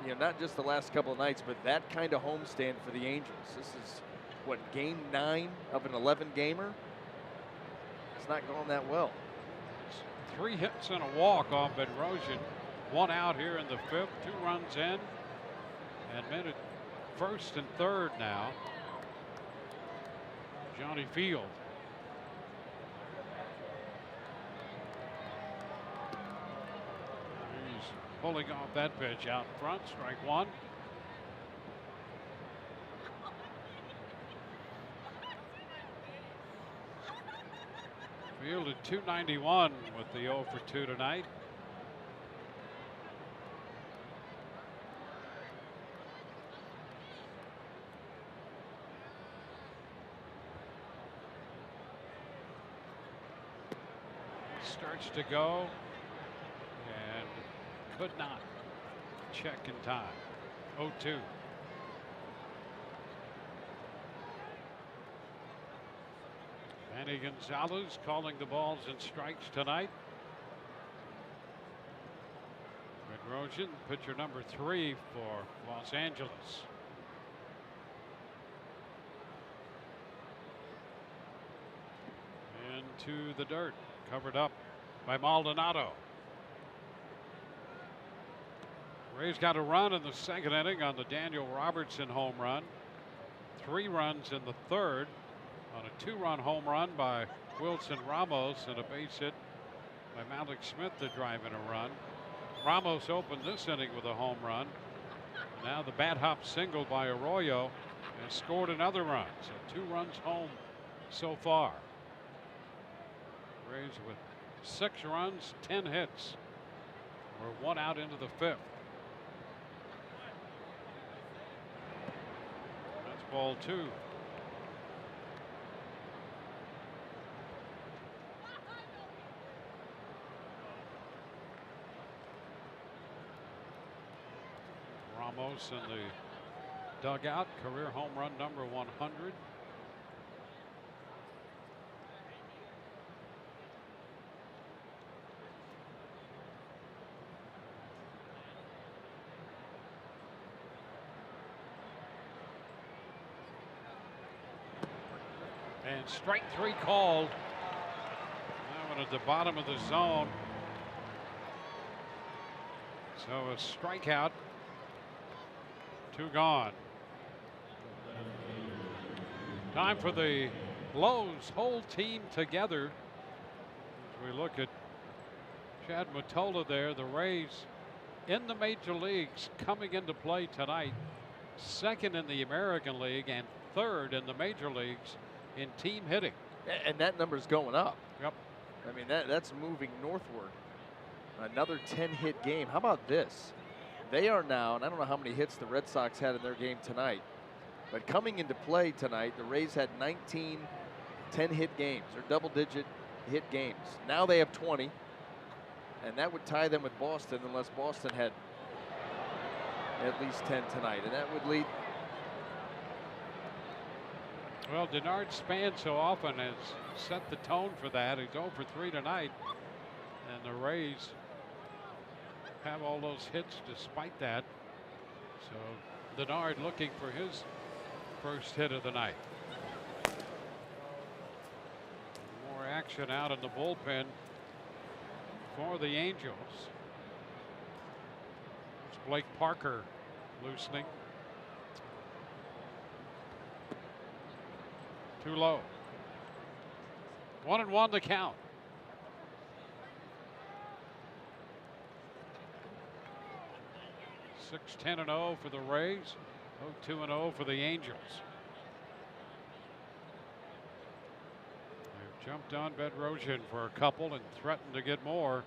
You know, not just the last couple of nights, but that kind of homestand for the Angels. This is, what, game 9 of an 11-gamer? It's not going that well. 3 hits and a walk on Bedrosian. 1 out here in the 5th. 2 runs in. And men at first and third now. Johnny Field. He's pulling off that pitch out front. Strike 1. Field at 291 with the 0 for 2 tonight. Starts to go and could not check in time. 0-2. Manny Gonzalez calling the balls and strikes tonight. Bedrosian, pitcher number 3 for Los Angeles. Into the dirt, covered up by Maldonado. Rays got a run in the second inning on the Daniel Robertson home run. 3 runs in the third on a 2-run home run by Wilson Ramos and a base hit by Malik Smith to drive in a run. Ramos opened this inning with a home run. Now the bat hop single by Arroyo has scored another run. So 2 runs home so far. Rays with 6 runs, 10 hits. We're 1 out into the 5th. Ball 2. Ramos in the dugout, career home run number 100. And strike 3 called. That one at the bottom of the zone. So a strikeout. 2 gone. Time for the Lowe's whole team together. As we look at Chad Mottola there, the Rays in the major leagues coming into play tonight. 2nd in the American League and 3rd in the major leagues in team hitting. And that number's going up. Yep. I mean, that's moving northward. Another 10-hit game. How about this? They are now, and I don't know how many hits the Red Sox had in their game tonight, but coming into play tonight, the Rays had 19 10-hit games, or double-digit hit games. Now they have 20, and that would tie them with Boston unless Boston had at least 10 tonight, and that would lead. Well, Denard Span so often has set the tone for that. He's 0 for 3 tonight, and the Rays have all those hits despite that. So Denard looking for his first hit of the night. More action out in the bullpen for the Angels. It's Blake Parker loosening. Too low. 1-1 the count. 6-10-0 for the Rays. 0-2-0 for the Angels. They've jumped on Bedrosian for a couple and threatened to get more.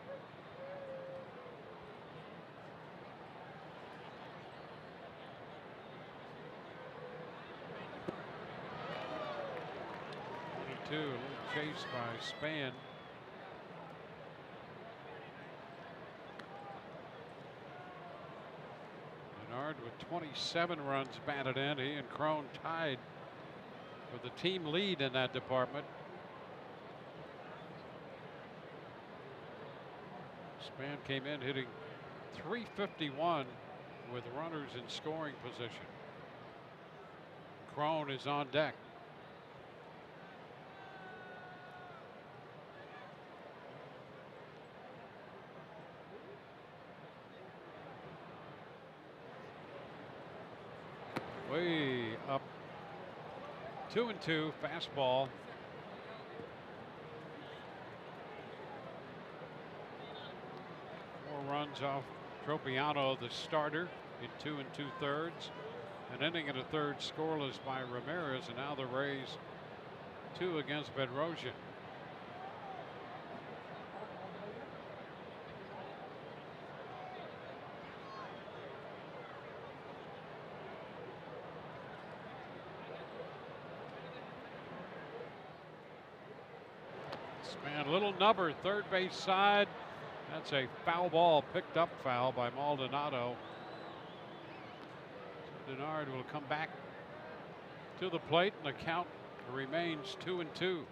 A little chase by Span. Denard with 27 runs batted in. He and Crone tied for the team lead in that department. Span came in hitting .351 with runners in scoring position. Crone is on deck. Way up. 2-2 fastball. Four runs off Tropiano, the starter, in 2 2/3. An inning and a third scoreless by Ramirez, and now the Rays 2 against Bedrosian. Span, little number, third base side. That's a foul ball, picked up foul by Maldonado. So Denard will come back to the plate, and the count remains 2-2.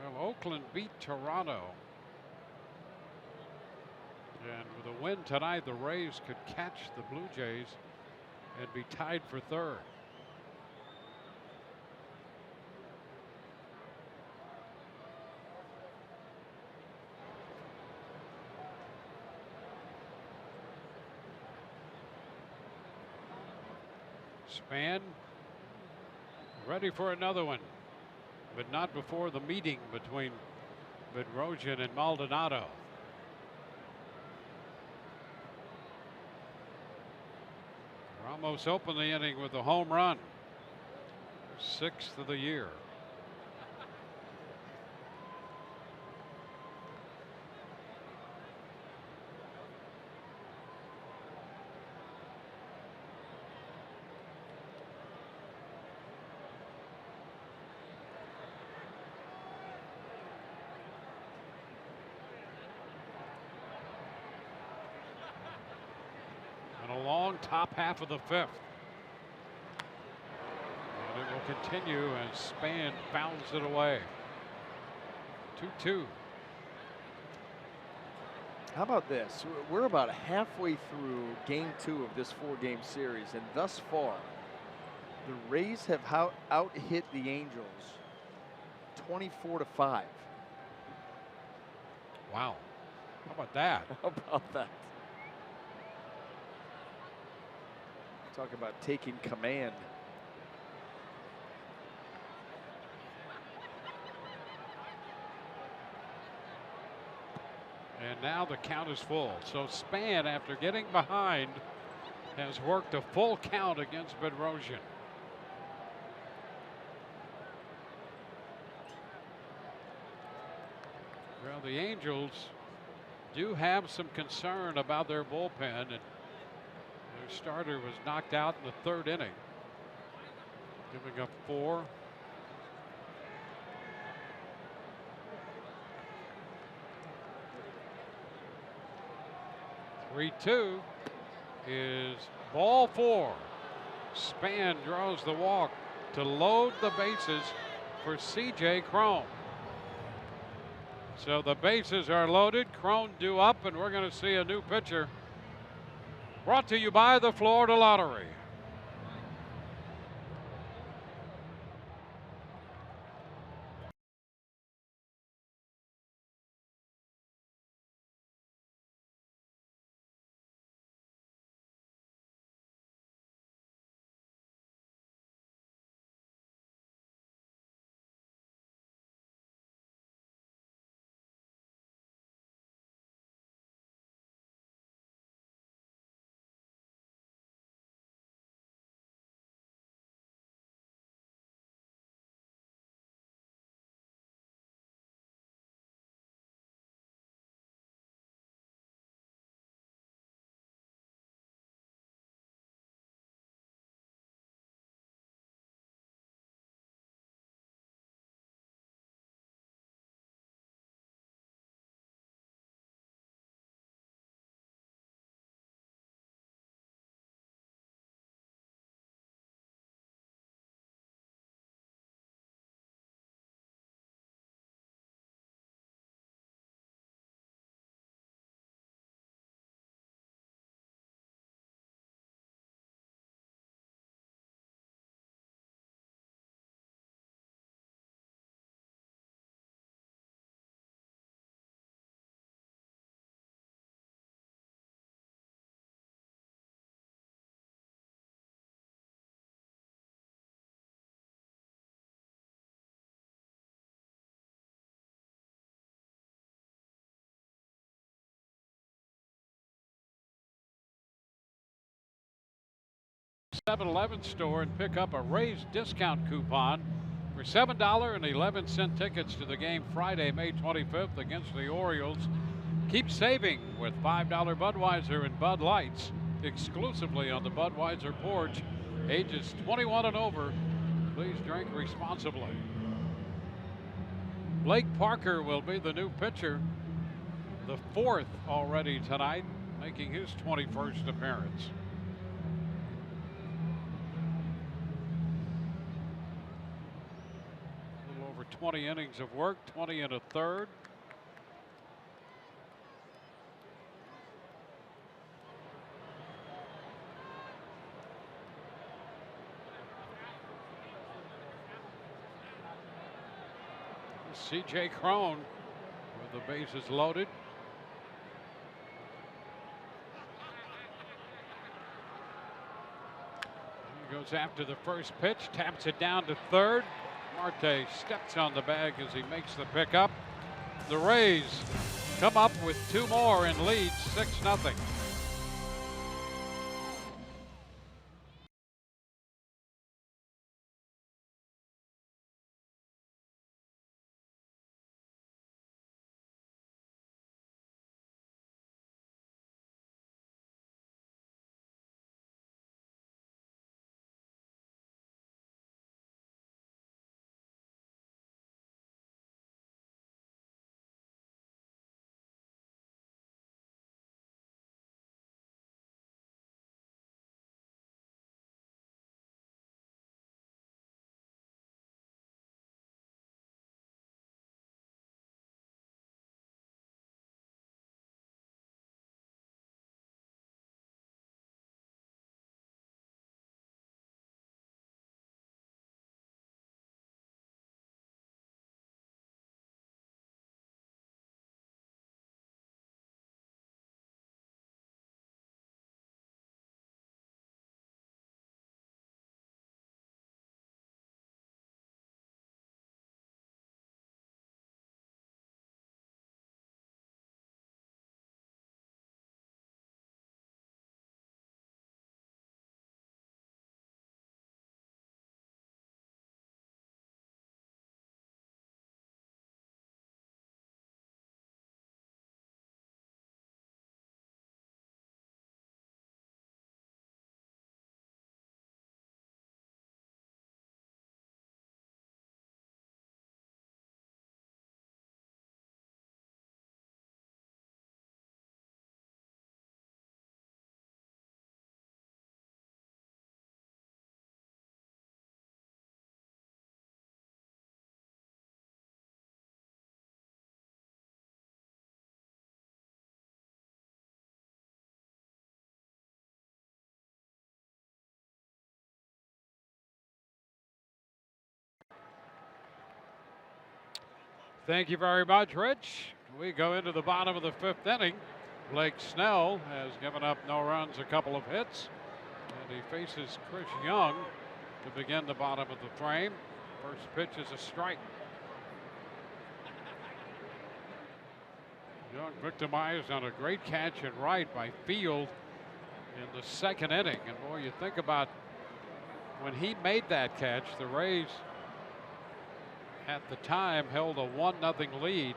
Well, Oakland beat Toronto. And with a win tonight, the Rays could catch the Blue Jays and be tied for third. Span ready for another one, but not before the meeting between Bedrosian and Maldonado. Ramos opened the inning with a home run. 6th of the year. And a long top half of the 5th. And it will continue as Span fouls it away. 2-2. How about this? We're about halfway through game 2 of this 4-game series, and thus far, the Rays have out-hit the Angels 24-5. Wow. How about that? How about that? Talk about taking command. And now the count is full. So Span, after getting behind, has worked a full count against Bedrosian. Well, the Angels do have some concern about their bullpen, and their starter was knocked out in the 3rd inning, giving up 4. Three-2 is ball 4. Span draws the walk to load the bases for C.J. Cron. So the bases are loaded, Cron due up, and we're going to see a new pitcher. Brought to you by the Florida Lottery. '11 store and pick up a Rays discount coupon for $7.11 tickets to the game Friday, May 25th against the Orioles. Keep saving with $5 Budweiser and Bud Lights exclusively on the Budweiser porch. Ages 21 and over. Please drink responsibly. Blake Parker will be the new pitcher, the 4th already tonight, making his 21st appearance. A little over 20 innings of work, 20 and a third. C.J. Cron with the bases loaded. He goes after the first pitch, taps it down to third. Marte steps on the bag as he makes the pickup. The Rays come up with 2 more and lead 6-0. Thank you very much, Rich. We go into the bottom of the 5th inning. Blake Snell has given up no runs, a couple of hits, and he faces Chris Young to begin the bottom of the frame. First pitch is a strike. Young victimized on a great catch and right by Field in the 2nd inning. And boy, you think about when he made that catch, the Rays at the time held a 1-0 lead,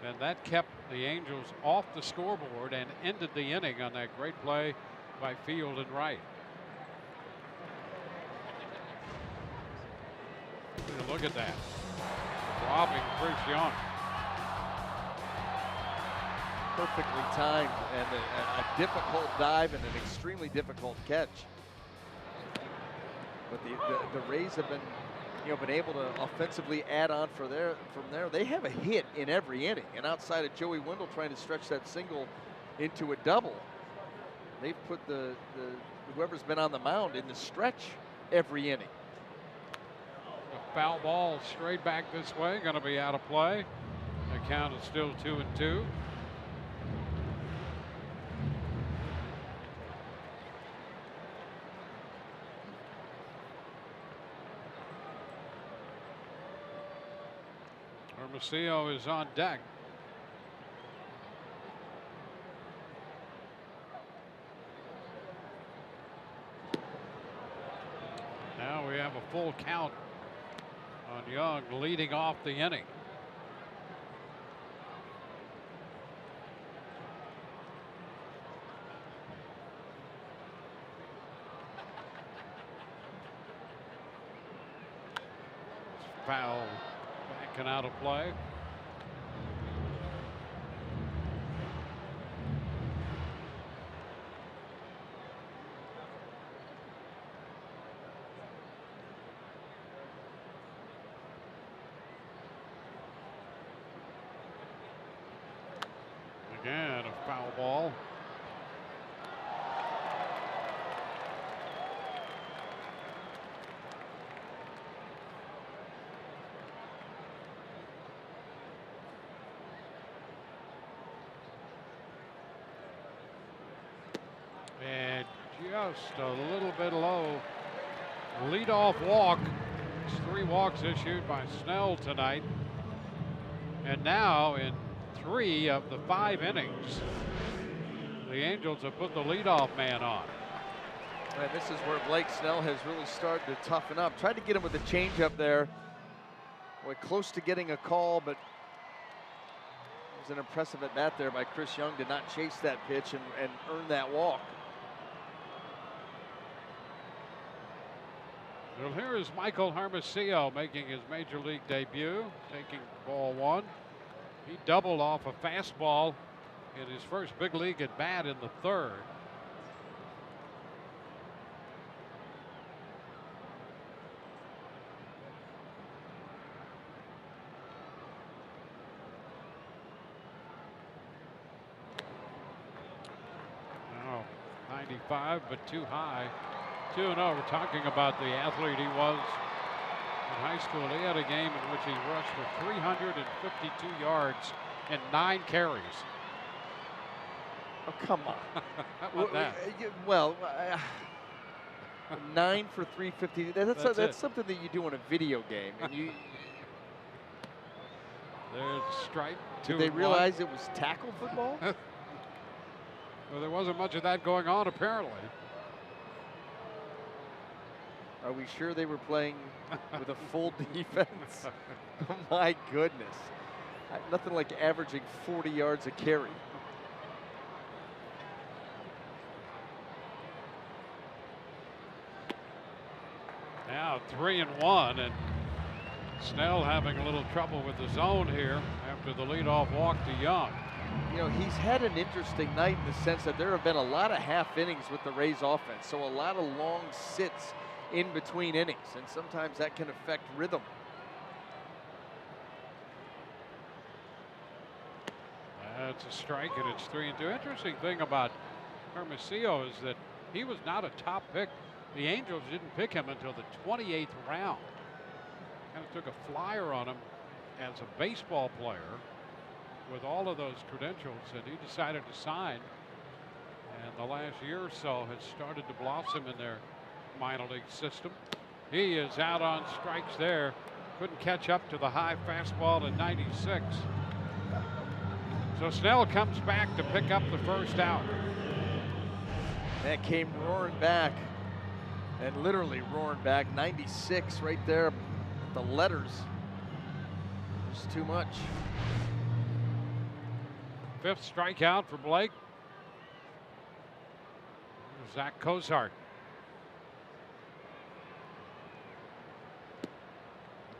and that kept the Angels off the scoreboard and ended the inning on that great play by Field and Wright. Look at that. Robbing Chris Young. Perfectly timed and a difficult dive and an extremely difficult catch. But the Rays have been, been able to offensively add on from there. They have a hit in every inning, and outside of Joey Wendell trying to stretch that single into a double, they've put the whoever's been on the mound in the stretch every inning. A foul ball straight back this way, going to be out of play. The count is still 2-2. Hermosillo is on deck. Now we have a full count on Young leading off the inning. Foul. Back and out of play. Again, a foul ball. And just a little bit low. Leadoff walk. 3 walks issued by Snell tonight. And now in 3 of the 5 innings, the Angels have put the leadoff man on. And this is where Blake Snell has really started to toughen up. Tried to get him with a changeup there. Boy, close to getting a call, but it was an impressive at bat there by Chris Young to not chase that pitch and earn that walk. Well, here is Michael Hermosillo making his major league debut, taking ball 1. He doubled off a fastball in his first big league at bat in the 3rd. Now 95, but too high. 2-0. We're talking about the athlete he was in high school. He had a game in which he rushed for 352 yards and 9 carries. Oh, come on. How about that? Well, 9 for 350. That's something that you do in a video game. And There's strike. Did they realize it was tackle football? Well, there wasn't much of that going on, apparently. Are we sure they were playing with a full defense? Oh, my goodness. Nothing like averaging 40 yards a carry. Now 3-1, and Snell having a little trouble with the zone here after the leadoff walk to Young. You know, he's had an interesting night in the sense that there have been a lot of half innings with the Rays offense, so a lot of long sits in between innings, and sometimes that can affect rhythm. That's a strike, and it's 3-2. Interesting thing about Hermosillo is that he was not a top pick. The Angels didn't pick him until the 28th round. Kind of took a flyer on him as a baseball player with all of those credentials, and he decided to sign. And the last year or so has started to blossom in their minor league system. He is out on strikes there. Couldn't catch up to the high fastball at 96. So Snell comes back to pick up the first out. That came roaring back, and literally roaring back. 96 right there, the letters. It's too much. Fifth strikeout for Blake. Zach Cozart.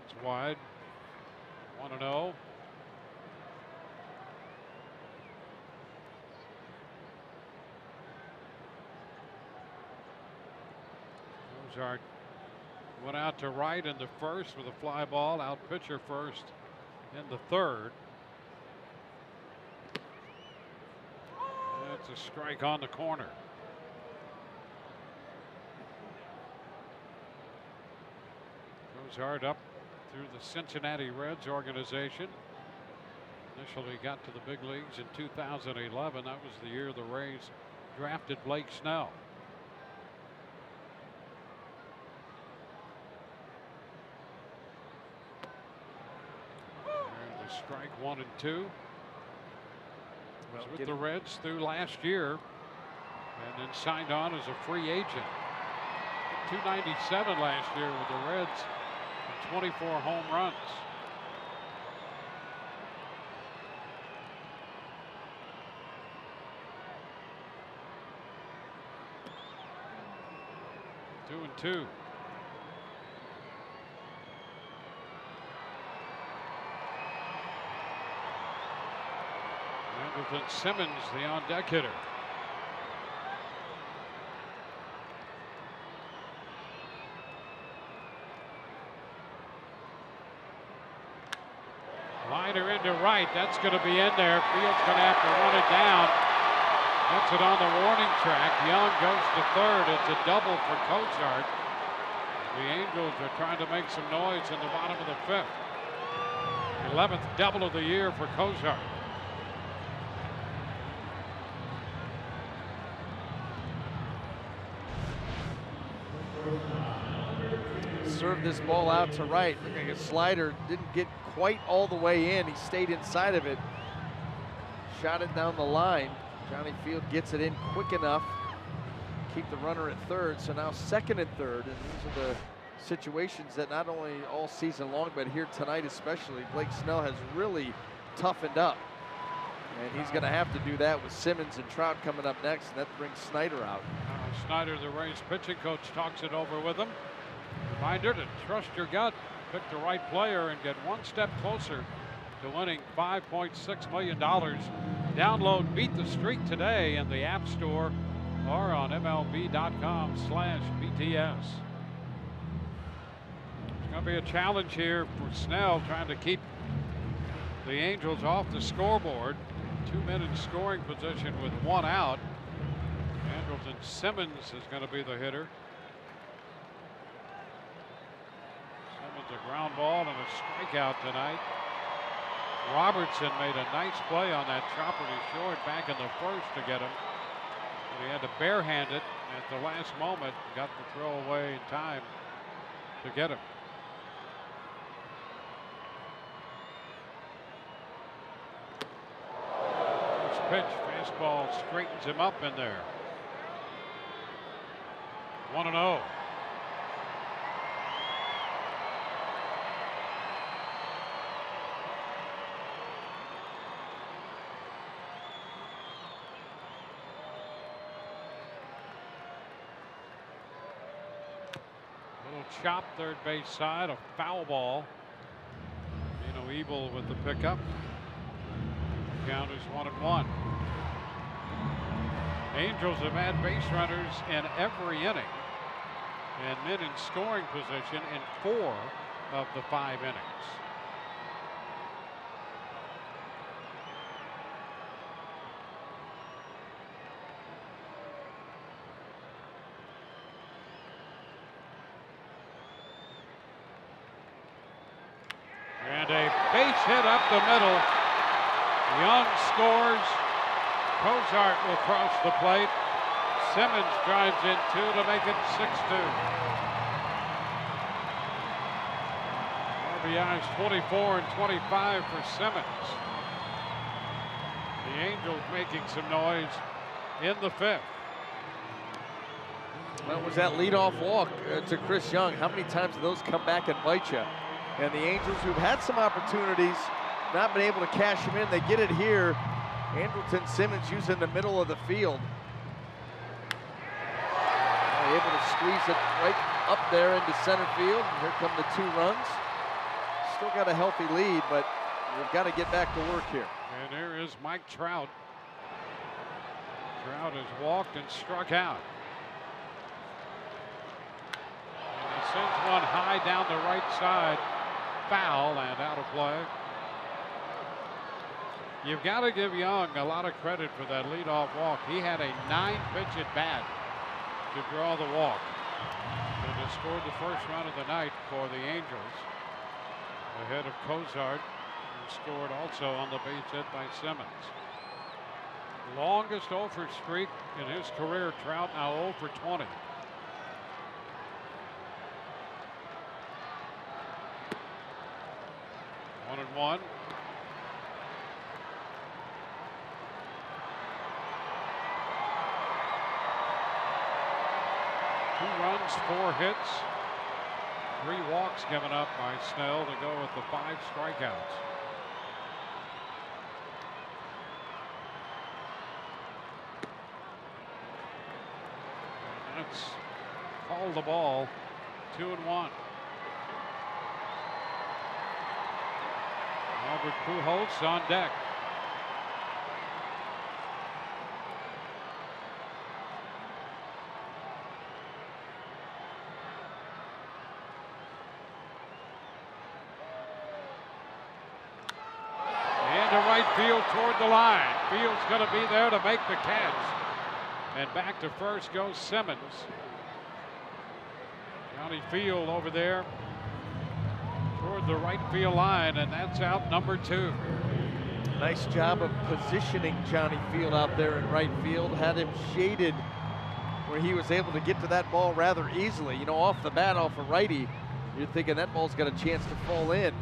It's wide. 1-0. Cozart went out to right in the first with a fly ball. Out pitcher first in the third. That's a strike on the corner. Cozart up through the Cincinnati Reds organization. Initially got to the big leagues in 2011. That was the year the Rays drafted Blake Snell. There's a strike, 1 and 2. Was with the Reds through last year and then signed on as a free agent. 297 last year with the Reds and 24 home runs. Two and two. Anderson Simmons, the on-deck hitter. Liner into right. That's going to be in there. Field's going to have to run it down. That's it on the warning track. Young goes to third. It's a double for Cozart. The Angels are trying to make some noise in the bottom of the fifth. 11th double of the year for Cozart. Served this ball out to right. Looking like a slider. Didn't get quite all the way in. He stayed inside of it. Shot it down the line. Johnny Field gets it in quick enough. Keep the runner at third. So now second and third. And these are the situations that not only all season long, but here tonight especially, Blake Snell has really toughened up. And he's going to have to do that with Simmons and Trout coming up next. And that brings Snyder out. Snyder, the Rays pitching coach, talks it over with him. Reminder to trust your gut, pick the right player, and get one step closer to winning $5.6 million. Download Beat the Streak today in the App Store or on MLB.com/BTS. It's going to be a challenge here for Snell, trying to keep the Angels off the scoreboard. 2 men in scoring position with 1 out. Andrelton Simmons is going to be the hitter. Simmons a ground ball and a strikeout tonight. Robertson made a nice play on that chopper to short back in the first to get him. But he had to barehand it at the last moment. Got the throw away in time to get him. First pitch, fastball straightens him up in there. 1-0. Chop third base side, a foul ball. Ebel with the pickup. Count is 1-1. Angels have had base runners in every inning and men in scoring position in 4 of the 5 innings. And a base hit up the middle. Young scores. Cozart will cross the plate. Simmons drives in 2 to make it 6-2. RBIs 24 and 25 for Simmons. The Angels making some noise in the 5th. That was that leadoff walk to Chris Young. How many times do those come back and bite you? And the Angels, who've had some opportunities, not been able to cash them in, they get it here. Andrelton Simmons using the middle of the field. Able to squeeze it right up there into center field. And here come the 2 runs. Still got a healthy lead, but we've got to get back to work here. And here is Mike Trout. Trout has walked and struck out. And he sends one high down the right side. Foul and out of play. You've got to give Young a lot of credit for that leadoff walk. He had a 9-pitch at bat to draw the walk. And has scored the first run of the night for the Angels. Ahead of Cozart, who scored also on the base hit by Simmons. Longest 0 for streak in his career. Trout now 0 for 20. One and one. Two runs, 4 hits, 3 walks given up by Snell to go with the 5 strikeouts. And that's called the ball. 2 and 1. Albert Pujols on deck. Right field toward the line. Field's going to be there to make the catch. And back to first goes Simmons. Johnny Field over there toward the right field line, and that's out number 2. Nice job of positioning Johnny Field out there in right field. Had him shaded where he was able to get to that ball rather easily. You know, off the bat, off a righty, you're thinking that ball's got a chance to fall in.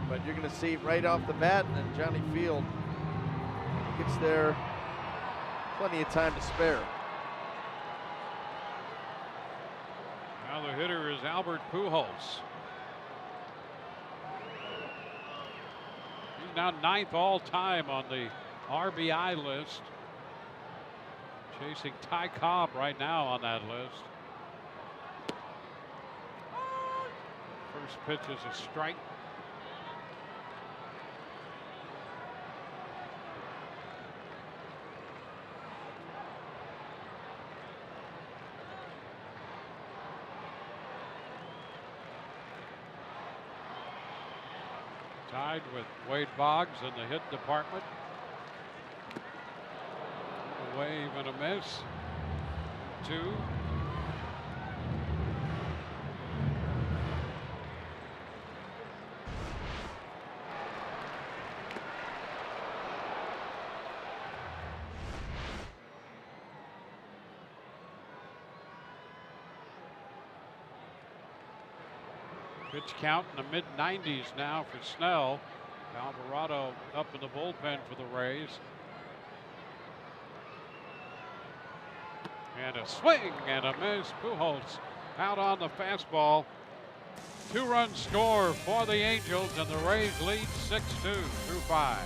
But you're going to see right off the bat, and Johnny Field gets there, plenty of time to spare. Now the hitter is Albert Pujols. He's now 9th all time on the RBI list. Chasing Ty Cobb right now on that list. First pitch is a strike. Tied with Wade Boggs in the hit department. A wave and a miss. 2. Pitch count in the mid-90s now for Snell. Alvarez up in the bullpen for the Rays. And a swing and a miss. Pujols out on the fastball. 2-run score for the Angels, and the Rays lead 6-2 through 5.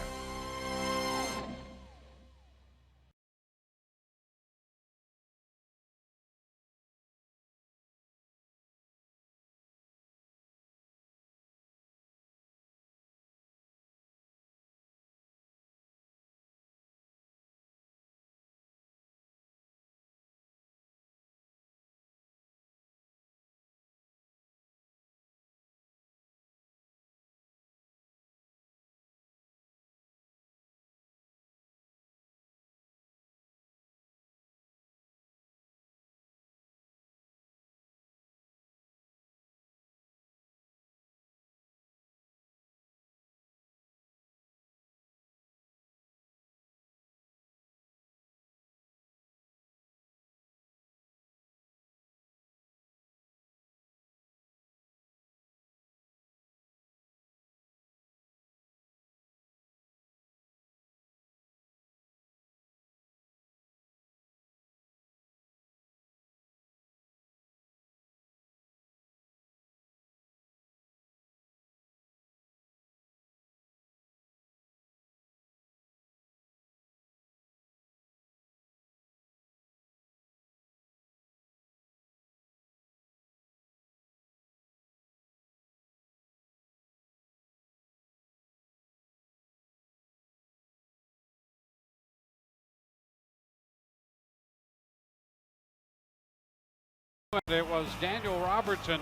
It was Daniel Robertson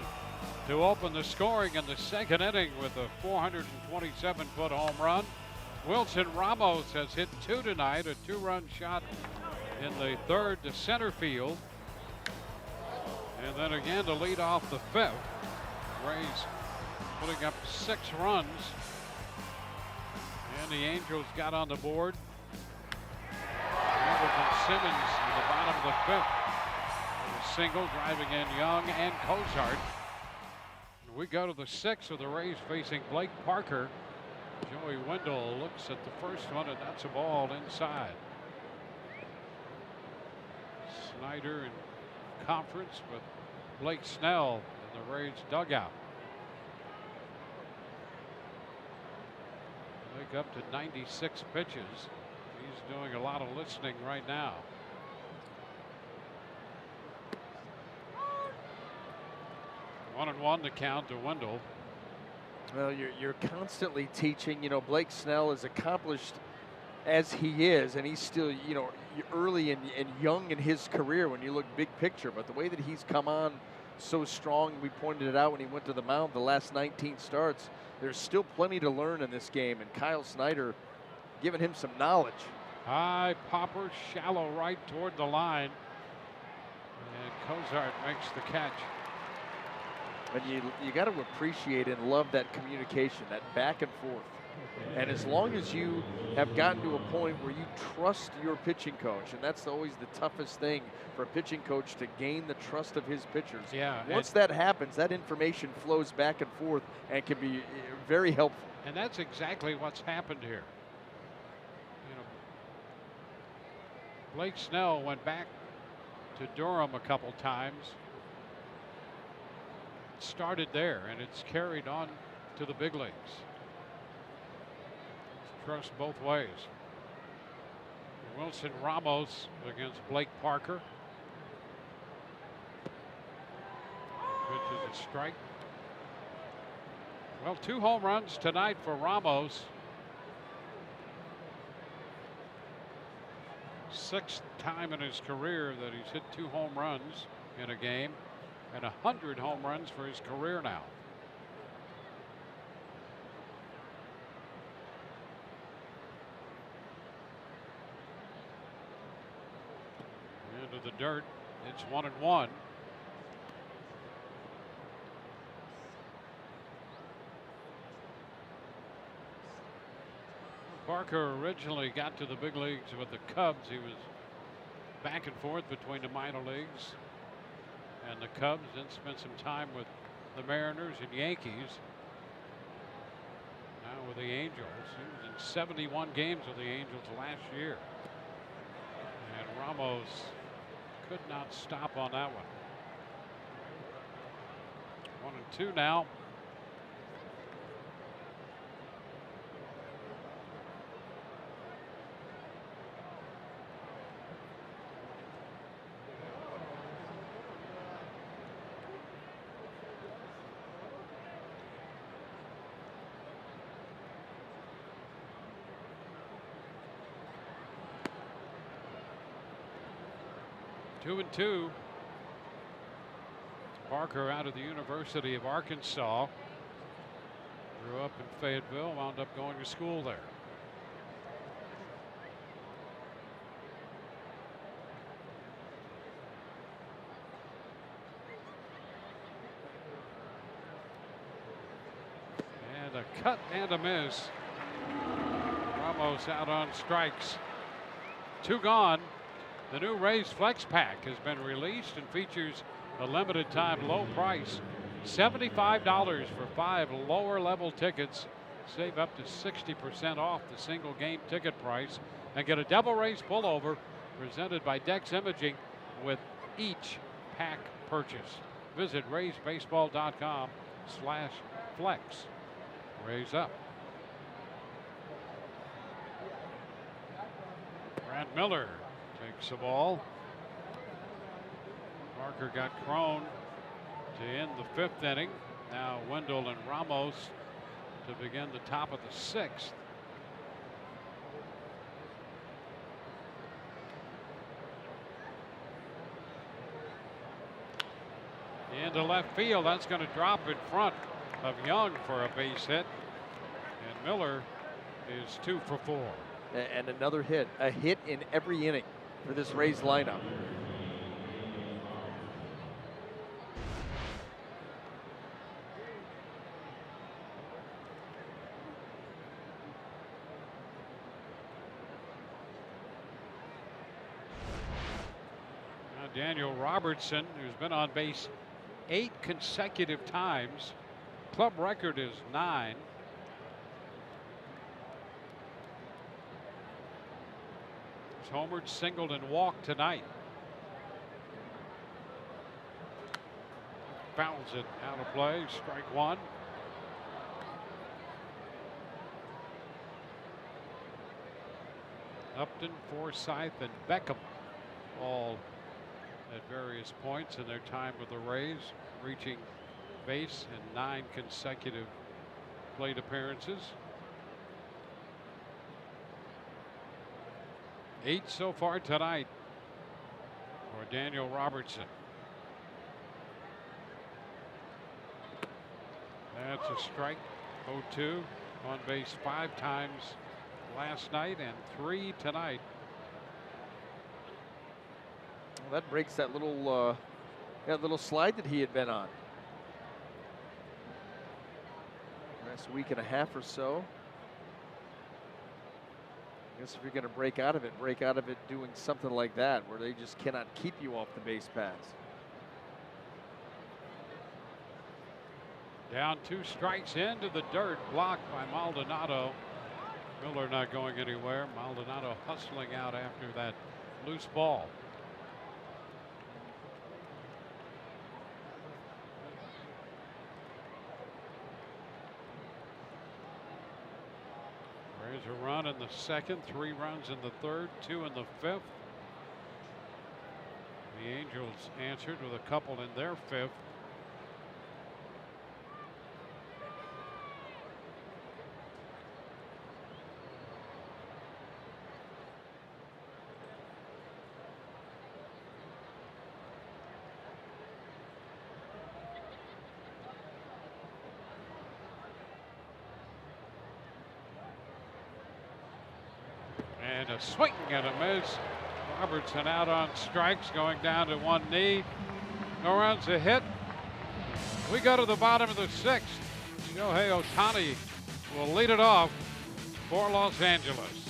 to open the scoring in the second inning with a 427-foot home run. Wilson Ramos has hit 2 tonight, a 2-run shot in the third to center field. And then again to lead off the fifth. Rays putting up 6 runs. And the Angels got on the board. Robertson Simmons in the bottom of the fifth. A single driving in Young and Cozart. We go to the 6th with the Rays facing Blake Parker. Joey Wendell looks at the first one, and that's a ball inside. Snyder in conference with Blake Snell in the Rays dugout. Blake up to 96 pitches. He's doing a lot of listening right now. One and one to count to Wendell. Well, you're constantly teaching. You know, Blake Snell, as accomplished as he is, and he's still, you know, early and young in his career when you look big picture. But the way that he's come on so strong, we pointed it out when he went to the mound the last 19 starts. There's still plenty to learn in this game, and Kyle Snyder giving him some knowledge. High popper, shallow right toward the line. And Cozart makes the catch. And you got to appreciate and love that communication, that back and forth. And as long as you have gotten to a point where you trust your pitching coach, and that's always the toughest thing for a pitching coach, to gain the trust of his pitchers. Yeah. Once that happens, that information flows back and forth and can be very helpful. And that's exactly what's happened here. You know, Blake Snell went back to Durham a couple times. Started there, and it's carried on to the big leagues. Trust both ways. Wilson Ramos against Blake Parker. Pitch is a strike. Well, 2 home runs tonight for Ramos. 6th time in his career that he's hit 2 home runs in a game, and 100 home runs for his career now. Into the dirt. It's 1-1. Parker originally got to the big leagues with the Cubs. He was back and forth between the minor leagues and the Cubs, then spent some time with the Mariners and Yankees. Now with the Angels. He was in 71 games with the Angels last year. And Ramos could not stop on that one. 1-2 now. Two and two. Parker out of the University of Arkansas. Grew up in Fayetteville, wound up going to school there. And a cut and a miss. Ramos out on strikes. 2 gone. The new Rays Flex Pack has been released and features a limited time low price. $75 for 5 lower level tickets. Save up to 60% off the single game ticket price and get a double Rays pullover presented by Dex Imaging with each pack purchase. Visit RaysBaseball.com/flex. Rays up. Brad Miller takes the ball. Parker got Crone to end the 5th inning. Now Wendell and Ramos to begin the top of the 6th. to left field. That's going to drop in front of Young for a base hit. And Miller is 2 for 4. And another hit, a hit in every inning for this Rays lineup. Now Daniel Robertson, who's been on base 8 consecutive times. Club record is 9. He's homered, singled, and walked tonight. Fouls it out of play. Strike 1. Upton, Forsythe, and Beckham all at various points in their time with the Rays, reaching base in 9 consecutive plate appearances. 8 so far tonight for Daniel Robertson. That's a strike. 0-2. On base 5 times last night and 3 tonight. Well, that breaks that little slide that he had been on. Last week and a half or so. I guess if you're going to break out of it doing something like that where they just cannot keep you off the base paths. Down 2 strikes into the dirt, blocked by Maldonado. Miller not going anywhere. Maldonado hustling out after that loose ball. There's a run in the second, 3 runs in the third, 2 in the fifth. The Angels answered with a couple in their fifth. And a swing and a miss. Robertson out on strikes, going down to 1 knee. No runs, a hit. We go to the bottom of the 6th. Shohei Ohtani will lead it off for Los Angeles.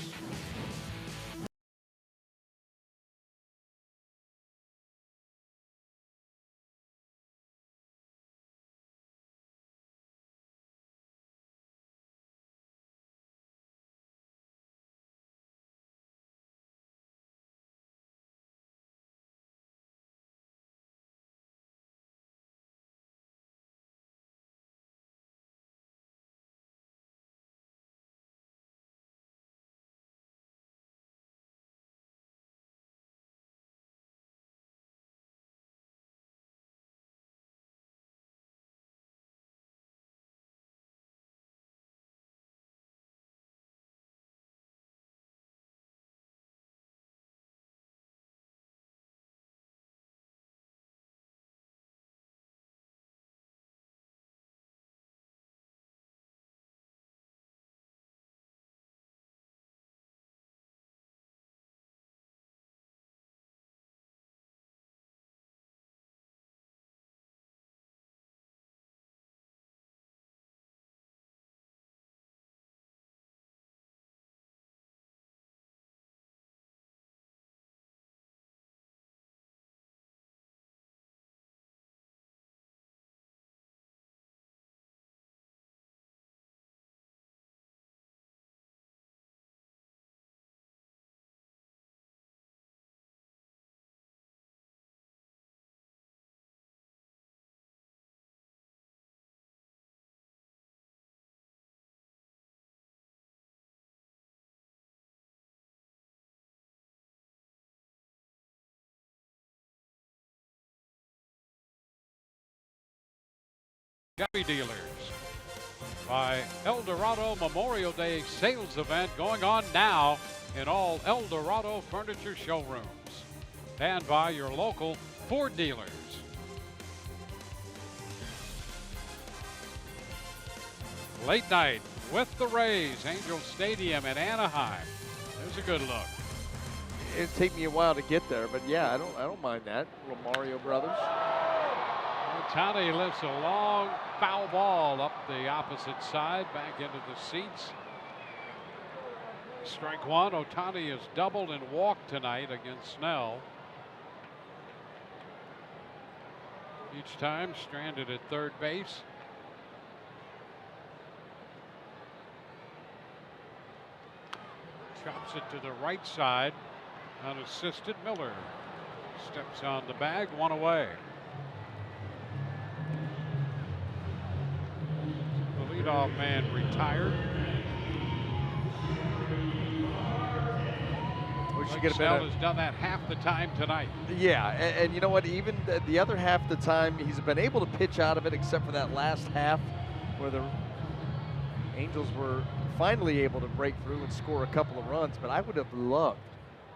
Chevy dealers by El Dorado Memorial Day sales event going on now in all El Dorado furniture showrooms and by your local Ford dealers. Late night with the Rays, Angel Stadium in Anaheim. There's a good look. It'd take me a while to get there, but yeah, I don't mind that. Little Mario Brothers. Ohtani lifts a long foul ball up the opposite side, back into the seats. Strike one. Ohtani has doubled and walked tonight against Snell. Each time stranded at third base. Chops it to the right side. Unassisted, Miller steps on the bag, one away. The leadoff man retired. We should get a Snell better. has done that half the time tonight. Yeah, and you know what? Even the other half the time, he's been able to pitch out of it, except for that last half where the Angels were finally able to break through and score a couple of runs. But I would have loved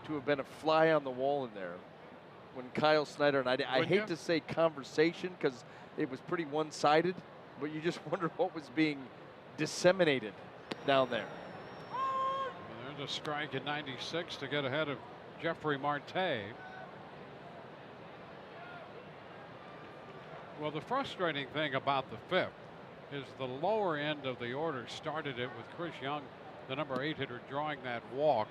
to have been a fly on the wall in there when Kyle Snyder, and I hate to say conversation because it was pretty one-sided, but you just wonder what was being disseminated down there. There's a strike at 96 to get ahead of Jeffrey Marte. Well, the frustrating thing about the fifth is the lower end of the order started it with Chris Young, the number 8 hitter, drawing that walk.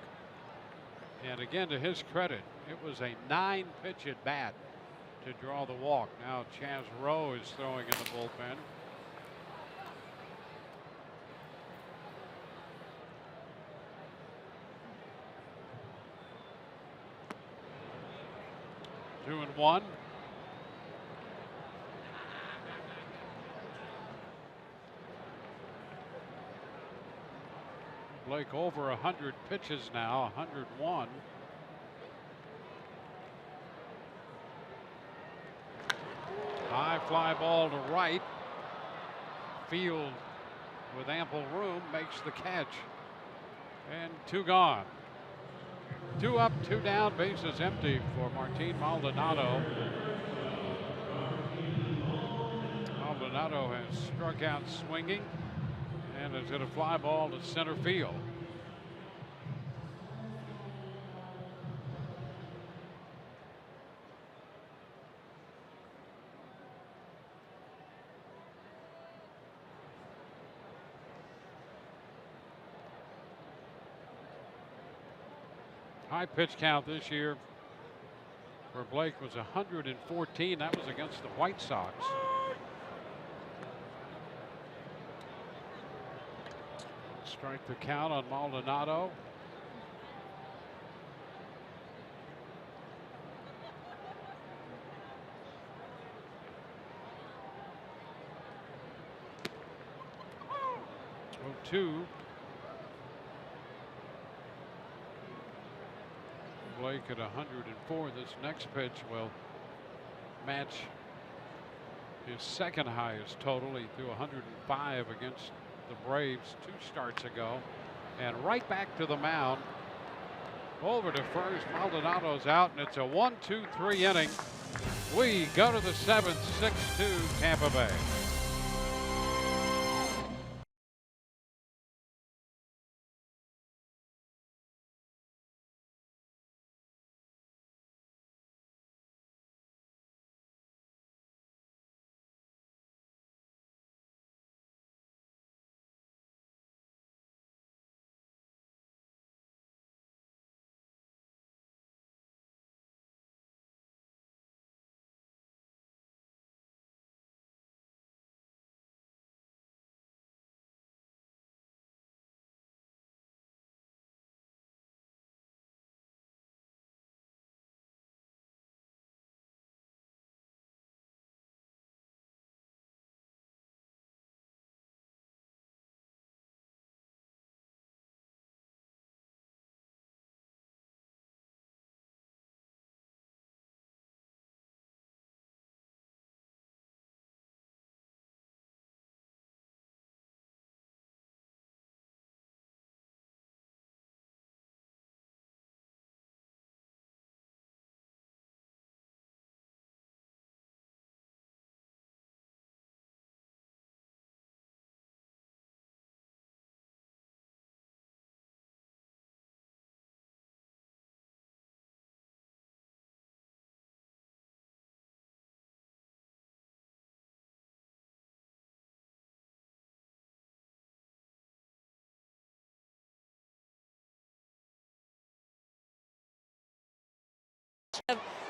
And again, to his credit, it was a 9-pitch at bat to draw the walk. Now Chaz Rowe is throwing in the bullpen. Two and one. Blake over 100 pitches now, 101. High fly ball to right. Field with ample room makes the catch. And two gone. Two up, two down, bases empty for Martin Maldonado. Maldonado has struck out swinging and has hit a fly ball to center field. High pitch count this year for Blake was 114. That was against the White Sox. Strike the count on Maldonado. Oh, 2. Blake at 104. This next pitch will match his second highest total. He threw 105 against the Braves 2 starts ago. And right back to the mound. Over to first. Maldonado's out, and it's a 1-2-3 inning. We go to the 7th, 6-2 Tampa Bay.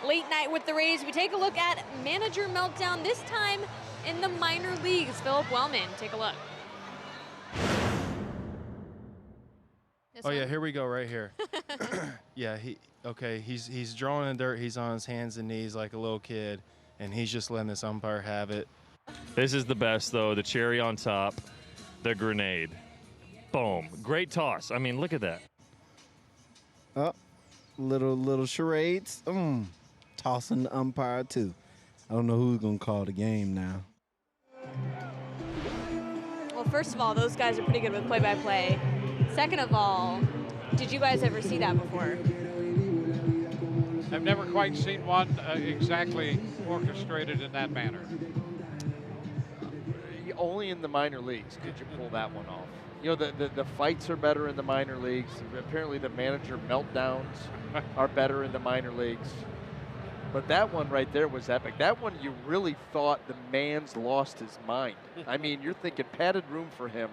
late night with the Rays. We take a look at manager meltdown, this time in the minor leagues. Philip Wellman, take a look. Oh yeah, here we go right here. Yeah, he's drawing in dirt. He's on his hands and knees like a little kid, and he's just letting this umpire have it. This is the best, though. The cherry on top, the grenade. Boom. Great toss. I mean, look at that. Oh, little charades. Tossing the umpire, too. I don't know who's going to call the game now. Well, first of all, those guys are pretty good with play-by-play. Second of all, did you guys ever see that before? I've never quite seen one exactly orchestrated in that manner. Only in the minor leagues could you pull that one off. You know, the fights are better in the minor leagues. Apparently the manager meltdowns are better in the minor leagues. But that one right there was epic. That one you really thought the man's lost his mind. I mean, you're thinking padded room for him.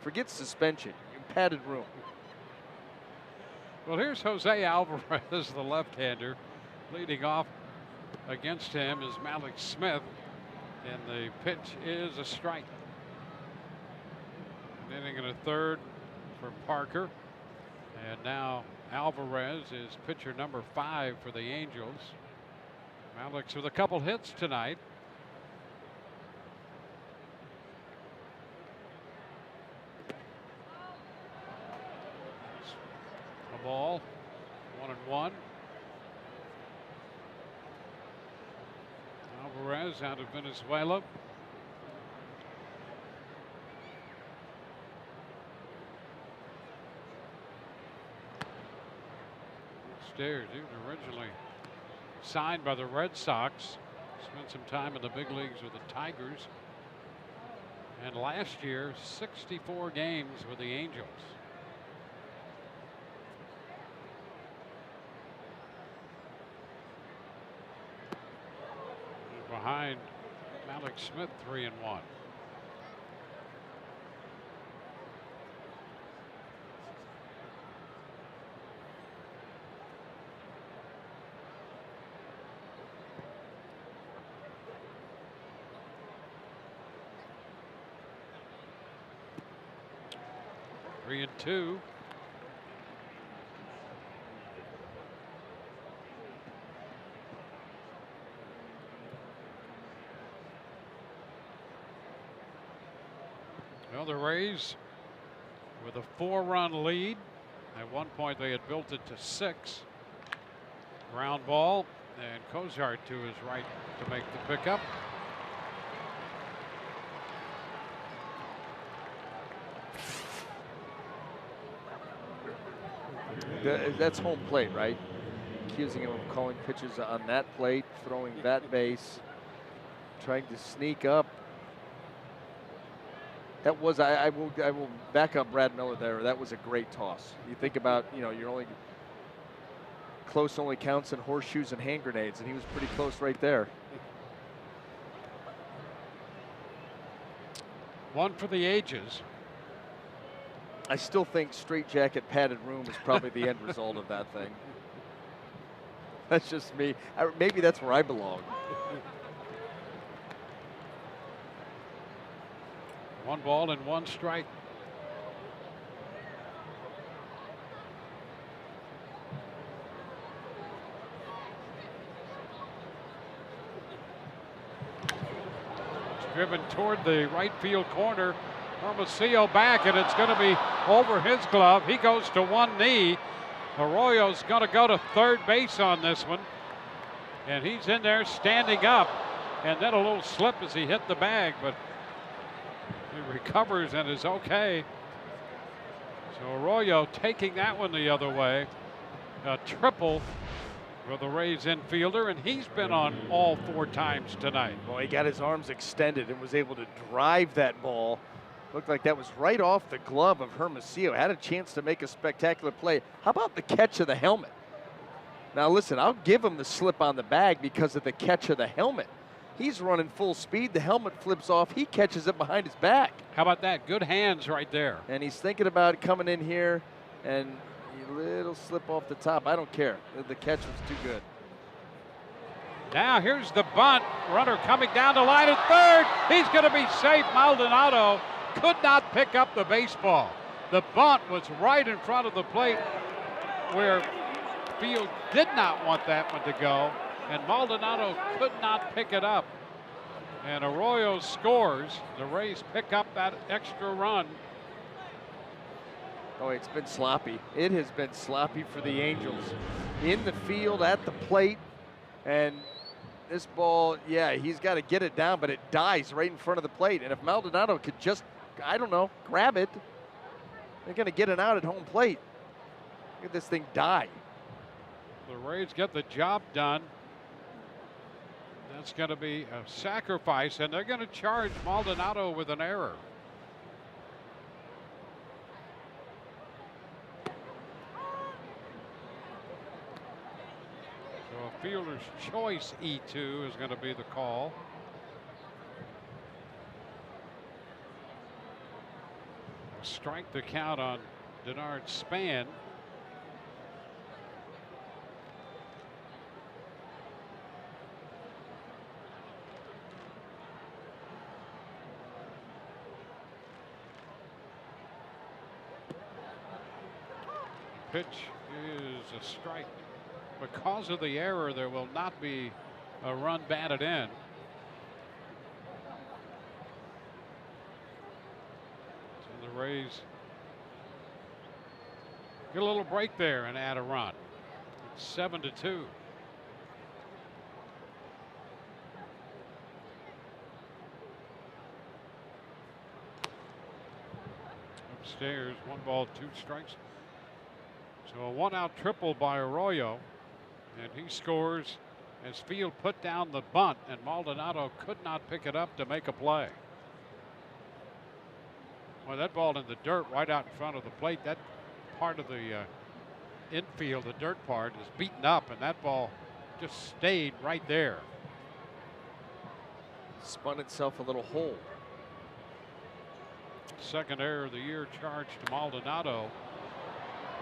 Forget suspension, padded room. Well, here's Jose Alvarez, the left-hander. Leading off against him is Malik Smith. And the pitch is a strike. Inning and a third for Parker. And now Alvarez is pitcher number 5 for the Angels. Malik's with a couple hits tonight. A ball, 1-1. Alvarez out of Venezuela. Stairs, he was originally signed by the Red Sox. Spent some time in the big leagues with the Tigers. And last year, 64 games with the Angels. Behind Malik Smith, 3-1. Three and two. Well, the Rays with a 4-run lead. At one point they had built it to 6. Ground ball, and Cozart to his right to make the pickup. That's home plate, right? Accusing him of calling pitches on that plate, throwing that base, trying to sneak up. That was, I will back up Brad Miller there. That was a great toss. You think about, you know, you're only close only counts in horseshoes and hand grenades, and he was pretty close right there. One for the ages. I still think straitjacket padded room is probably the end result of that thing. That's just me. Maybe that's where I belong. 1 ball and 1 strike. It's driven toward the right field corner. Hermosillo back, and it's going to be over his glove. He goes to one knee. Arroyo's going to go to third base on this one. And he's in there standing up. And then a little slip as he hit the bag, but he recovers and is okay. So Arroyo taking that one the other way. A triple for the Rays infielder, and he's been on all 4 times tonight. Well, he got his arms extended and was able to drive that ball. Looked like that was right off the glove of Hermosillo. Had a chance to make a spectacular play. How about the catch of the helmet? Now listen, I'll give him the slip on the bag because of the catch of the helmet. He's running full speed. The helmet flips off. He catches it behind his back. How about that? Good hands right there. And he's thinking about coming in here and a little slip off the top. I don't care. The catch was too good. Now here's the bunt. Runner coming down the line at third. He's going to be safe. Maldonado could not pick up the baseball. The bunt was right in front of the plate where Field did not want that one to go, and Maldonado could not pick it up. And Arroyo scores. The Rays pick up that extra run. Oh, it's been sloppy. It has been sloppy for the Angels. In the field, at the plate, and this ball, yeah, he's got to get it down, but it dies right in front of the plate. And if Maldonado could just, I don't know, grab it, they're going to get it out at home plate. Look at this thing die. The Rays get the job done. That's going to be a sacrifice, and they're going to charge Maldonado with an error. So a fielder's choice E2 is going to be the call. Strike the count on Denard Span. Pitch is a strike. Because of the error, there will not be a run batted in. So the Rays get a little break there and add a run. It's 7-2. Upstairs, 1 ball, 2 strikes. So a 1-out triple by Arroyo, and he scores as Field put down the bunt, and Maldonado could not pick it up to make a play. Well, that ball in the dirt right out in front of the plate, that part of the infield, the dirt part, is beaten up, and that ball just stayed right there. Spun itself a little hole. Second error of the year charged to Maldonado,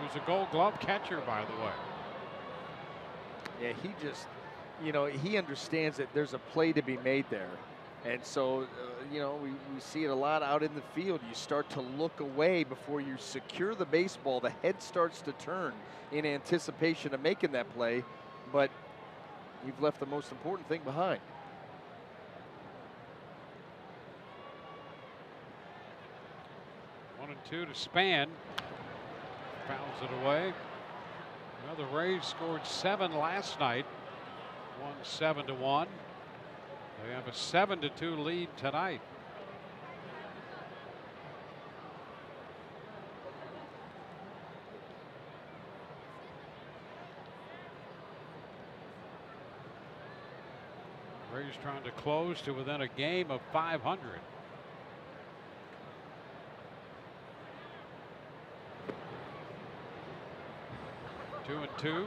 who's a Gold Glove catcher, by the way. Yeah, he just, you know, he understands that there's a play to be made there. And so, you know, we see it a lot out in the field. You start to look away before you secure the baseball. The head starts to turn in anticipation of making that play, but you've left the most important thing behind. One and two to Span. Fouls it away. Well, the Rays scored 7 last night. Won 7-1. They have a 7-2 lead tonight. Rays trying to close to within a game of 500. Two and two.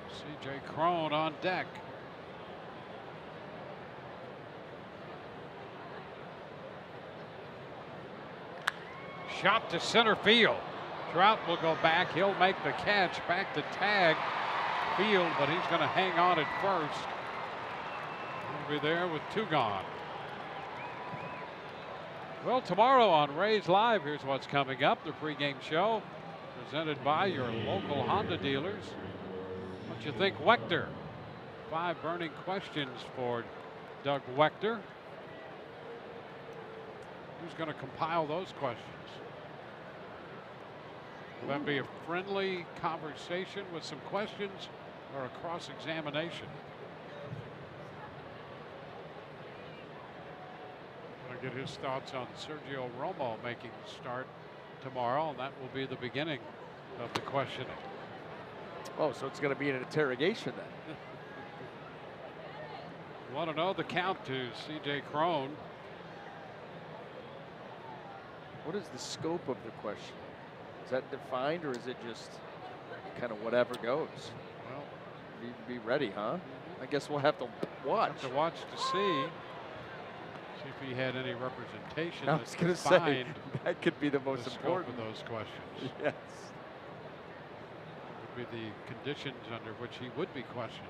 C.J. Cron on deck. Shot to center field. Trout will go back. He'll make the catch. Back to tag Field, but he's going to hang on at first. He'll be there with 2 gone. Well, tomorrow on Rays Live, here's what's coming up. The pregame show presented by your local Honda dealers. What you think, Wechter? 5 burning questions for Doug Wechter. Who's going to compile those questions? Will that be a friendly conversation with some questions or a cross-examination? I'll get his thoughts on Sergio Romo making the start tomorrow, and that will be the beginning of the questioning. Oh, so it's going to be an interrogation then. You want to know the count to C.J. Cron. What is the scope of the question? Is that defined, or is it just kind of whatever goes? Well, be ready, huh? I guess we'll have to watch. Have to watch to see. See if he had any representation. I was going to say, that could be the most the scope important. of those questions. Yes. Would be the conditions under which he would be questioned.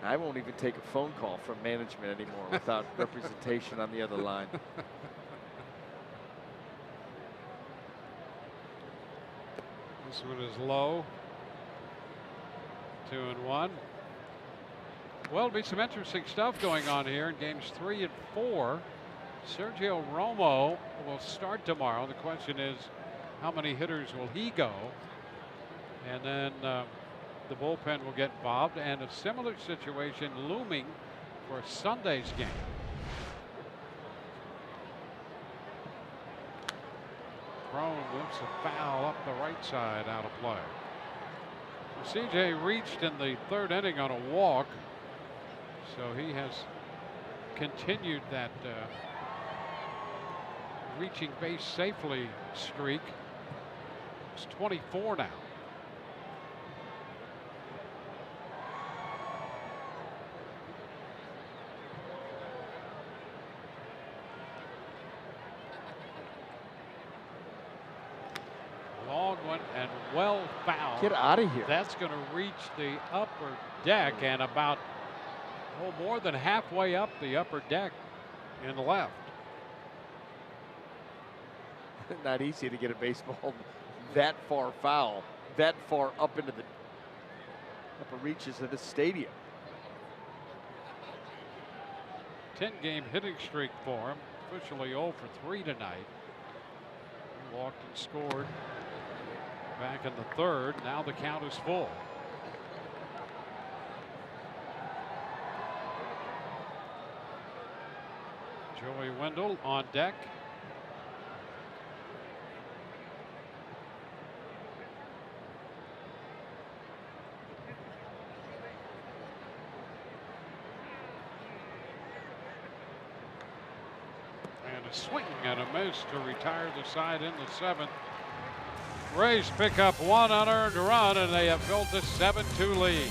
I won't even take a phone call from management anymore without representation on the other line. This one is low. 2-1. Well, it'll be some interesting stuff going on here in games 3 and 4. Sergio Romo will start tomorrow. The question is, how many hitters will he go? And then the bullpen will get involved, and a similar situation looming for Sunday's game. Crone lifts a foul up the right side, out of play. CJ reached in the 3rd inning on a walk, so he has continued that reaching base safely streak. It's 24 now. Long one and well fouled. Get out of here. That's going to reach the upper deck and about more than halfway up the upper deck in the left. Not easy to get a baseball that far foul, that far up into the upper reaches of the stadium. 10-game hitting streak for him. Officially 0 for 3 tonight. He walked and scored back in the 3rd. Now the count is full. Joey Wendell on deck. And a swing and a miss to retire the side in the 7th. Rays pick up 1 unearned run, and they have built a 7-2 lead.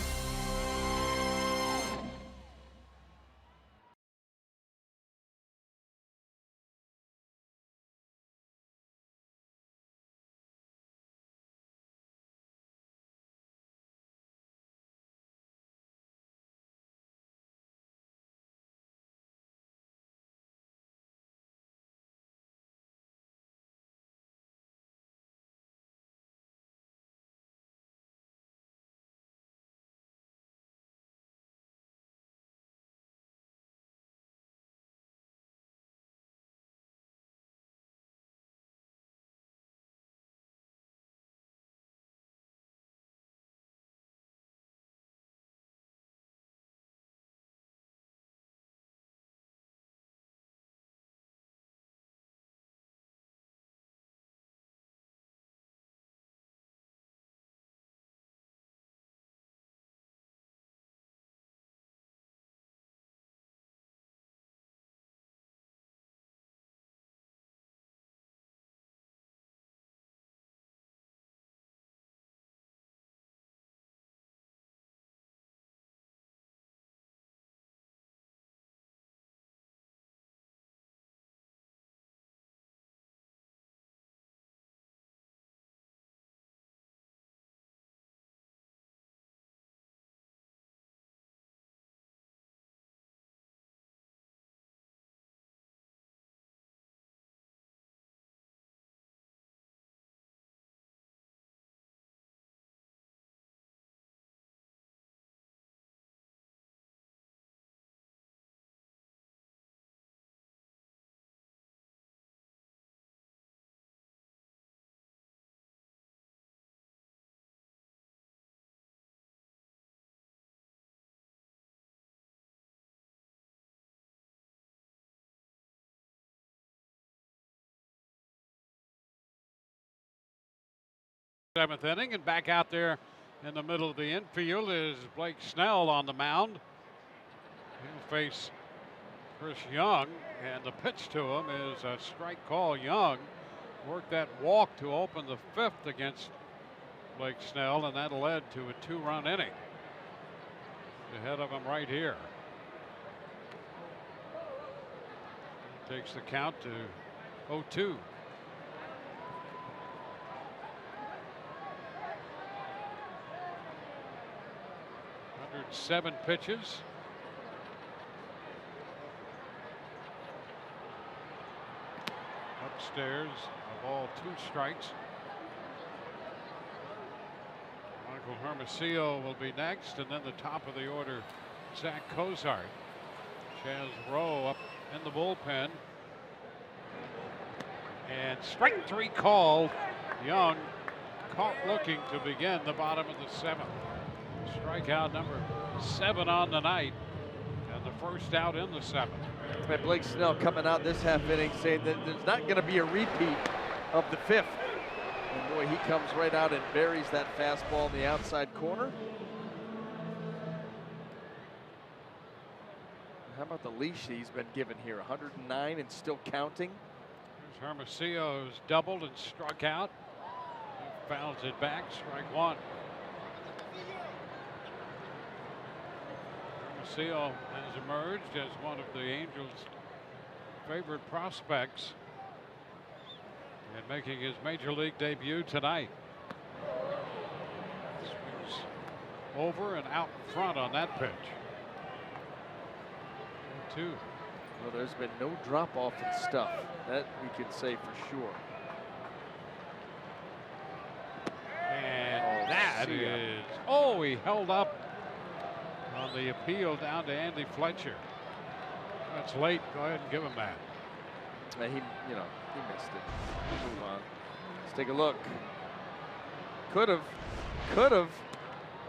Seventh inning, and back out there in the middle of the infield is Blake Snell on the mound. He'll face Chris Young, and the pitch to him is a strike call. Young worked that walk to open the 5th against Blake Snell, and that led to a 2-run inning. Ahead of him right here. Takes the count to 0-2. Seven pitches. Upstairs, a ball, 2 strikes. Michael Hermosillo will be next, and then the top of the order, Zach Cozart. Chaz Rowe up in the bullpen. And strike 3 called. Young caught looking to begin the bottom of the 7th. Strikeout number 7 on the night, and the first out in the 7th. And Blake Snell coming out this half inning saying that there's not going to be a repeat of the 5th. And boy, he comes right out and buries that fastball in the outside corner. How about the leash he's been given here? 109 and still counting. There's Hermosillo, who's doubled and struck out. He fouls it back, strike 1. Hermosillo has emerged as one of the Angels' favorite prospects and making his major league debut tonight. Swings over and out in front on that pitch. 2. Well, there's been no drop off in stuff. That we can say for sure. And that is, oh, he held up on the appeal down to Andy Fletcher. That's late. Go ahead and give him that. And he missed it. Move on. Let's take a look. Could have.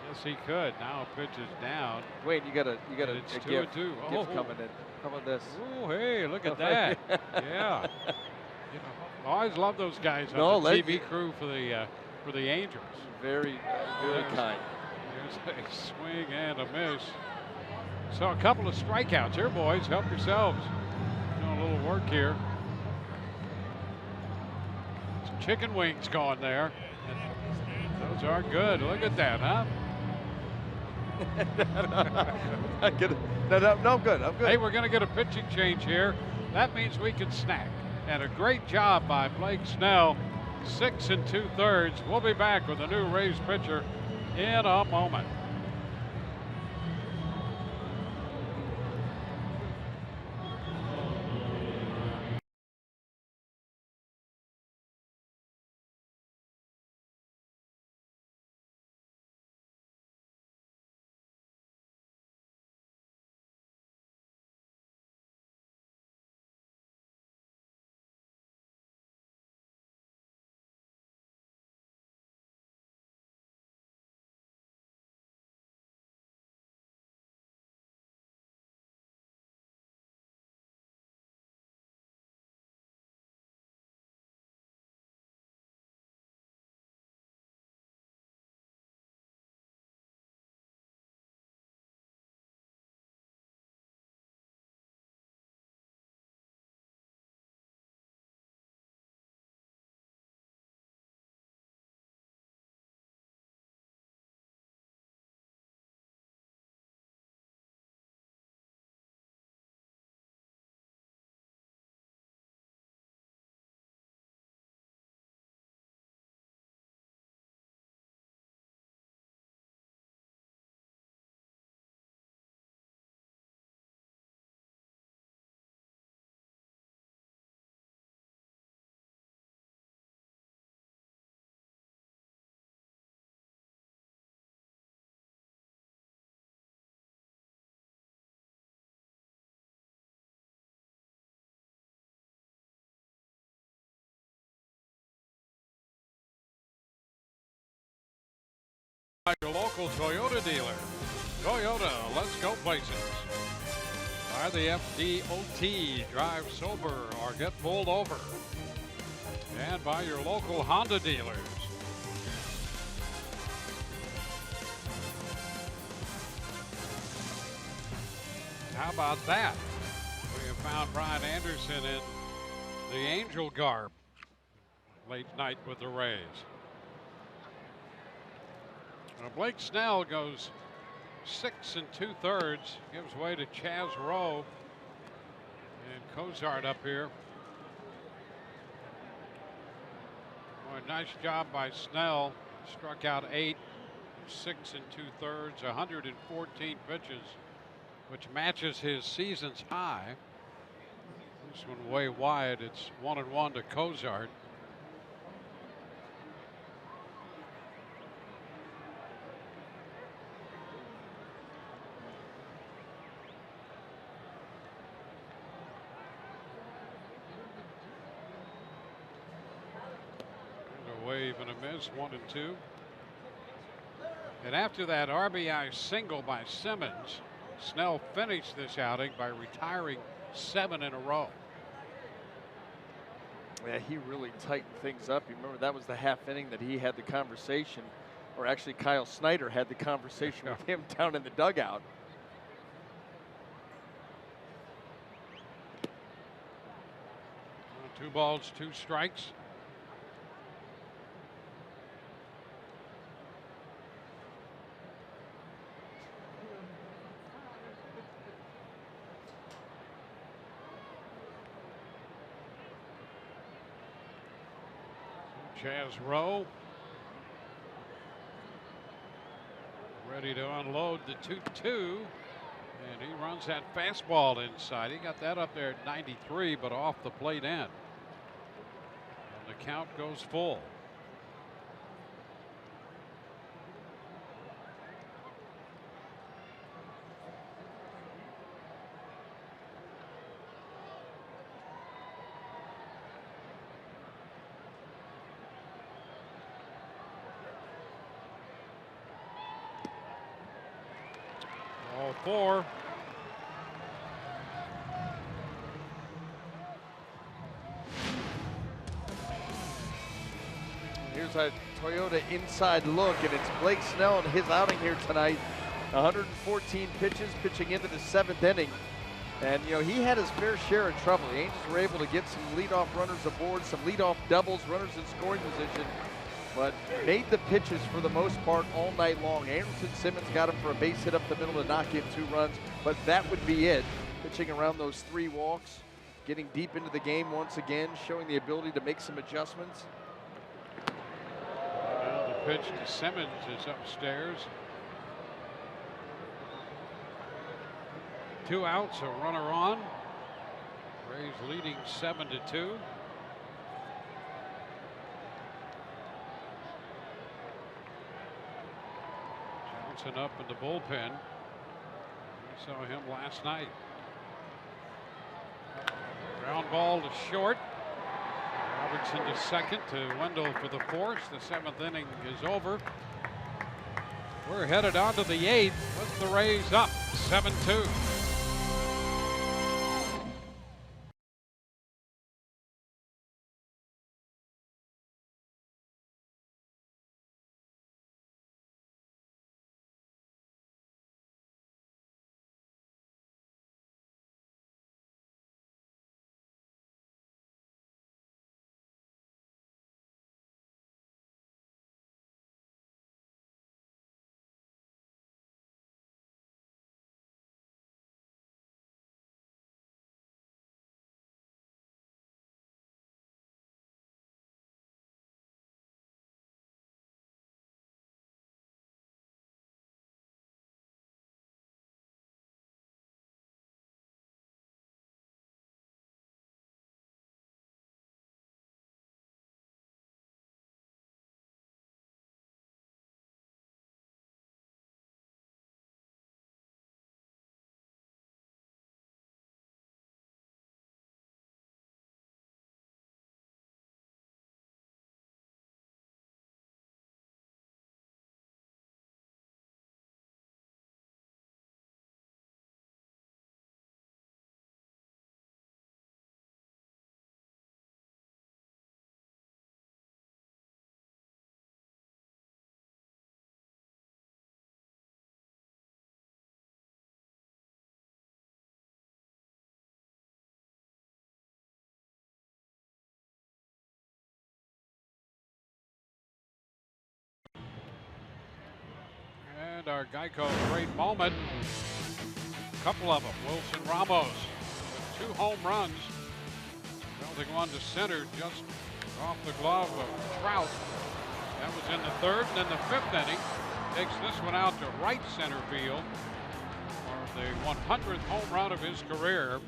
Yes, he could. Now pitch is down. Wait, you got a It's gift 2-2. gift coming in. How about this? Oh, hey, look at that. Yeah. You know, I always love those guys on the TV crew for the Angels. Very kind. There's a swing and a miss. So a couple of strikeouts here, boys. Help yourselves. Doing a little work here. Some chicken wings going there. Those are good. Look at that, huh? No, I'm good. Hey, we're going to get a pitching change here. That means we can snack. And a great job by Blake Snell. 6 2/3. We'll be back with a new Rays pitcher in a moment. Your local Toyota dealer. Toyota, let's go places. By the FDOT, drive sober or get pulled over. And by your local Honda dealers. How about that? We have found Brian Anderson in the Angel garb. Late night with the Rays. Now Blake Snell goes 6 2/3, gives way to Chaz Rowe. And Cozart up here. Boy, nice job by Snell. Struck out 8, 6 2/3, 114 pitches, which matches his season's high. This one way wide. It's 1-1 to Cozart. Wave and a miss, 1-2. And after that RBI single by Simmons, Snell finished this outing by retiring 7 in a row. Yeah, he really tightened things up. You remember that was the half inning that he had the conversation, or actually Kyle Snyder had the conversation with him down in the dugout. Two balls, 2 strikes. Chaz Rowe ready to unload the 2-2, and he runs that fastball inside. He got that up there at 93, but off the plate end. And the count goes full. All 4. Here's a Toyota inside look, and it's Blake Snell in his outing here tonight. 114 pitches, pitching into the 7th inning. And, you know, he had his fair share of trouble. The Angels were able to get some leadoff runners aboard, some leadoff doubles, runners in scoring position, but made the pitches for the most part all night long. Anderson Simmons got him for a base hit up the middle to knock in 2 runs, but that would be it. Pitching around those 3 walks, getting deep into the game once again, showing the ability to make some adjustments. Now the pitch to Simmons is upstairs. 2 outs, a runner on. Rays leading 7-2. Johnson up in the bullpen. We saw him last night. Ground ball to short. Robertson to second, to Wendell for the 4th. The 7th inning is over. We're headed on to the 8th with the Rays up 7-2. And our Geico great moment. A couple of them. Wilson Ramos 2 home runs. Belting one to center just off the glove of Trout. That was in the 3rd, and then the 5th inning. Takes this one out to right center field for the 100th home run of his career.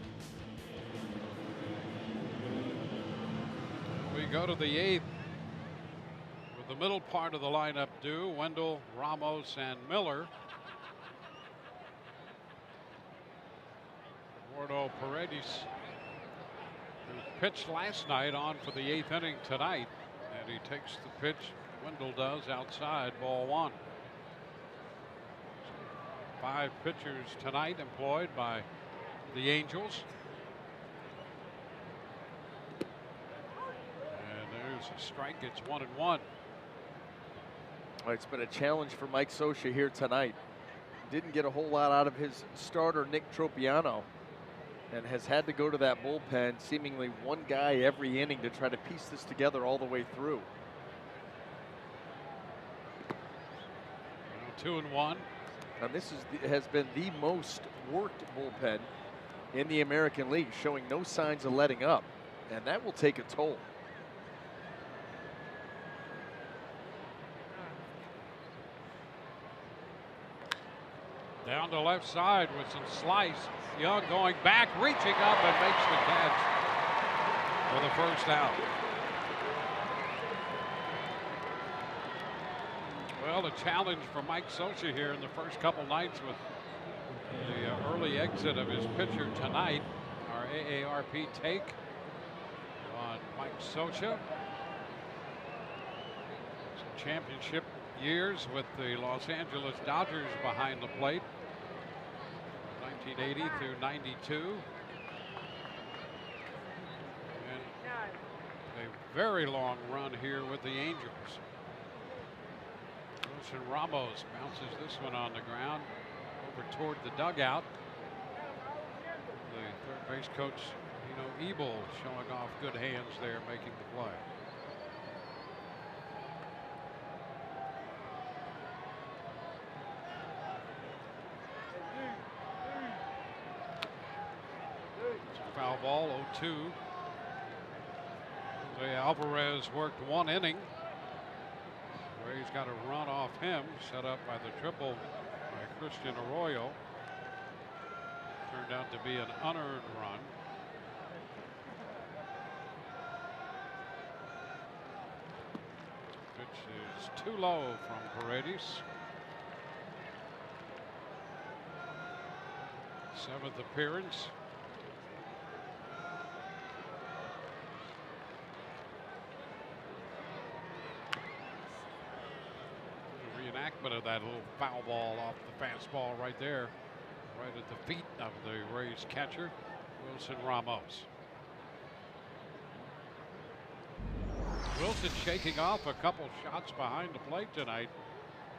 We go to the 8th with the middle part of the lineup due. Wendell, Ramos, and Miller. Eduardo Paredes, who pitched last night, on for the 8th inning tonight. And he takes the pitch, Wendell does, outside, ball 1. 5 pitchers tonight employed by the Angels. And there's a strike. It's 1-1. Well, it's been a challenge for Mike Scioscia here tonight. Didn't get a whole lot out of his starter, Nick Tropiano, and has had to go to that bullpen, seemingly one guy every inning, to try to piece this together all the way through. 2-1. And this has been the most worked bullpen in the American League, showing no signs of letting up, and that will take a toll. Down to left side with some slice. Young going back, reaching up, and makes the catch for the first out. Well, a challenge for Mike Scioscia here in the first couple nights with the early exit of his pitcher tonight. Our AARP take on Mike Scioscia. Some championship years with the Los Angeles Dodgers behind the plate. 1980 through 92. And a very long run here with the Angels. Wilson Ramos bounces this one on the ground over toward the dugout. The third base coach, Ebel, showing off good hands there, making the play. Foul ball, 0-2. Alvarez worked 1 inning. Ray's got a run off him, set up by the triple by Christian Arroyo. Turned out to be an unearned run. Pitch is too low from Paredes. 7th appearance. Reenactment of that little foul ball off the fastball right there, right at the feet of the Rays catcher, Wilson Ramos. Wilson shaking off a couple shots behind the plate tonight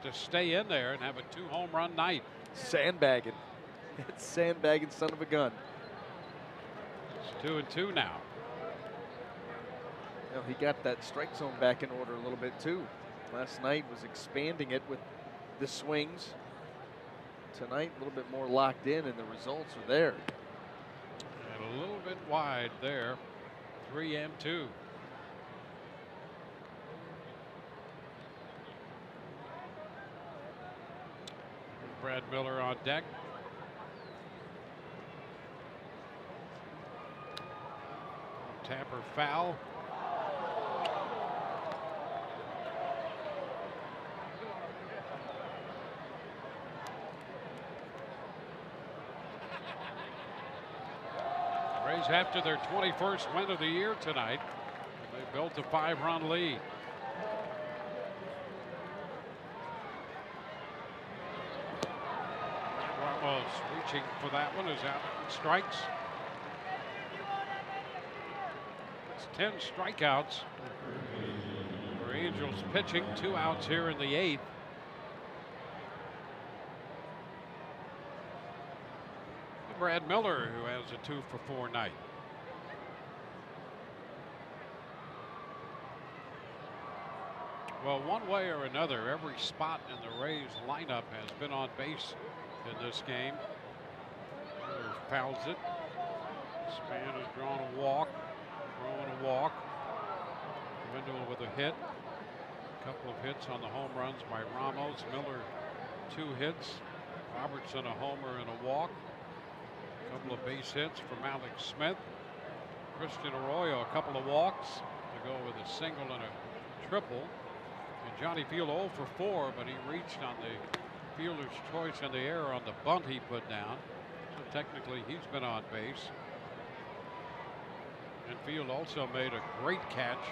to stay in there and have a 2-home run night. Sandbagging. It's sandbagging, son of a gun. It's 2-2 now. Well, he got that strike zone back in order a little bit too. Last night was expanding it with the swings. Tonight a little bit more locked in, and the results are there. And a little bit wide there. 3-2. Brad Miller on deck. Tapper foul. Rays after their 21st win of the year tonight. They built a 5-run lead. Ramos reaching for that one, is out, strikes. It's 10 strikeouts for Angels pitching. 2 outs here in the 8th. Brad Miller, who has a 2-for-4 night. Well, one way or another, every spot in the Rays lineup has been on base in this game. Miller fouls it. Span has drawn a walk, throwing a walk. Wendell with a hit. A couple of hits on the home runs by Ramos. Miller, 2 hits. Robertson, a homer and a walk. A couple of base hits for Malik Smith. Christian Arroyo, a couple of walks to go with a single and a triple. And Johnny Field 0 for 4, but he reached on the fielder's choice in the air on the bunt he put down. So technically he's been on base. And Field also made a great catch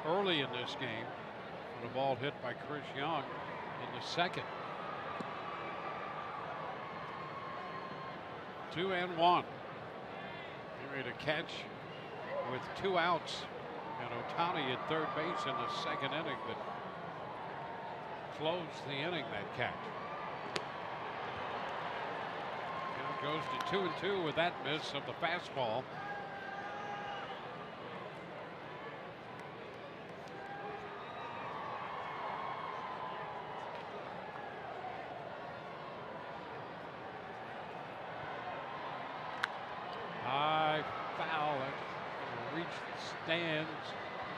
early in this game on a ball hit by Chris Young in the second. 2-1. He made a catch with 2 outs and Ohtani at third base in the second inning that closed the inning, that catch. Count goes to 2-2 with that miss of the fastball. High foul. It reached the stands,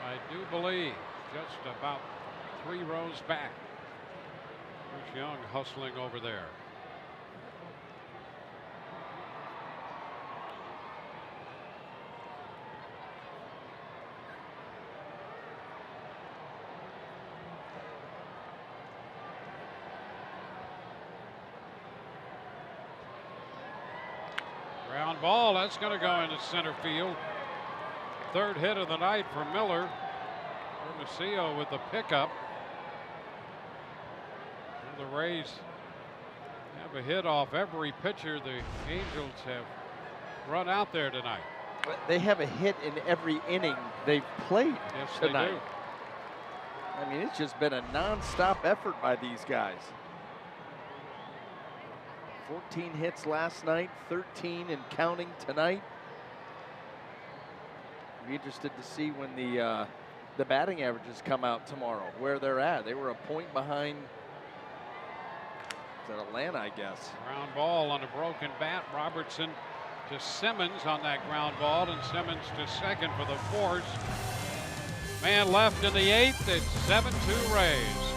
I do believe, just about 3 rows back. Chris Young hustling over there. Ground ball, that's going to go into center field. 3rd hit of the night for Miller. Hermosillo with the pickup. And the Rays have a hit off every pitcher the Angels have run out there tonight. But they have a hit in every inning they've played tonight. They do. I mean, it's just been a non-stop effort by these guys. 14 hits last night, 13 and counting tonight. Be interested to see when the batting averages come out tomorrow, where they're at. They were a point behind Atlanta, I guess. Ground ball on a broken bat. Robertson to Simmons on that ground ball, and Simmons to second for the force. Man left in the 8th. It's 7-2 Rays.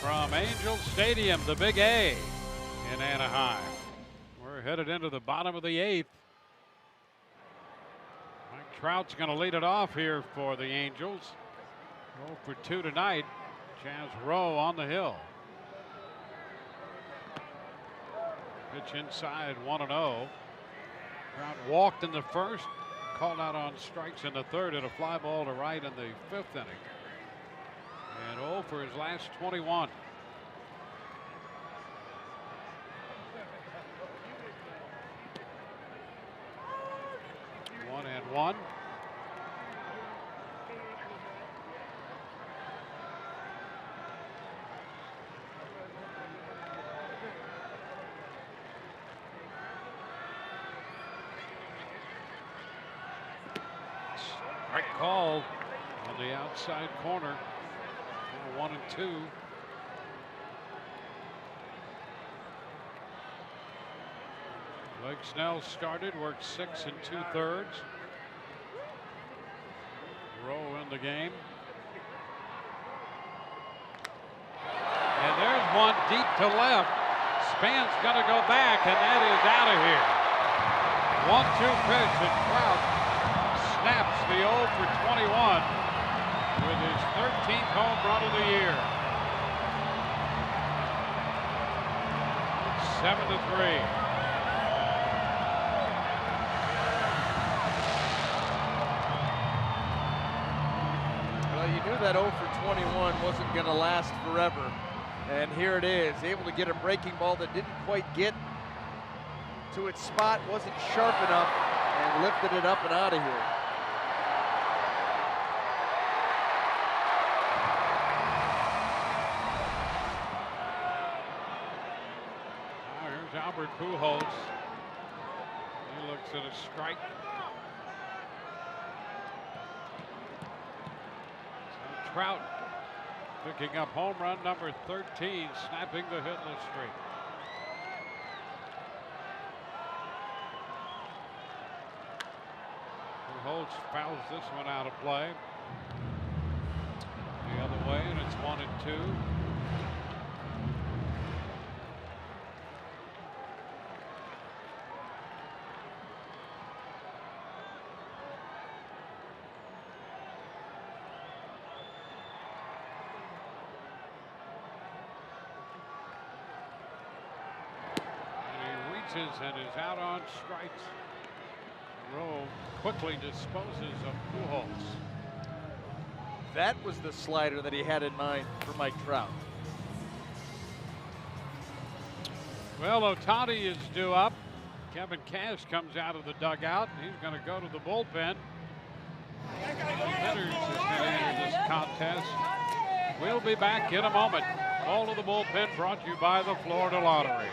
From Angels Stadium, the Big A in Anaheim. We're headed into the bottom of the 8th. Mike Trout's going to lead it off here for the Angels. 0 for 2 tonight. Chaz Rowe on the hill. Pitch inside, 1-0. Trout walked in the 1st, called out on strikes in the 3rd, and a fly ball to right in the 5th inning. And 0 for his last 21. Strike call on the outside corner. 1-2. Blake Snell started, worked 6 2/3. Rowe in the game. And there's one deep to left. Span's gonna go back, and that is out of here. 1-2 pitch, and Trout snaps the 0 for 21 with his 13th home run of the year. 7-3. Well, you knew that 0 for 21 wasn't going to last forever. And here it is, able to get a breaking ball that didn't quite get to its spot, wasn't sharp enough, and lifted it up and out of here. Now here's Albert Pujols. He looks at a strike. So Trout picking up home run number 13, snapping the hitless streak. Pujols fouls this one out of play. The other way, and it's 1-2. And is out on strikes. Rowe quickly disposes of Pujols. That was the slider that he had in mind for Mike Trout. Well, Ohtani is due up. Kevin Cash comes out of the dugout, and he's going to go to the bullpen. Hitters is going to enter this contest. We'll be back in a moment. Call to the bullpen brought to you by the Florida Lottery.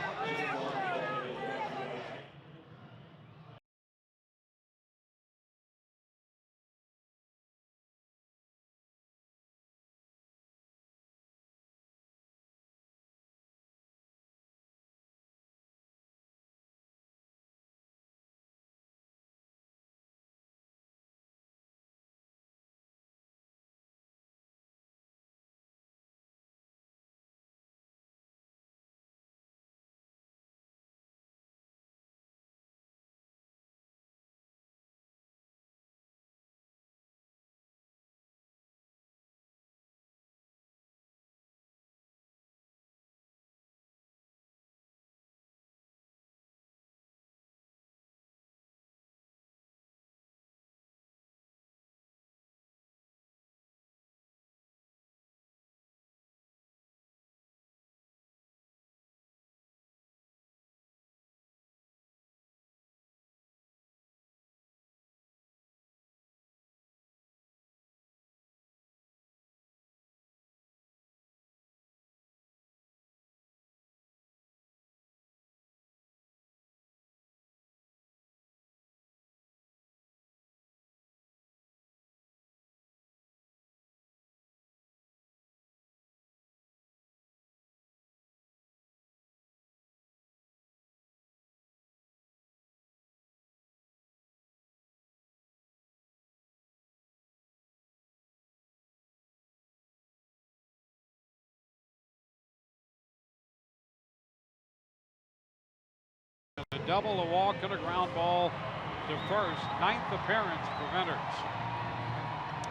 A double, a walk, and a ground ball to first. 9th appearance for Venters.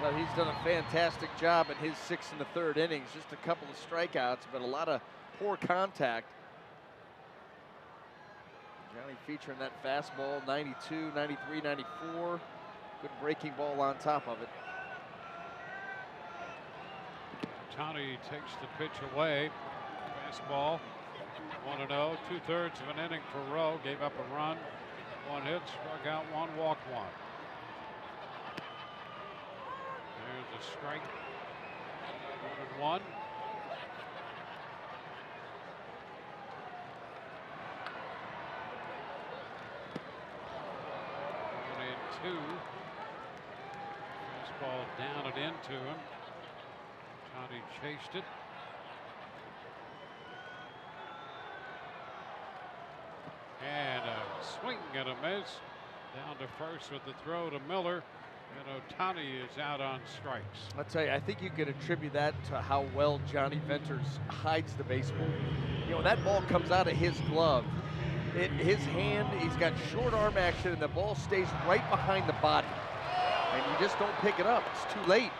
Well, he's done a fantastic job in his 6 1/3 innings. Just a couple of strikeouts, but a lot of poor contact. Johnny featuring that fastball, 92, 93, 94. Good breaking ball on top of it. Ohtani takes the pitch away. Fastball. 1-0, 2/3 of an inning for Rowe. Gave up a run, 1 hit, struck out 1, walked 1. There's a strike. 1-1. Two. Fastball down and into him. Johnny chased it. And a swing and a miss. Down to first with the throw to Miller. And Ohtani is out on strikes. I'll tell you, I think you can attribute that to how well Johnny Venters hides the baseball. You know, that ball comes out of his glove. His hand, he's got short arm action, and the ball stays right behind the body. And you just don't pick it up. It's too late.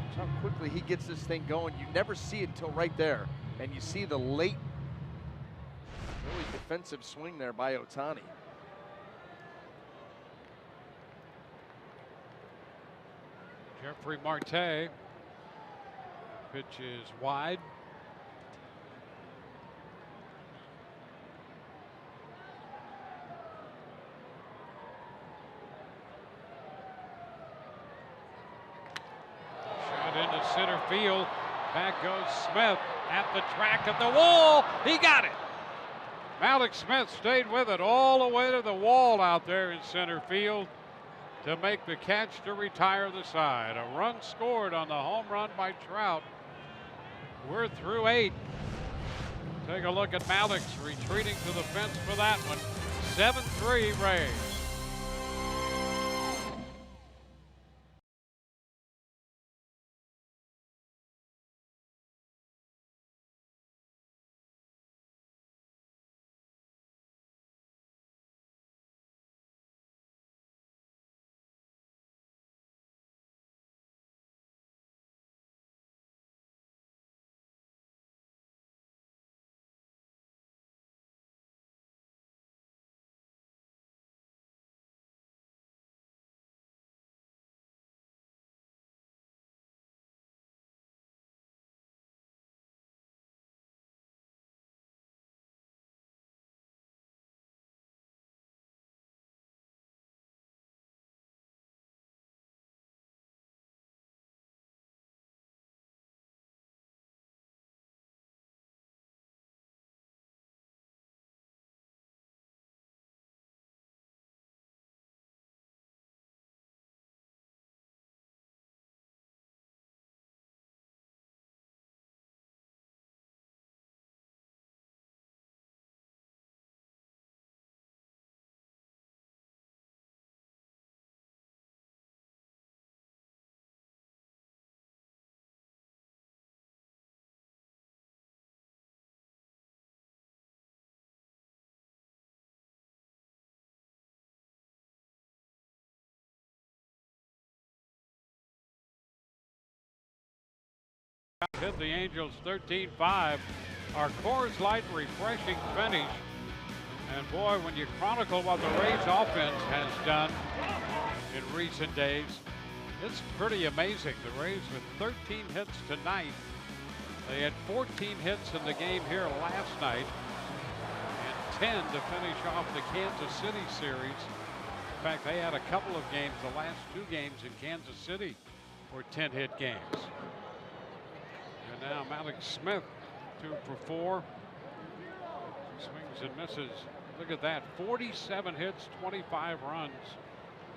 That's how quickly he gets this thing going. You never see it until right there. And you see the late, really defensive swing there by Ohtani. Jeffrey Marte. Pitch is wide. Shot into center field. Back goes Smith at the track of the wall. He got it. Malik Smith stayed with it all the way to the wall out there in center field to make the catch to retire the side. A run scored on the home run by Trout. We're through 8. Take a look at Malik's retreating to the fence for that one. 7-3 Rays. Hit the Angels 13-5. Our Coors Light refreshing finish. And boy, when you chronicle what the Rays offense has done in recent days, it's pretty amazing. The Rays with 13 hits tonight. They had 14 hits in the game here last night and 10 to finish off the Kansas City series. In fact, they had a couple of games, the last 2 games in Kansas City were 10-hit games. And now Malik Smith 2 for 4. Swings and misses. Look at that. 47 hits, 25 runs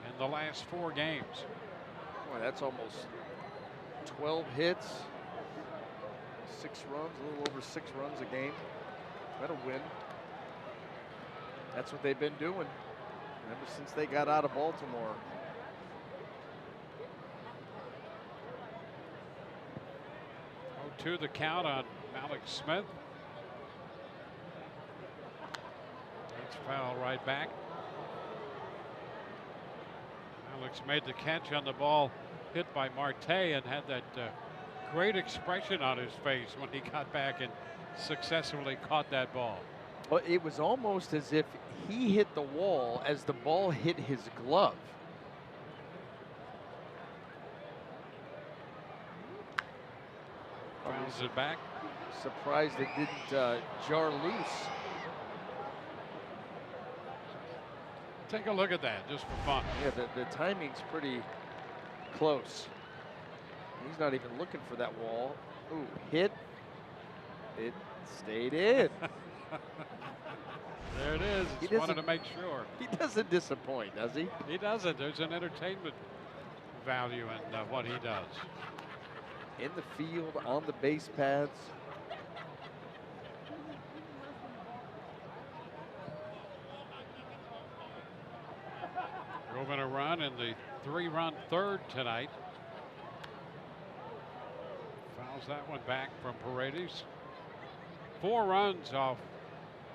in the last 4 games. Boy, that's almost 12 hits, 6 runs, a little over 6 runs a game. That'll win. That's what they've been doing ever since they got out of Baltimore. To the count on Malik Smith. That's foul right back. Malik's made the catch on the ball hit by Marte and had that great expression on his face when he got back and successfully caught that ball. Well, it was almost as if he hit the wall as the ball hit his glove. Fouls it back. Surprised it didn't jar loose. Take a look at that just for fun. Yeah, the timing's pretty close. He's not even looking for that wall. Ooh, hit. It stayed in. There it is. Just wanted to make sure. He doesn't disappoint, does he? He doesn't. There's an entertainment value in what he does. In the field, on the base paths. Drove in a run in the 3-run third tonight. Fouls that one back from Paredes. 4 runs off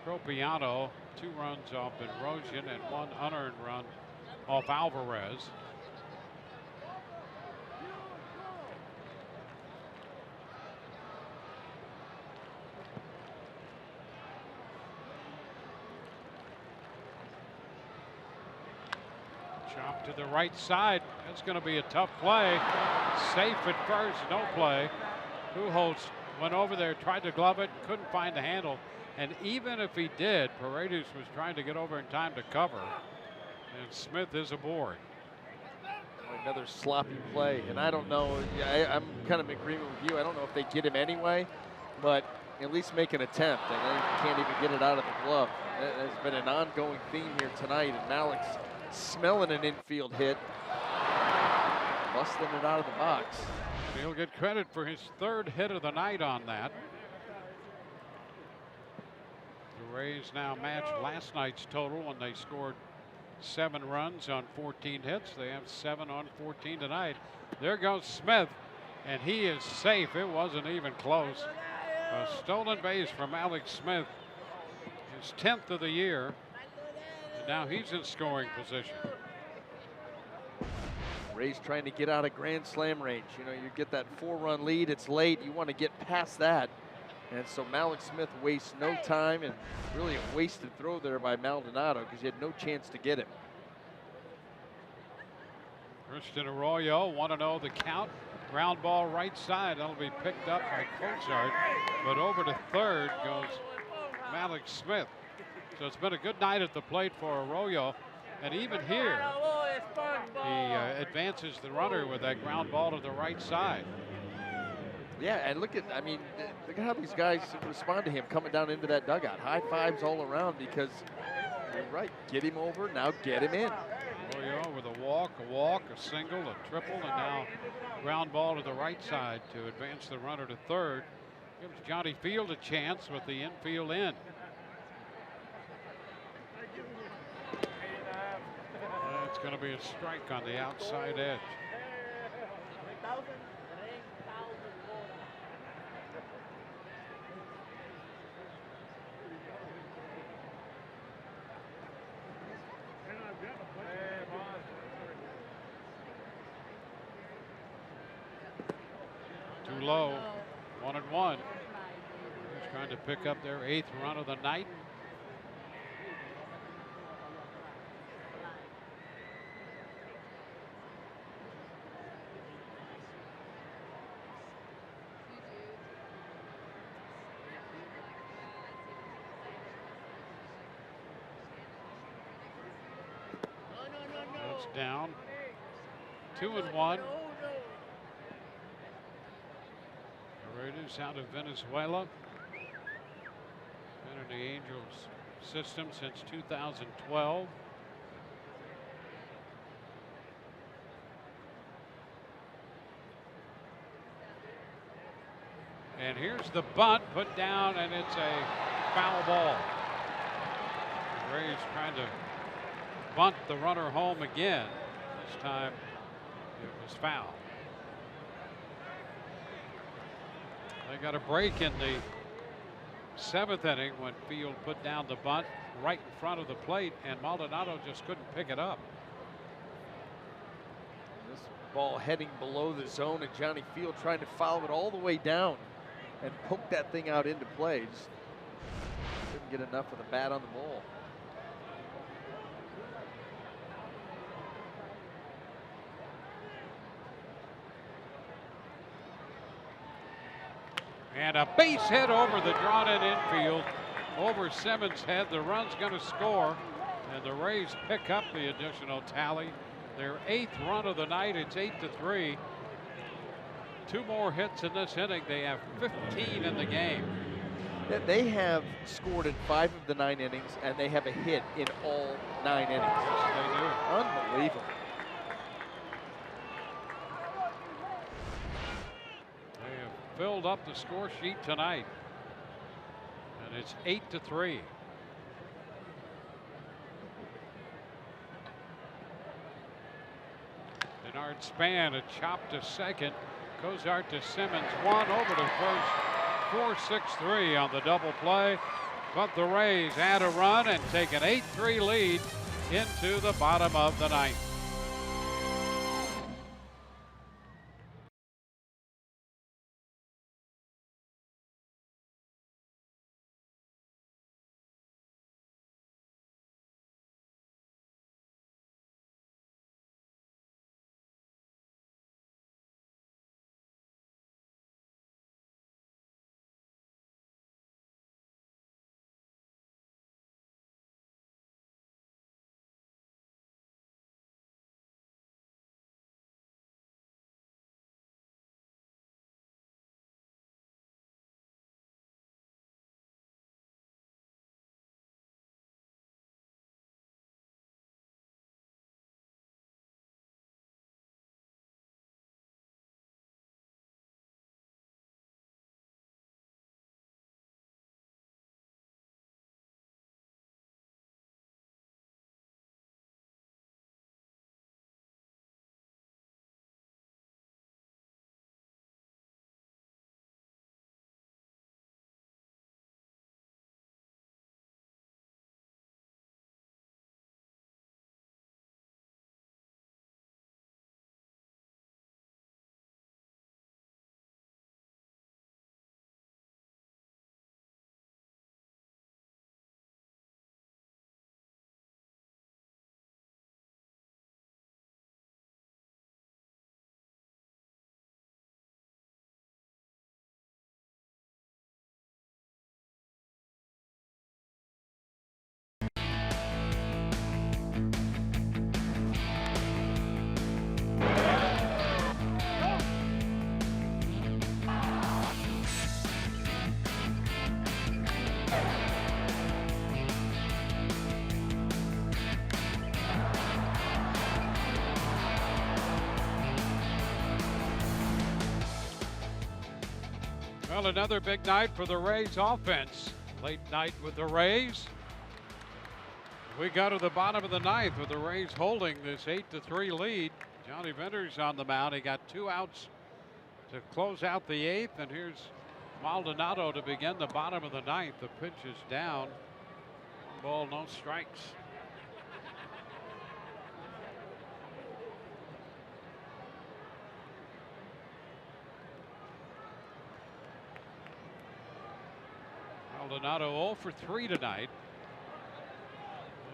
Tropiano, 2 runs off Erosion, and 1 unearned run off Alvarez. Chop to the right side. That's going to be a tough play. Safe at first, no play. Pujols went over there, tried to glove it, couldn't find the handle. And even if he did, Paredes was trying to get over in time to cover. And Smith is aboard. Another sloppy play. And I don't know, I'm kind of in agreement with you. I don't know if they get him anyway, but at least make an attempt. And they can't even get it out of the glove. There's been an ongoing theme here tonight, and Malik's smelling an infield hit, busting it out of the box. He'll get credit for his 3rd hit of the night on that. The Rays now match last night's total when they scored 7 runs on 14 hits. They have 7 on 14 tonight. There goes Smith, and he is safe. It wasn't even close. A stolen base from Alex Smith, his 10th of the year. And now he's in scoring position. Rays trying to get out of grand slam range. You know, you get that 4-run lead, it's late, you want to get past that. And so Malik Smith wastes no time, and really a wasted throw there by Maldonado because he had no chance to get him. Christian Arroyo, 1-0 the count. Ground ball right side. That'll be picked up by Cozart. But over to third goes Malik Smith. So it's been a good night at the plate for Arroyo. And even here, he advances the runner with that ground ball to the right side. Yeah, and look at how these guys respond to him coming down into that dugout. High fives all around because you're right. Get him over, now get him in. Arroyo with a walk, a single, a triple, and now ground ball to the right side to advance the runner to third. Gives Johnny Field a chance with the infield in. It's going to be a strike on the outside edge. Too low, 1-1. He's trying to pick up their 8th run of the night. That's down. 2-1. Raiders out of Venezuela. Been in the Angels system since 2012. And here's the bunt put down, and it's a foul ball. The Rays trying to bunt the runner home again. This time it was foul. They got a break in the 7th inning when Field put down the bunt right in front of the plate, and Maldonado just couldn't pick it up. This ball heading below the zone, and Johnny Field trying to follow it all the way down and poke that thing out into play. Just couldn't get enough of the bat on the ball. And a base hit over the drawn-in infield, over Simmons' head. The run's going to score, and the Rays pick up the additional tally. Their 8th run of the night. It's 8-3. 2 more hits in this inning. They have 15 in the game. They have scored in 5 of the 9 innings, and they have a hit in all 9 innings. Yes, they do. Unbelievable. filled up the score sheet tonight. And it's 8-3. Denard Span, a chop to second. Cozart to Simmons, one over to first. 4-6-3 on the double play. But the Rays add a run and take an 8-3 lead into the bottom of the ninth. Well, another big night for the Rays offense. Late night with the Rays. We go to the bottom of the ninth with the Rays holding this 8-3 lead. Johnny Venters on the mound. He got 2 outs to close out the eighth. And here's Maldonado to begin the bottom of the ninth. The pitch is down. 1 ball, no strikes. Maldonado 0 for 3 tonight.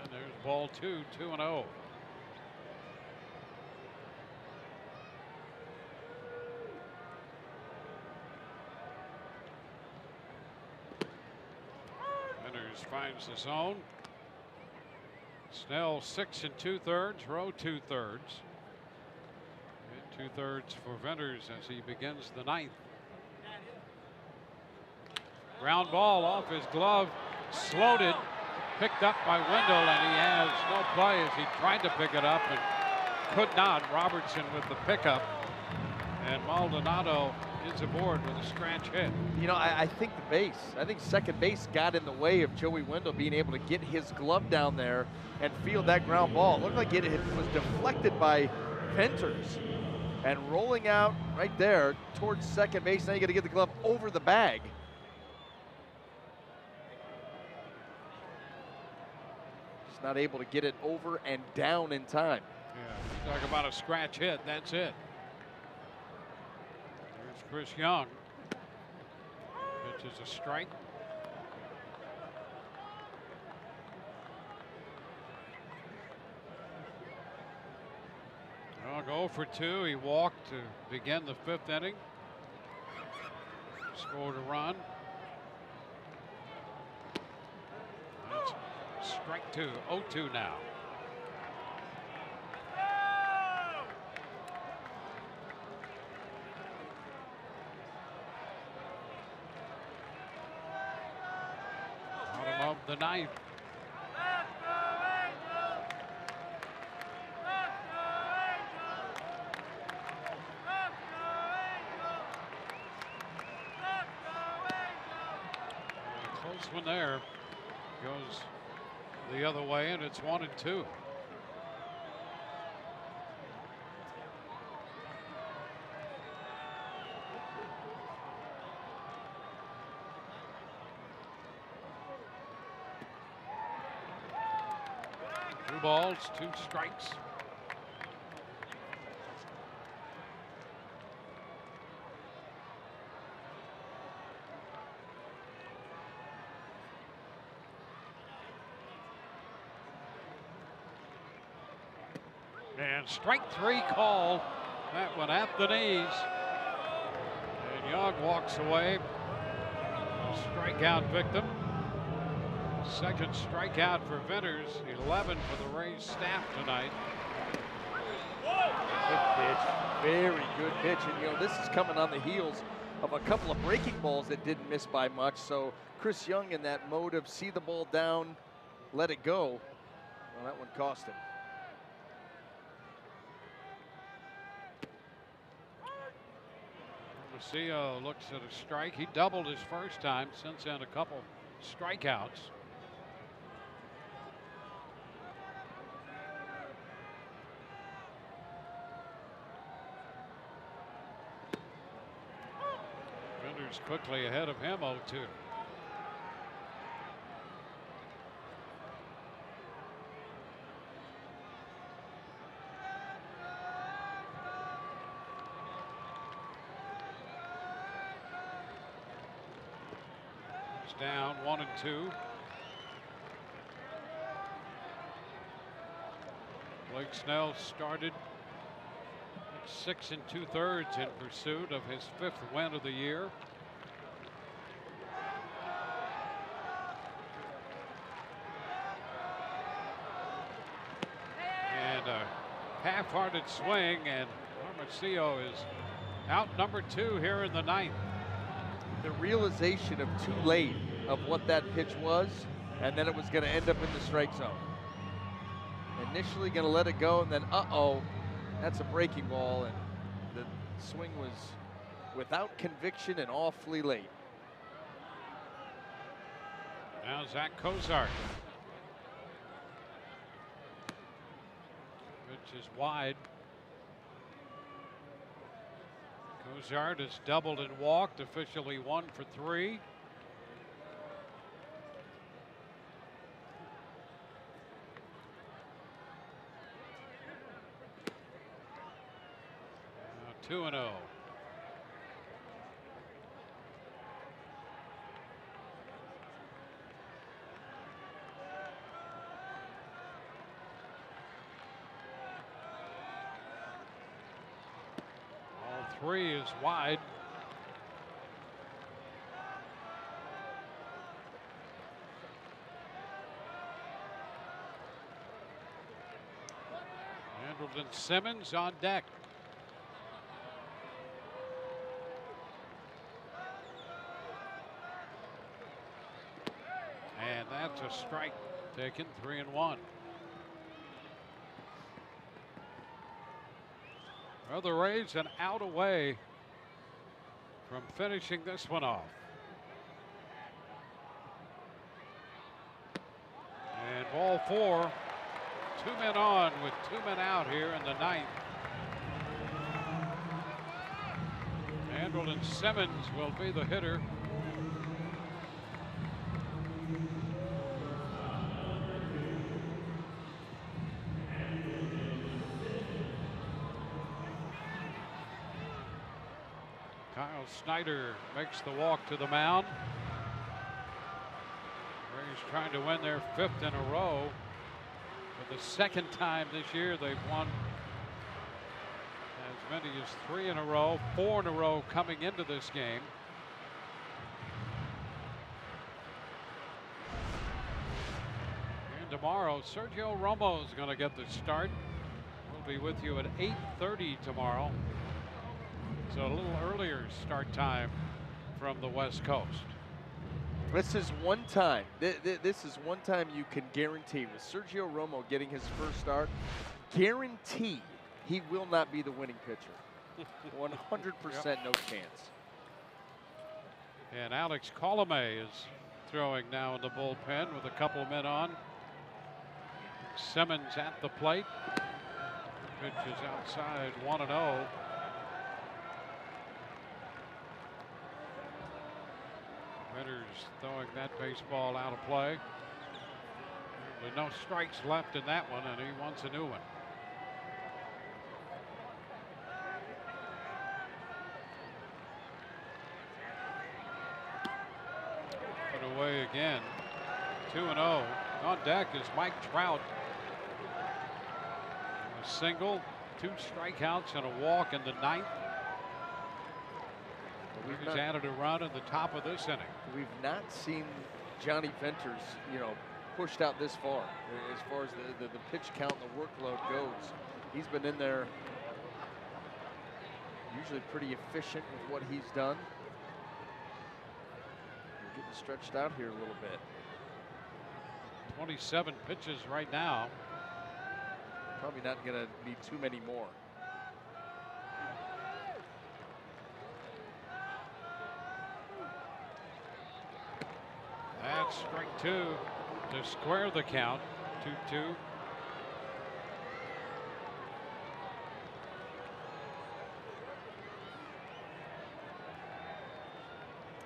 And there's ball 2, 2-0. Venters finds the zone. Snell 6 2/3, Rowe 2/3. And 2/3 for Venters as he begins the ninth. Ground ball off his glove, floated, picked up by Wendell, and he has no play as he tried to pick it up and could not. Robertson with the pickup, and Maldonado is aboard with a scratch hit. You know, I think I think second base got in the way of Joey Wendell being able to get his glove down there and field that ground ball. It looked like it was deflected by Venters and rolling out right there towards second base. Now you got to get the glove over the bag. Not able to get it over and down in time. Yeah, talk about a scratch hit. That's it. There's Chris Young. Pitch is a strike. I'll go for 2. He walked to begin the 5th inning. Scored a run. That's strike 2, 0-2 now. Bottom of the ninth. Close one there. Goes the other way, and it's 1-2. Two balls, 2 strikes. And strike 3 call. That one at the knees. And Young walks away. A strikeout victim. Second strikeout for Venters. 11 for the Rays staff tonight. Good pitch. Very good pitch. And, you know, this is coming on the heels of a couple of breaking balls that didn't miss by much. So Chris Young in that mode of see the ball down, let it go. Well, that one cost him. Macio looks at a strike. He doubled his first time. Since then, a couple strikeouts. Venters quickly ahead of him, 0-2. Down 1-2. Blake Snell started at 6 2/3 in pursuit of his 5th win of the year. And a half-hearted swing, and Macio is out number 2 here in the 9th. The realization of too late of what that pitch was, and then it was going to end up in the strike zone. Initially going to let it go, and then that's a breaking ball, and the swing was without conviction and awfully late. Now Zach Cozart. Pitch is wide. Cozart has doubled and walked, officially 1 for 3. Now 2-0. All 3 is wide. Andrelton Simmons on deck. And that's a strike taken, 3-1. Well, the Rays an out away from finishing this one off. And ball 4. 2 men on with 2 men out here in the 9th. Andrelton Simmons will be the hitter. Kyle Snyder makes the walk to the mound. Rays trying to win their 5th in a row. For the 2nd time this year, they've won as many as 3 in a row, 4 in a row coming into this game. And tomorrow, Sergio Ramos is going to get the start. We'll be with you at 8:30 tomorrow. So a little earlier start time from the West Coast. This is one time. This is one time you can guarantee with Sergio Romo getting his first start, guarantee he will not be the winning pitcher. 100% no chance. And Alex Colomé is throwing now in the bullpen with a couple men on. Simmons at the plate. Pitch is outside, 1-0. Winters throwing that baseball out of play. With no strikes left in that one, and he wants a new one. Put away again. 2-0. On deck is Mike Trout. A single, 2 strikeouts, and a walk in the 9th. He's added a run in the top of this inning. We've not seen Johnny Venters, pushed out this far as the pitch count and the workload goes. He's been in there usually pretty efficient with what he's done. We're getting stretched out here a little bit. 27 pitches right now. Probably not going to be too many more. That's strike 2 to square the count. 2-2.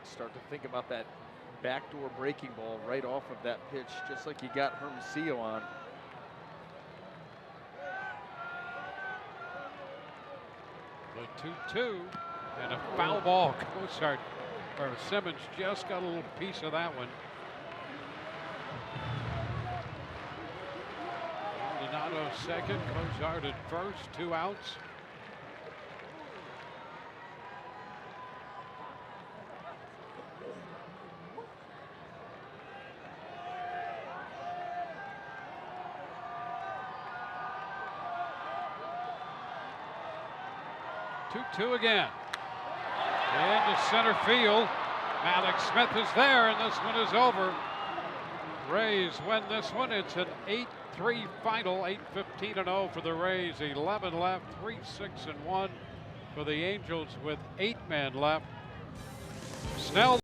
Start to think about that backdoor breaking ball right off of that pitch, just like he got Hermosillo on. The 2-2 and a foul ball. Simmons just got a little piece of that one. Donato second, Cozart at first, 2 outs. Two again. Into center field. Alex Smith is there, and this one is over. Rays win this one. It's an 8-3 final. 8-15-0 for the Rays. 11 left. 3-6-1 for the Angels with 8 men left. Snell.